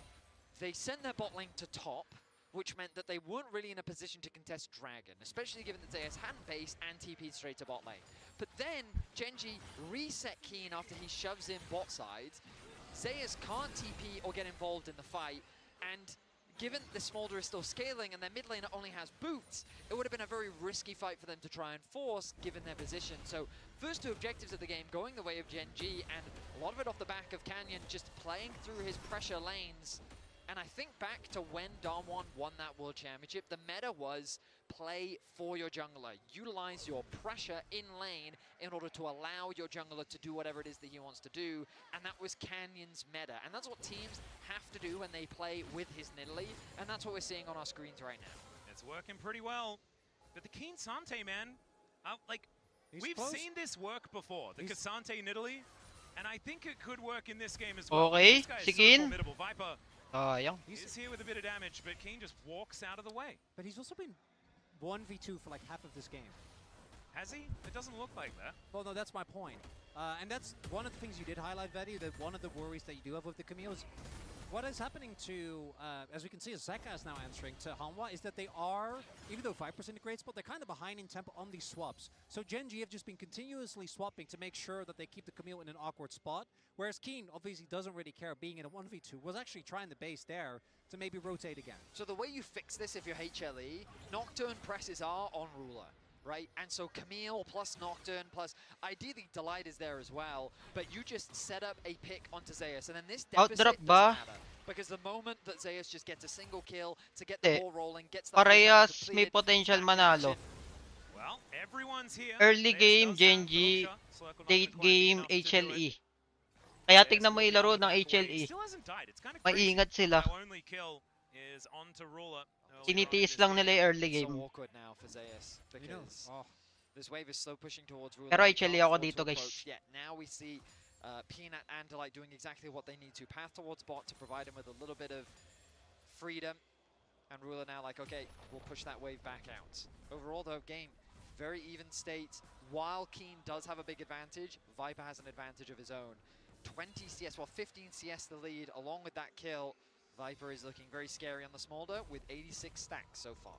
they sent their bot lane to top, which meant that they weren't really in a position to contest Dragon, especially given that Zeus hadn't base and TP'd straight to bot lane. But then Genji reset Keen after he shoves in bot sides. Zeus can't TP or get involved in the fight, and given the Smolder is still scaling and their mid laner only has boots, it would have been a very risky fight for them to try and force, given their position. So, first two objectives of the game going the way of Genji, and a lot of it off the back of Canyon just playing through his pressure lanes. And I think back to when Damwon won that World Championship, the meta was play for your jungler. Utilize your pressure in lane in order to allow your jungler to do whatever it is that he wants to do. And that was Canyon's meta. And that's what teams have to do when they play with his Nidalee. And that's what we're seeing on our screens right now. It's working pretty well. But the Keen Sante, man, we've seen this work before. The Kasante Nidalee. And I think it could work in this game as well. Okay, si Keen. Viper. He's here with a bit of damage, but Keen just walks out of the way. But he's also been 1v2 for like half of this game. Has he? It doesn't look like that. Well, no, that's my point. And that's one of the things you did highlight, Vedu, that one of the worries that you do have with the Camille is what is happening to, as we can see, as Zeka is now answering to Hanwha, is that they are, even though Viper's in a great spot, they're kind of behind in tempo on these swaps. So Gen.G have just been continuously swapping to make sure that they keep the Camille in an awkward spot, whereas Keen obviously doesn't really care being in a 1v2, was actually trying the base there to maybe rotate again. So the way you fix this if you're HLE, Nocturne presses are on Ruler. Right, and so Camille plus Nocturne plus ideally Delight is there as well, but you just set up a pick onto Zeus, and then this deficit Outdrop doesn't ba? matter. Because the moment that Zeus just gets a single kill to get the ball rolling, gets that Parehas may potential manalo. Well, everyone's here. Early game Gen.G, late game HLE. Kaya tignan mo yung laro ng HLE. Maingat sila. Tinitiis lang nila yung early game. So awkward now for Zeus because this wave is slow pushing towards Ruler. Pero HLE ako dito, guys. Yeah, now we see Peanut and Delight doing exactly what they need to. Path towards bot to provide him with a little bit of freedom. And Ruler now like, okay, we'll push that wave back out. Overall though, game, very even state. While Keen does have a big advantage, Viper has an advantage of his own. 20 CS, well 15 CS the lead, along with that kill. Viper is looking very scary on the Smolder with 86 stacks so far.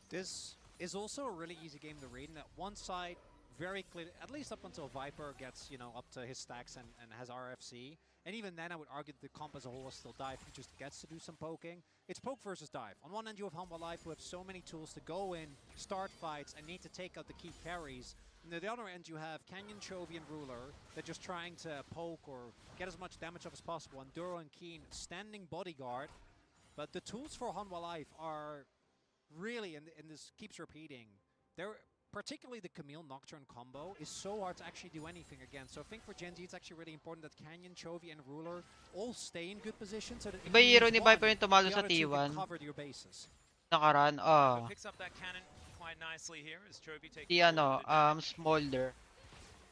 This is also a really easy game to read, in that one side, very clear, at least up until Viper gets, you know, up to his stacks and has RFC. And even then, I would argue that the comp as a whole is still Dive. He just gets to do some poking. It's poke versus Dive. On one end, you have Hanwha Life, who have so many tools to go in, start fights, and need to take out the key carries. And on the other end, you have Canyon, Chovy, and Ruler. They're just trying to poke or get as much damage up as possible. And Duro and Keen standing bodyguard. But the tools for Hanwha Life are really, and this keeps repeating, they're particularly the Camille Nocturne combo is so hard to actually do anything against. So I think for Gen.G it's actually really important that Canyon, Chovy, and Ruler all stay in good position so that Iba yung hero ni Viper yung tumalo sa the other two can T1. cover your bases. Nakaraan, Picks up that cannon quite nicely here as Chovy takes si Smolder.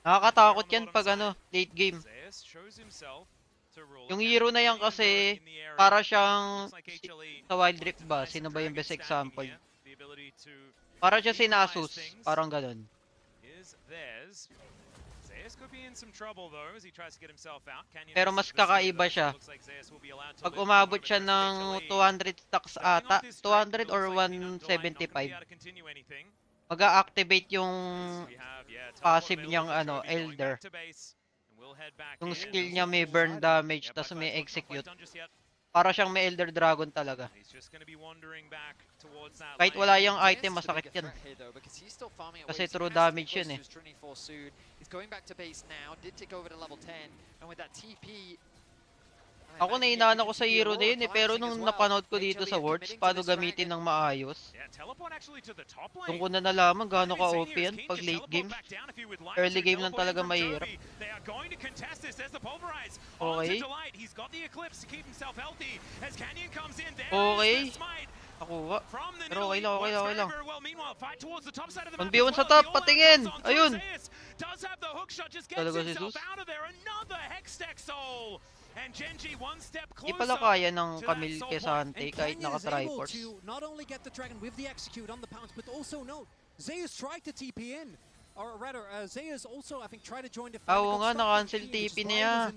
Nakakatakot yan pag late game. Zeus shows himself to Ruler. Yung hero na yan kasi para siyang sa Wild Rift ba? Sino ba yung best example? The ability to Para siya si Nasus, parang ganun. is theirs. Zeus could be in some trouble though as he tries to get himself out. Pero mas kakaiba siya. Pag umabot siya ng 200 stacks ata, 200 or 175, mag-a-activate yung passive niyang Elder. Yung skill niya may burn damage, tas may execute. Para siyang may Elder Dragon talaga. Kahit wala yung item, masakit yan. Kasi true damage yun eh. He's going back to base now, did take over to level 10, and with that TP, Ako nainaan ako sa hero na yun eh, pero nung napanood ko dito sa Worlds, paano gamitin ng maayos, doon ko na nalaman gaano ka OP yan pag late game. Early game lang talaga mahirap. Okay. Okay. Nakuha. Pero okay lang, okay lang, okay lang. 1v1 sa top, patingin! Ayun! Talaga si Zeus. Di pala kaya ng Camille Kesante kahit naka-Triforce. Not only get the dragon with the execute on the pounce, but also note, Zeus tried to TP in. Or rather, Zeus also, I think, tried to join the fight. Oo nga, naka-cancel TP niya.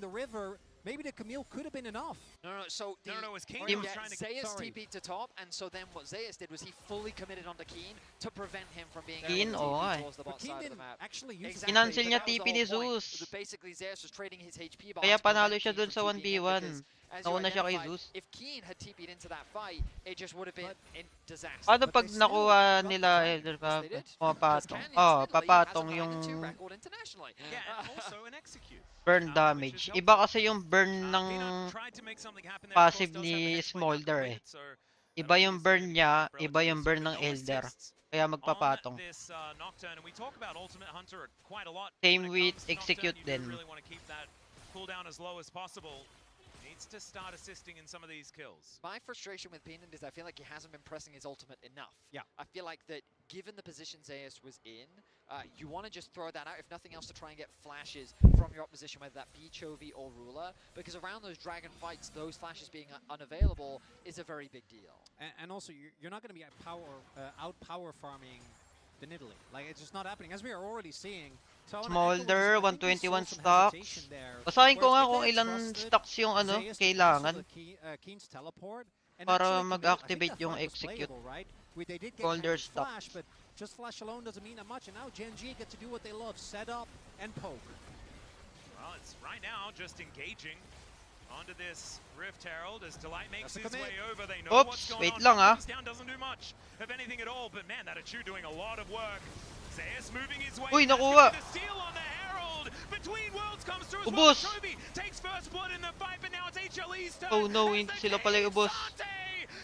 Maybe the Camille could have been enough. No, so it was Keen who was trying to Zeus TP to top, and so then what Zeus did was he fully committed onto Keen to prevent him from being Keen, able to TP eh. towards the bot side of the map. Exactly. Kinancel niya TP ni Zeus. Basically, Zeus was trading his HP bar. Kaya panalo siya dun sa 1v1. Nauna siya kay Zeus. If Keen had TP'd into that fight, it just would have been in disaster. Paano pag nakuha nila Elder pa? Pumapatong. Oh, papatong yung burn damage. Iba kasi yung burn ng passive ni Smolder eh. Iba yung burn niya, iba yung burn ng Elder. Kaya magpapatong. Same with execute din. Needs to start assisting in some of these kills. My frustration with Peanut is I feel like he hasn't been pressing his ultimate enough. Yeah. I feel like that given the position Zeus was in, you want to just throw that out, if nothing else, to try and get flashes from your opposition, whether that be Chovy or Ruler, because around those dragon fights, those flashes being unavailable is a very big deal. And also, you're not going to be out power farming than Italy. Like, it's just not happening, as we are already seeing. So Smolder, 121 stocks. Basahin ko nga kung ilan stocks yung ano, kailangan. Keen's teleport, and para actually mag-activate yung execute. Right? They did get Folder flash, stocks. but just flash alone doesn't mean that much. And now Gen G get to do what they love, set up and poke. Well, it's right now just engaging onto this Rift Herald as Delight makes his way over. They know what's going wait on. lang ah. Comes down, doesn't do much of anything at all, but man, that Achu doing a lot of work. Zeus moving his way. Uy, nakuha. The steal on the Herald. Between Worlds comes through as Ubos. well. Trophy takes first blood in the fight, but now it's HLE's turn. Oh no, hindi sila pala yung ubos.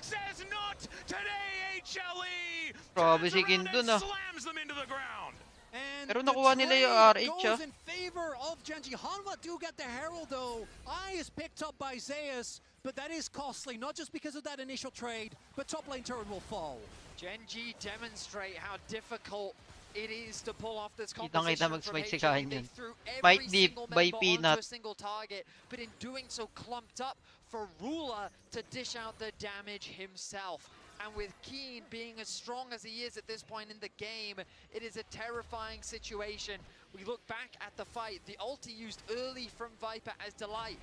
Says not today, HLE. Grabe si Kin dun ah. Slams them into the ground. And pero nakuha nila yung RH goes in favor of Gen G. Hanwha do get the Herald though. Eye is picked up by Zeus, but that is costly, not just because of that initial trade, but top lane turret will fall. Gen G demonstrate how difficult it is to pull off this Kitang-kita composition from mag-smite si HLE. Kanyon. They threw Might every deep single by member Peanut. onto a single target, but in doing so clumped up for Ruler to dish out the damage himself. And with Keen being as strong as he is at this point in the game, it is a terrifying situation. We look back at the fight, the ulti used early from Viper as Delight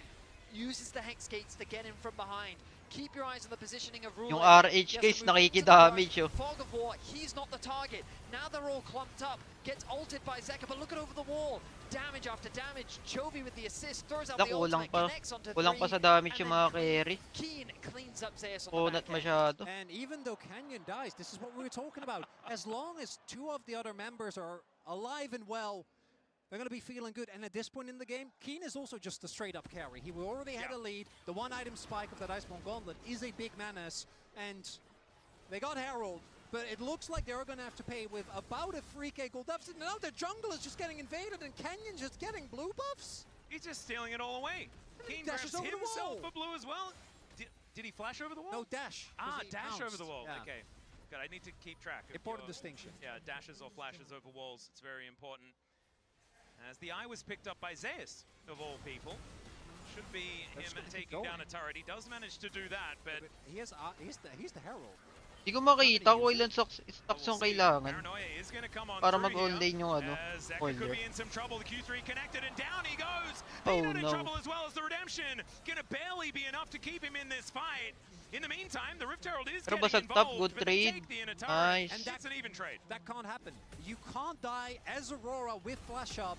uses the Hex Gates to get in from behind. Keep your eyes on the positioning of Ruler. Yung RH guys nakikidamage oh. Fog of War, he's not the target. Now they're all clumped up. Gets ulted by Zeka, but look at over the wall. Damage after damage. Chovy with the assist throws out the ultimate, connects onto kulang pa sa 3. damage yung mga carry. Keen cleans up Zeus on the Kunat back end. masyado. And even though Canyon dies, this is what we were talking about. As long as 2 of the other members are alive and well, they're going to be feeling good. And at this point in the game, Keen is also just a straight-up carry. He already had a lead. The one-item spike of that Iceborne Gauntlet is a big menace. And they got Herald, but it looks like they're going to have to pay with about a 3k gold deficit. Now their jungle is just getting invaded and Canyon's just getting blue buffs. He's just stealing it all away. Keen grabs himself a blue as well. Did he flash over the wall? No, dash. Ah, dash over the wall. Yeah. Okay. Good, I need to keep track of important distinction. Yeah, dashes or flashes over walls. It's very important. As the eye was picked up by Zeus, of all people. Should be him taking down a turret. He does manage to do that, but he's the Herald. Hindi ko makita kung ilan stocks yung kailangan para mag-on lane yung ano, folder. Oh no. Pero basag top, good trade. Nice. And that can't happen. You can't die as Aurora with flash up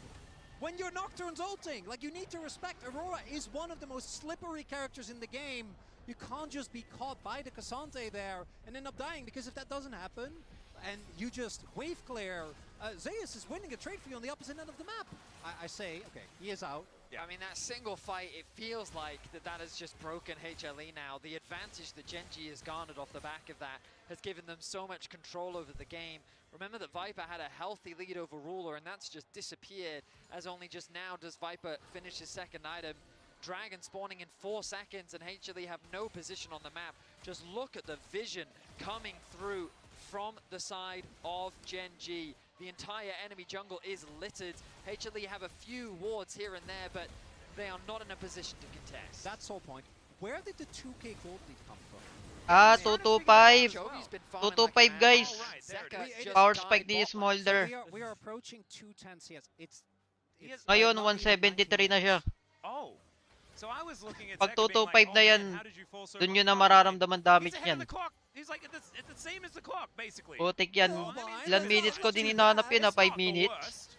when your Nocturne's ulting. Like, you need to respect Aurora is one of the most slippery characters in the game. You can't just be caught by the Cassante there and end up dying, because if that doesn't happen and you just wave clear, Zeus is winning a trade for you on the opposite end of the map. I say, okay, he is out. Yeah. I mean, that single fight, it feels like that has just broken HLE now. The advantage that Gen G has garnered off the back of that has given them so much control over the game. Remember that Viper had a healthy lead over Ruler, and that's just disappeared, as only just now does Viper finish his second item. Dragon spawning in 4 seconds, and HLE have no position on the map. Just look at the vision coming through from the side of Gen G. The entire enemy jungle is littered. HLE have a few wards here and there, but they are not in a position to contest. That's the whole point. Where did the 2k gold lead come from? 225. 225 guys. Power spike ni Smolder. We are approaching 210 CS. Ngayon 173 na siya. Oh. So I was looking at pag 225 na yan, dun yun na mararamdaman damage niyan. He's like it's the same as the clock, basically. Putik yan. Ilan minutes ko din hinahanap yun na 5 minutes.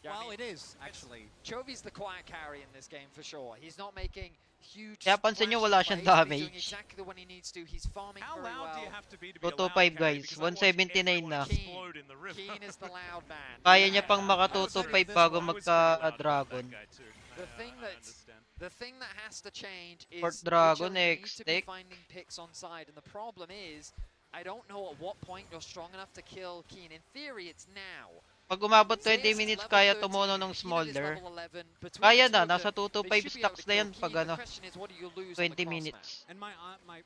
Well, it is, actually. Chovy's the quiet carry in this game for sure. He's not making huge. Kaya pansin nyo, wala siyang damage. Exactly when he needs to. He's farming very well. 225 guys, 179 na. Keen is the loud man. Kaya niya pang maka 225 bago magka-dragon. The thing that has to change is Fort Dragon need to be X-Tech. finding picks on side, and the problem is I don't know at what point you're strong enough to kill Keen. In theory, it's now. Pag umabot 20 minutes, kaya tumuno ng Smolder. Kaya na, nasa 225 stocks na yan pag ano, 20 minutes. And my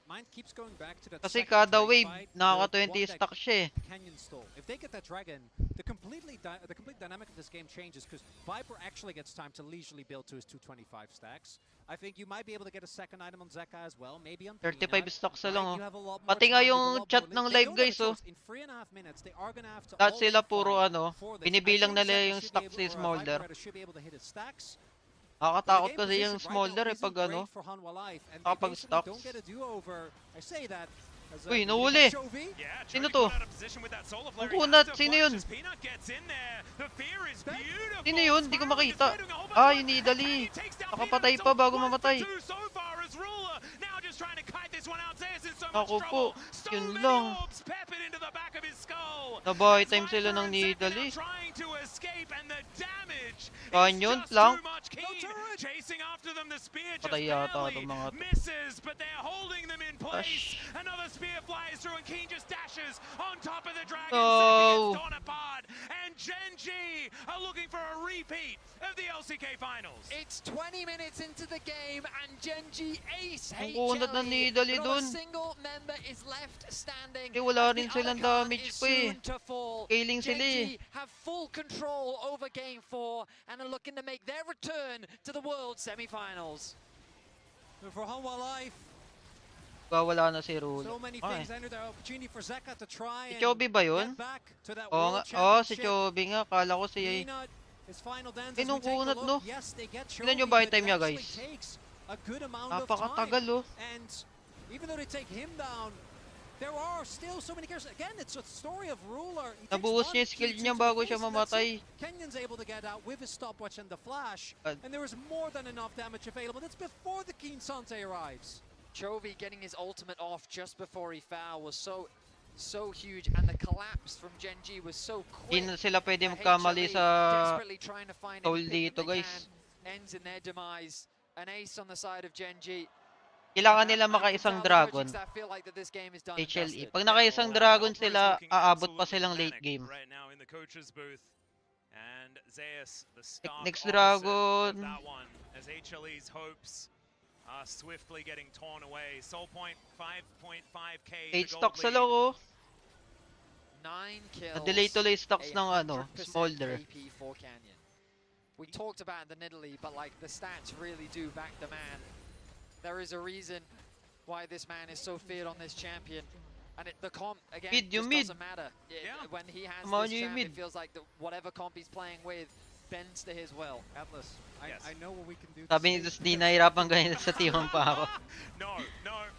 mind keeps going back to that. Kasi kada wave, nakaka 20 stocks siya eh. Canyon stole. If they get that dragon, the complete dynamic of this game changes because Viper actually gets time to leisurely build to his 225 stacks. I think you might be able to get a second item on Zeka as well, maybe on 35 stocks na Right, lang, you oh. have a lot more Pati nga time, you have a yung lot chat more ng They live, don't have a guys, oh. choice. In 3.5 minutes, they are gonna have to Lahat all sila in puro fight ano, for this. binibilang I think nila Zeka yung should be stocks able- ni or Smolder. Viper should be able to hit his stacks. Nakakatakot But the game kasi yung position right Smolder now eh pag isn't ano, great for Hanwha Life, and they kapag basically stocks. don't get a do-over. I say that as Uy, we nahuli. get Chovy. Yeah, Sino Chovy to? got out of position with that solar flare. Ang He kunat, has to sino flash yun? as Peanut gets in there. The fear is beautiful. Sino yun? Hindi ko Spiraling makita. is doing a whole bunch Ah, of yung work. Nidali. Canyon takes down Nakapatay Peanut. pa bago 1 for mamatay. 2 so far as Ruler. Now just trying to kite this one out. Zeus in so much Ako po, trouble. So yun many lang. orbs peppered into the back of his skull. Nabuhay As time sila Viper ng and Zeka now Nidali. trying to escape, and the damage Canyon, is just flank. too much. Keen chasing after them. The spear just Patay yata barely itong mga to. misses, but they're holding them in place. Ash. Another spear flies through, and Keen just dashes on top of the dragon. No. Zeka gets torn apart, and Gen G are looking for a repeat of the LCK finals. It's 20 minutes into the game and Genji ace Ang kunat ng Nidali Not a dun. single member is left standing. Eh, wala as rin the silang other card damage is pa eh. soon to fall. Scaling sila eh. Genji have full control over game 4 and are looking to make their return to the World Semi-Finals. For Hanwha Life, Wala na si Rule. so many Ay. things enter the opportunity for Zeka to try Si and Chovy ba yun? get back to that Oo World nga, oh, si Championship. Chovy nga. Kala ko si... Peanut, his final dance Eh, as we nung take a kunat, look. no? Yes, they get Tignan nyo Chovy, buy but time it niya, actually guys. takes a good amount of Napakatagal, time. oh. And even though they take him down, there are still so many characters. Again, it's a story of Ruler. He takes Nabuhos one niya yung skill Q2 niya to the bago siya face, and that's mamatay. it. Kenyon's able to get out with his stopwatch and the flash, Uh, and there is more than enough damage available. That's before the Keen Sante arrives. Chovy getting his ultimate off just before he fell was so huge, and the collapse from Genji was so quick. Hindi na sila pwede that magkamali HLE sa desperately trying to find soul anything dito, that they guys. can, ends in their demise. An ace on the side of Genji. Kailangan nila makaisang dragon. That feel like that this game is done and HLE. dusted. Pag nakaisang dragon Helper is sila, looking aabot pa absolutely silang late manic game. right now in the coach's booth. And Zeus, the stark Next opposite dragon. of that one, as HLE's hopes are swiftly getting torn away. Soul point 5.5k. 8 stocks sa low, oh. 9 kills. Na-delay tuloy stocks ng ano, 100% Smolder. KP for Canyon. We talked about the Nidalee, but like the stats really do back the man. There is a reason why this man is so feared on this champion. And the comp, again, Mid, just mid. doesn't matter. When he has Come on, this you champ, mid. it feels like whatever comp he's playing with bends to his will. Atlas, I know what we can do. Sabi ni Dus, di nahirapan ganyan sa teamang pa ako. No.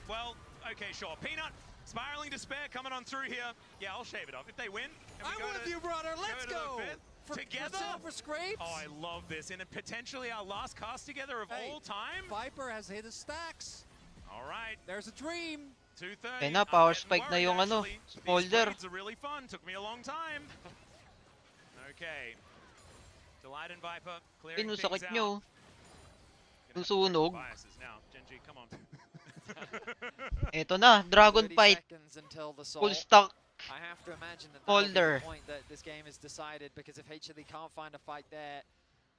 Well, okay, sure. Peanut, spiraling despair coming on through here. Yeah, I'll shave it off. If they win, and we I'm go with to, you, brother. Let's to the go. fifth together. For scrapes. Oh, I love this. And potentially our last cast together of all time. Viper has hit his stacks. All right. There's a dream. 230. Kaya na, power spike na yung ano, Smolder. These raids are really fun. Took me a long time. Okay. Delight and Viper clearing things Pinusakit out. nyo. Yung sunog. Biases now. Genji, come on. Eto na, Dragon 30 Fight. seconds until the Full soul. stock. I have to imagine that that'll be Smolder. the point that this game is decided, because if HLE can't find a fight there,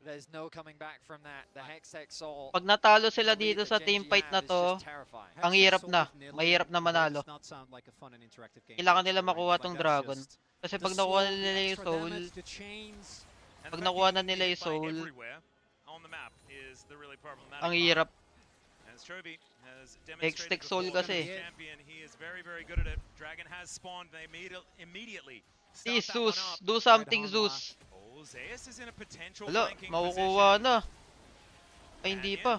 there's no coming back from that. The Hextech Soul. Pag natalo sila dito sa team fight na to, ang hirap na. Mahirap na manalo. Kailangan nila makuha tong dragon. Kasi pag nakuha na nila yung soul, pag nakuha na nila yung soul, on the map is the really problematic ang part. hirap. As Chovy has Hextech demonstrated soul before kasi. being a champion, he is very, very good at it. Dragon has spawned. They immediately start Please, that one Zeus. up. Do something, Zeus. Oh, Zeus is in a potential Wala, flanking makukuha position. na. Ay, hindi pa.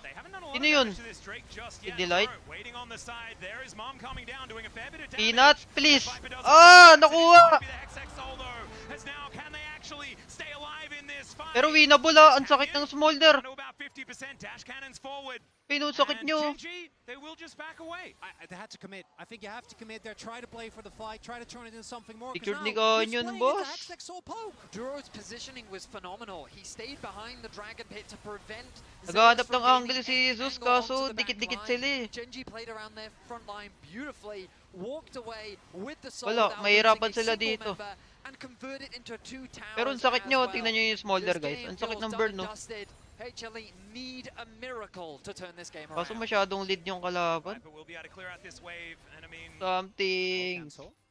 Sino yun? Si Delight? Waiting on the side. There is Mom coming down, doing a fair bit of damage. Peanut, please. Viper does Ah, it. nakuha. The Hextech Soul, though, as now, can they actually stay alive in this fight? Pero winnable ah. Ang sakit ng Smolder. Down to about 50%. Dash cannons forward. Pinusakit And nyo. Genji, they will just back away. They had to commit. I think you have to commit there. Try to play for the fight. Try to turn it into something more. Secured ni Now he's Canyon, playing boss. into Hextech Soul Poke. Duro's positioning was phenomenal. He stayed behind the Dragon Pit to prevent Naghahanap Zeus from ng angle gaining si any Jesus, angle onto kaso the back dikit-dikit line. sila eh. Genji played around their front line beautifully, walked away with the soul Wala, without mahirapan losing a sila single dito. member, and converted into 2 towers. Pero ang sakit as nyo, well. tingnan nyo yung Smolder, This guys. game Ang sakit feels ng done burn, and no? dusted. HLE need a miracle to turn this game Kaso around. masyadong lead yung kalaban. Viper will be able to clear out this wave, and I mean, Something.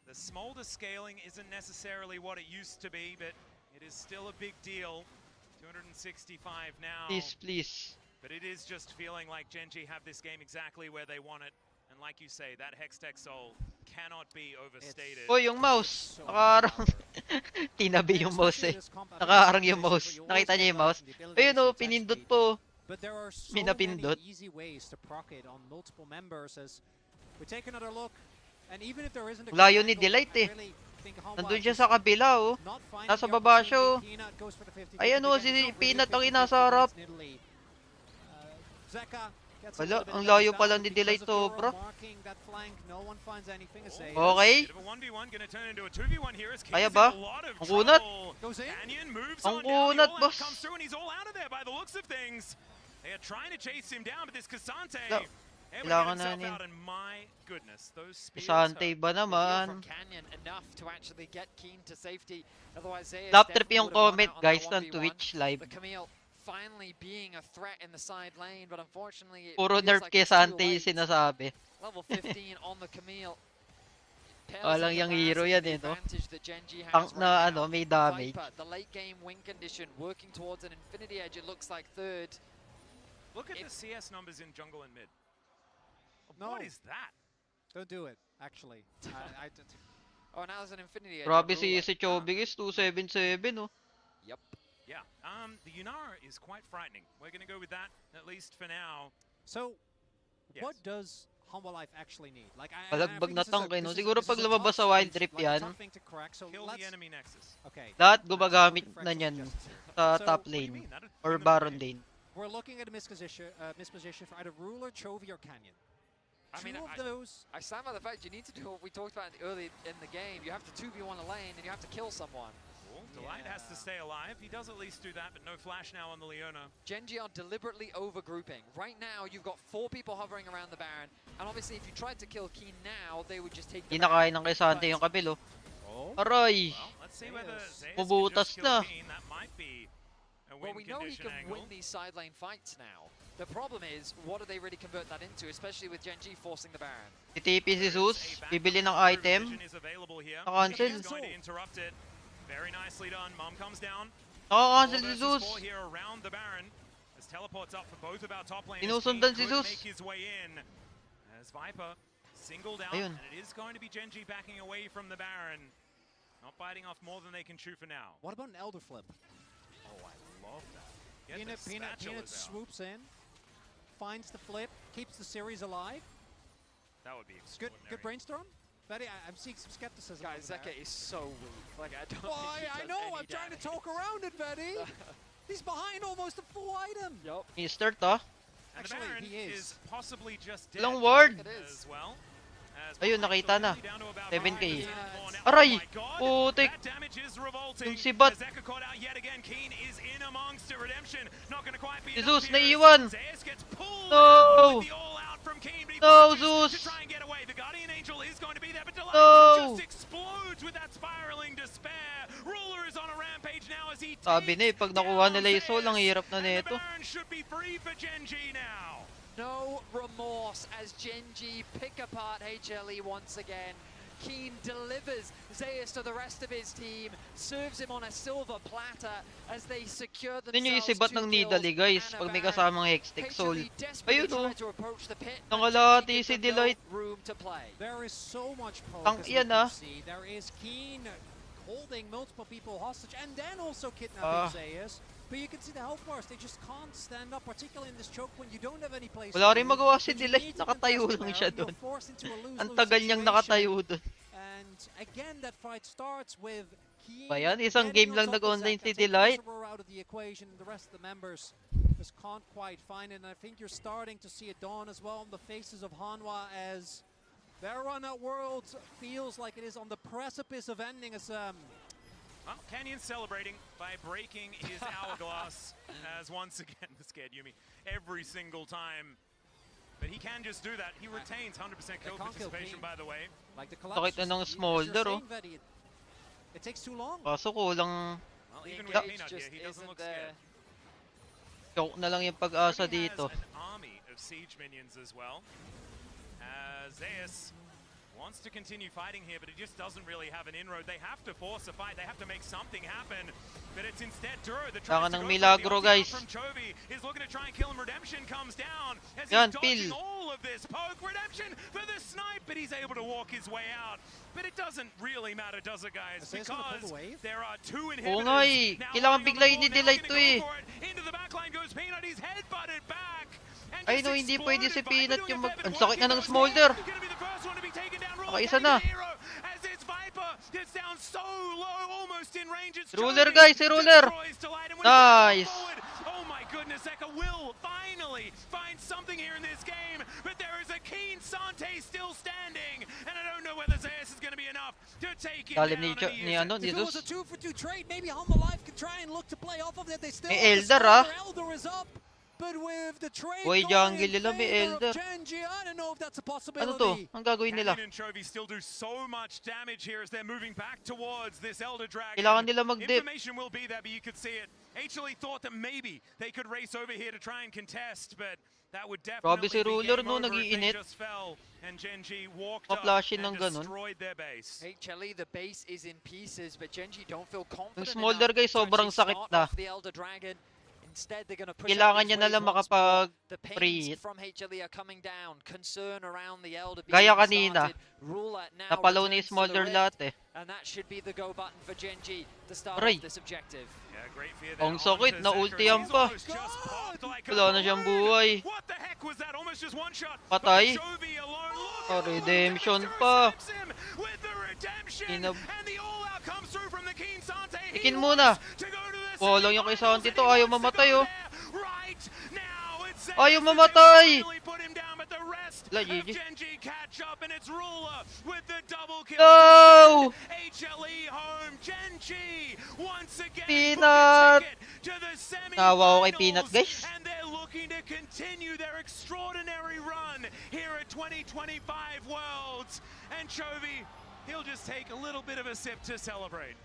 the The smolder scaling isn't necessarily what it used to be, but it is still a big deal. 265 now. Please. But it is just feeling like Gen.G have this game exactly where they want it. And like you say, that Hextech Soul cannot be overstated. Oh, yung mouse. Nakaharang. Tinabi yung mouse eh. Nakaharang yung mouse. Nakita niya yung mouse? Ayun oh, pinindot po. But there are so May many napindot. easy ways to proc it on multiple members as we take another look. And even if there isn't a Layo ni Delight eh. Nandun siya sa kabila oh. Nasa baba siya oh. Ayan oh, si Peanut ang inasarap. Wala, ang layo pala ni Delight sobra. Okay. Kaya ba? Ang kunat. Ang kunat, boss. They are trying to chase him down, but this Cassante Kailangan na niya. My goodness, those spears Sante ba naman? Canyon enough to actually get Keen to safety. Otherwise, Zayas Lap trip definitely yung would have won comment out on guys the ng 1v1. Twitch live. But Camille finally being a threat in the side lane, but unfortunately it Puro feels nerf like kay it's too Sante yung late. sinasabi. Level 15 on the Camille. Walang yung hero yan eh, no? Tank na ano, may damage. Viper, the late game win condition, working towards an Infinity Edge, it looks like third. Look at the CS numbers in jungle and mid. No. What is that? Don't do it, actually. Oh, now there's an Infinity Edge. Grabe si Chobig is 277 oh. Yep. Yeah. The Yunara is quite frightening. We're gonna go with that at least for now. So, yes. What does Humble Life actually need? Like, Palagbag na tank eh, no? Siguro pag lumabas sa Wild Rift yan, Kill the enemy nexus. Okay. lahat gumagamit na niyan sa top lane or Baron lane. We're looking at a misposition for either Ruler, Chovy, or Canyon. I mean, I stand by the fact you need to do what we talked about early in the game. You have to 2v1 a lane and you have to kill someone. Cool. Delight has to stay alive. He does at least do that, but no flash now on the Leona. Gen.G are deliberately overgrouping. Right now, you've got 4 people hovering around the Baron, and obviously if you tried to kill Keen now, they would just take the Inakain ng kay Sante yung kabilo. Aray! Pubutas na. Well, we know he can win these side lane fights now. The problem is, what do they really convert that into, especially with Gen.G forcing the Baron? Si TP si Zeus, bibili ng item. Na-cancel. Very nicely done. Mom comes down. Na-cancel si Zeus. Here around the Baron. As teleports up for both of our top laners. Sinusundan si Zeus. Make his way in. As Viper singled out, Ayun. and it is going to be Gen.G backing away from the Baron. Not biting off more than they can chew for now. What about an Elder Flip? Oh, I love that. Peanut swoops in, finds the flip, keeps the series alive. That would be extraordinary. Good brainstorm. Betty, I'm seeing some skepticism. Guys, Zeka is so weak. Like, I don't think he I know, I'm trying to talk around it, Betty. He's behind almost a full item. Yup. Mister to. And the Baron is possibly just dead Long ward. as well. Ayun, nakita na. 7k. Aray! Putik! Yung si Bat. Si Zeus, naiiwan! No! No, Zeus! No! Sabi na eh, pag nakuha nila yung soul, ang hirap na nito. No remorse as Gen.G pick apart HLE once again. Keen delivers Zayas to the rest of his team, serves him on a silver platter as they secure themselves. Yun yung isibat ng Nidalee guys, pag may kasamang Hextech Soul. Ayun o, nangalati si Delight. There is so much Tank yan ah. There is Keen holding multiple people hostage and then also kidnapping Zayas. But you can see the health bars, they just can't stand up, particularly in this choke when you don't have any place. Wala rin magawa si Delight, nakatayo lang siya doon. Ang tagal niyang nakatayo doon. And again, that fight starts with Keen. Ba yan? Isang game lang nag-online si Delight. Out of the equation, the rest of the members just can't quite find it. And I think you're starting to see it dawn as well on the faces of Hanwha as their run at Worlds feels like it is on the precipice of ending as well, Canyon's celebrating by breaking his hourglass as once again, the scared Yumi, every single time. But he can just do that. He retains 100% kill participation, by the way. Sakit na ng smolder oh. It takes too long. Kaso kulang. Well, even with Peanut here, he doesn't look scared. Choke na lang yung pag-asa dito. An army of siege minions as well. As Zayas Wants to continue fighting here, but he just doesn't really have an inroad. They have to force a fight. They have to make something happen. But it's instead Duro that tries to go for milagro, the guys. from Chovy. Is looking to try and kill him. Redemption comes down as Yan, he's dodging Pil. all of this poke. Redemption for the snipe, but he's able to walk his way out. But it doesn't really matter, does it, guys? Because there are two inhibitors. Oo nga eh. Kailangan biglayin ni Delight to eh. Into the backline goes Peanut. He's headbutted back. Ay no, hindi pwede si Peanut yung mag... Ang sakit na ng smolder. Okay, isa na. Ruler guys, si Ruler. Nice. Oh my goodness, Eka will finally find something here in this game, but there is a Keen Sante still standing, and I don't know whether Zeus is going to be enough to take him down. If it was a 2-for-2 trade, maybe Humble Life could try and look to play off of that. They still Elder ah. Elder is up. But with the trade Boy, jungle nila may Elder. Genji, I don't know if that's a possibility. Ano to? Ang gagawin nila? Canyon and Chovy still do so much damage here as they're moving back towards this Elder Dragon. Kailangan nila mag-dip. Information will be there, but you could see it. HLE thought that maybe they could race over here to try and contest, but that would definitely si Ruler, be game no, over if they nag-iinit. just fell. And Genji walked up Pa-flashin and ng ganun. destroyed their base. HLE, the base is in pieces, but Genji don't feel confident Yung smolder guys, sobrang sakit na. the Elder Dragon. Instead, they're going to push Kailangan out niya these na lang waves once more. The makapag-free. pains from HLE are coming down. Concern around the Elder being Gaya kanina. started. Ruler now Napalaw ni returns to the smolder rift, lahat eh. and that should be the go button for Genji to start Aray. off this objective. Yeah, great fear there Ang on sakit, to na-ultihan Zekrom. pa. He's just popped like a Wala na siyang buhay. What the heck was that? Almost just one shot. Patay. Chovy alone. Look Oh, at the redemption way pa. intercepts him with the redemption. Inab- And the all-out comes through from the Keen Sante. He Ikin muna. wants to go to the Walang yung kay Santi to. Ayaw mamatay oh. right now. It's Ayaw mamatay. finally put him down, but the rest La, of GG. Genji catch up, and it's Ruler with the double kill. No! HLE home. Genji once again. Peanut! To the semi-finals, Nawawa ko kay Peanut, guys. and they're looking to continue their extraordinary run here at 2025 Worlds. And Chovy, he'll just take a little bit of a sip to celebrate.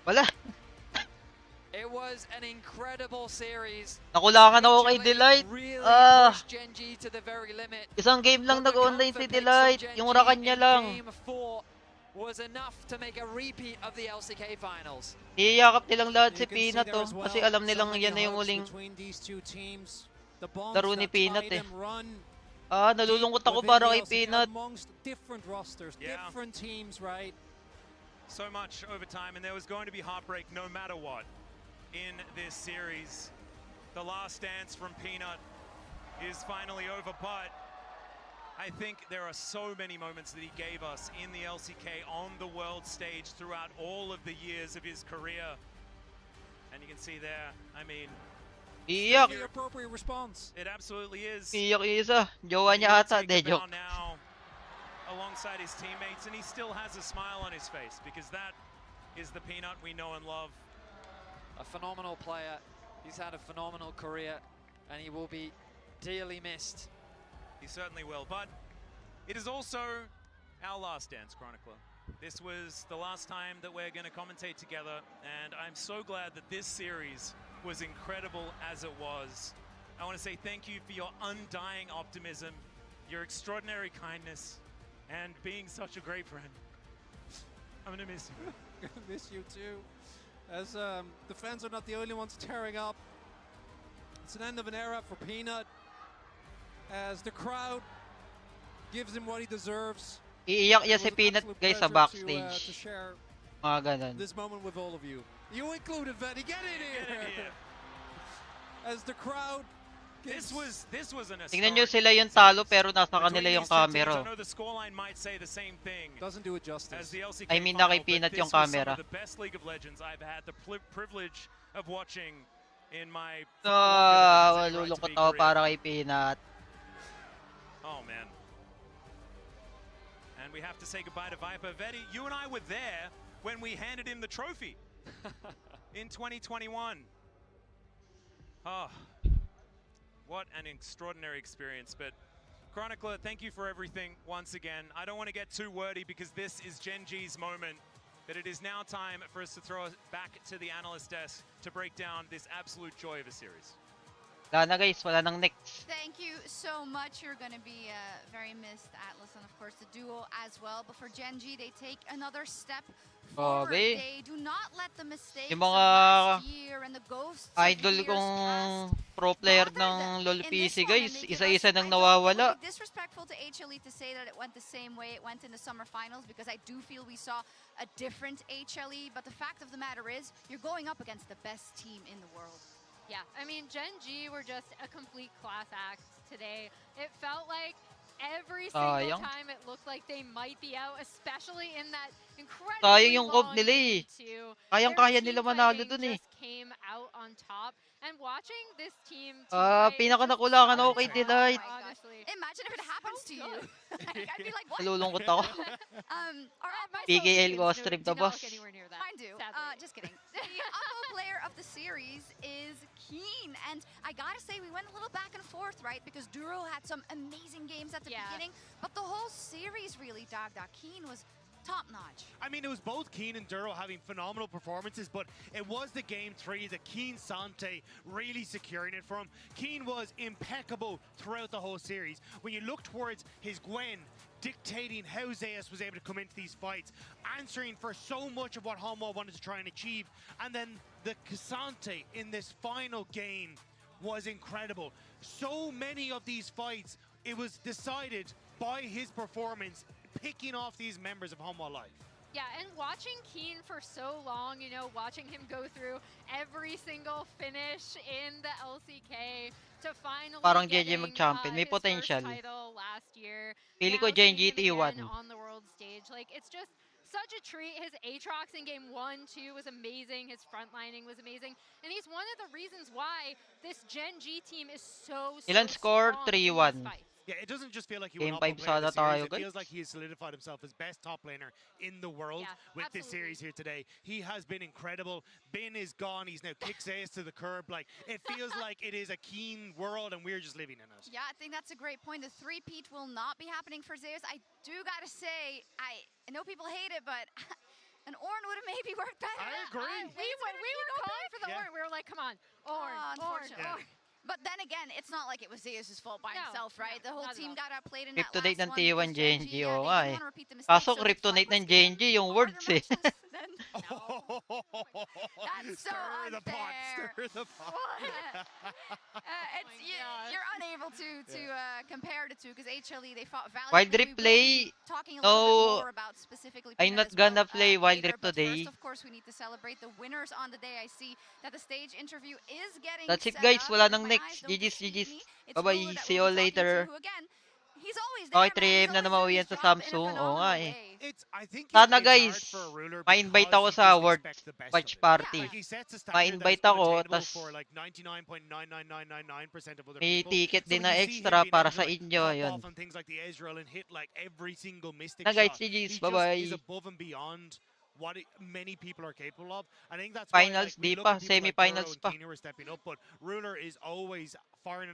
Wala. It was an incredible series. Nakulangan ako kay Delight. Really Ah. pushed Genji to the very limit. Isang game lang But the nag-online si comfort picks Delight. from Yung Genji rakan niya in lang. Game 4 was enough to make a repeat of the LCK finals. Iyayakap nilang lahat si You can see Peanut there to. as well, Kasi alam nilang so many yan na yung hugs huling between these two teams. The bonds laro ni that Peanut tie eh. them run Nalulungkot ako within para the kay LCK Peanut. amongst different rosters, Yeah. different teams, right? So much over time, and there was going to be heartbreak no matter what in this series. The last dance from Peanut is finally over, but I think there are so many moments that he gave us in the LCK on the world stage throughout all of the years of his career. And you can see there, I mean, Iyak. The appropriate response. it absolutely is. Iyak yung isa. Jowa niya ata. De, Take a bow joke. now alongside his teammates, and he still has a smile on his face because that is the Peanut we know and love. A phenomenal player. He's had a phenomenal career, and he will be dearly missed. He certainly will, but it is also our last dance, Chronicler. This was the last time that we're going to commentate together, and I'm so glad that this series was incredible as it was. I want to say thank you for your undying optimism, your extraordinary kindness, and being such a great friend. I'm going to miss you. Gonna miss you too. As the fans are not the only ones tearing up. It's an end of an era for Peanut. As the crowd gives him what he deserves. Iiyak It niya was si an Peanut absolute guys sa pleasure to backstage. share Mga ganun. this moment with all of you. You included, Venny. Get in here! As the crowd This was an Tingnan nyo historic sila yung talo pero nasa kanila yung camera. I know the scoreline might say the same thing. Doesn't do it justice. As the LCK I mean, na kay final, but Peanut this yung was some camera. of the best League of Legends I've had the privilege of watching in my Malulungkot ako para kay Peanut. Oh man. And we have to say goodbye to Viper. Vetti, you and I were there when we handed him the trophy in 2021. Oh, what an extraordinary experience. But Chronicler, thank you for everything once again. I don't want to get too wordy because this is Genji's moment. But it is now time for us to throw it back to the analyst desk to break down this absolute joy of a series. Wala na guys, wala nang next. Thank you so much. You're going to be very missed, Atlas, and of course the duo as well. But for Genji, they take another step forward. Okay. They do not let the mistakes Yung of mga last year and the ghosts of idol years kong past pro player bother ng them LoL in this PC one, guys, and they give isa-isa us. nang I don't think it nawawala. would be disrespectful to HLE to say that it went the same way it went in the summer finals, because I do feel we saw a different HLE. But the fact of the matter is, you're going up against the best team in the world. Yeah, I mean, Gen G were just a complete class act today. It felt like every single Sayang. time it looked like they might be out, especially in that incredibly Sayang yung comp long nila game eh. two. Kayang-kaya Their nila team manalo fighting dun eh. just came out on top. And watching this team fight Pinaka is just nakulangan so ako kay fun, Delight. honestly. Imagine if it happens to you. Like, I'd be like, what? Nalulungkot ako. My PKL ko stream to boss. Mine do. Just kidding. The upper player of the series is Keen, and I gotta say we went a little back and forth, right? Because Duro had some amazing games at the beginning, but the whole series really dogged out. Keen was top notch. I mean, it was both Keen and Duro having phenomenal performances, but it was the game three, the Keen Sante really securing it for him. Keen was impeccable throughout the whole series. When you look towards his Gwen, dictating how Zeus was able to come into these fights, answering for so much of what Hanwha wanted to try and achieve, and then the Cassante in this final game was incredible. So many of these fights, it was decided by his performance, picking off these members of Hanwha Life. Yeah, and watching Keen for so long, you know, watching him go through every single finish in the LCK to finally Parang getting JJ mag-champion, may his first potential. title last year. Pili Now ko seeing JJ him again T1. on the world stage. Like, it's just such a treat. His Aatrox in game 1, 2 was amazing. His frontlining was amazing. And he's one of the reasons why this Gen G team is so Ilan score? strong in these 3-1. fights. Yeah, it doesn't just feel like he Game won Upper 5 Player of the sana Series. tayo, It feels guys. like he has solidified himself as best top laner in the world with this series here today. He has been incredible. Bin is gone. He's now kicked Zeus to the curb. Like, it feels like it is a Keen world and we're just living in it. Yeah, I think that's a great point. The three-peat will not be happening for Zeus. I do gotta say, I know people hate it, but an Ornn would have maybe worked better. I agree. We were calling for the Ornn. We were like, come on, Ornn, Ornn, Unfortunately. Ornn. But then again, it's not like it was Zeus' fault by himself, right? The whole not at team all. got outplayed in that Kryptonite last ng one. T1 because Gen Genji, G, oo they nga didn't eh. wanna repeat the mistake, Kaso so it's like, Kryptonite ng let's give Genji yung words eh. then. That's so Stir the pot, unfair. stir the pot. You're unable to compare the two, because HLE, they fought Wild valiantly. Rift play, Talking a little bit no, more about specifically I'm Peanut not as well, gonna play Wild later, Rift but today. First, of course, we need to celebrate the winners on the day. I see that the stage interview is getting That's it set guys, up. wala If nang my next. eyes don't GG's, deceive GG's. me, it's Bye bye, Ruler that see we'll you be talking later. to, who again, he's always there, Okay, man. 3 He's AM na always naman doing uwi his sa job in a Samsung. Oo phenomenal nga eh. way. I think Sana it's guys, hard for a Ruler ma-invite because ako he sa just award expects the best watch of it. party. Like, he sets a standard that is Ma-invite ako, unattainable tas for like 99.99999% of other may people. ticket So din when na you see him extra being para able to, sa like, inyo. pop Ayun. off on things like the Ezreal and hit like every single mystic Na guys, shot, GG's, he bye just bye. is above and beyond what many people are capable of. I think that's why, like, Finals, we di look pa, at people like Duro semi-finals and pa. Keen who are stepping up, but Ruler is always firing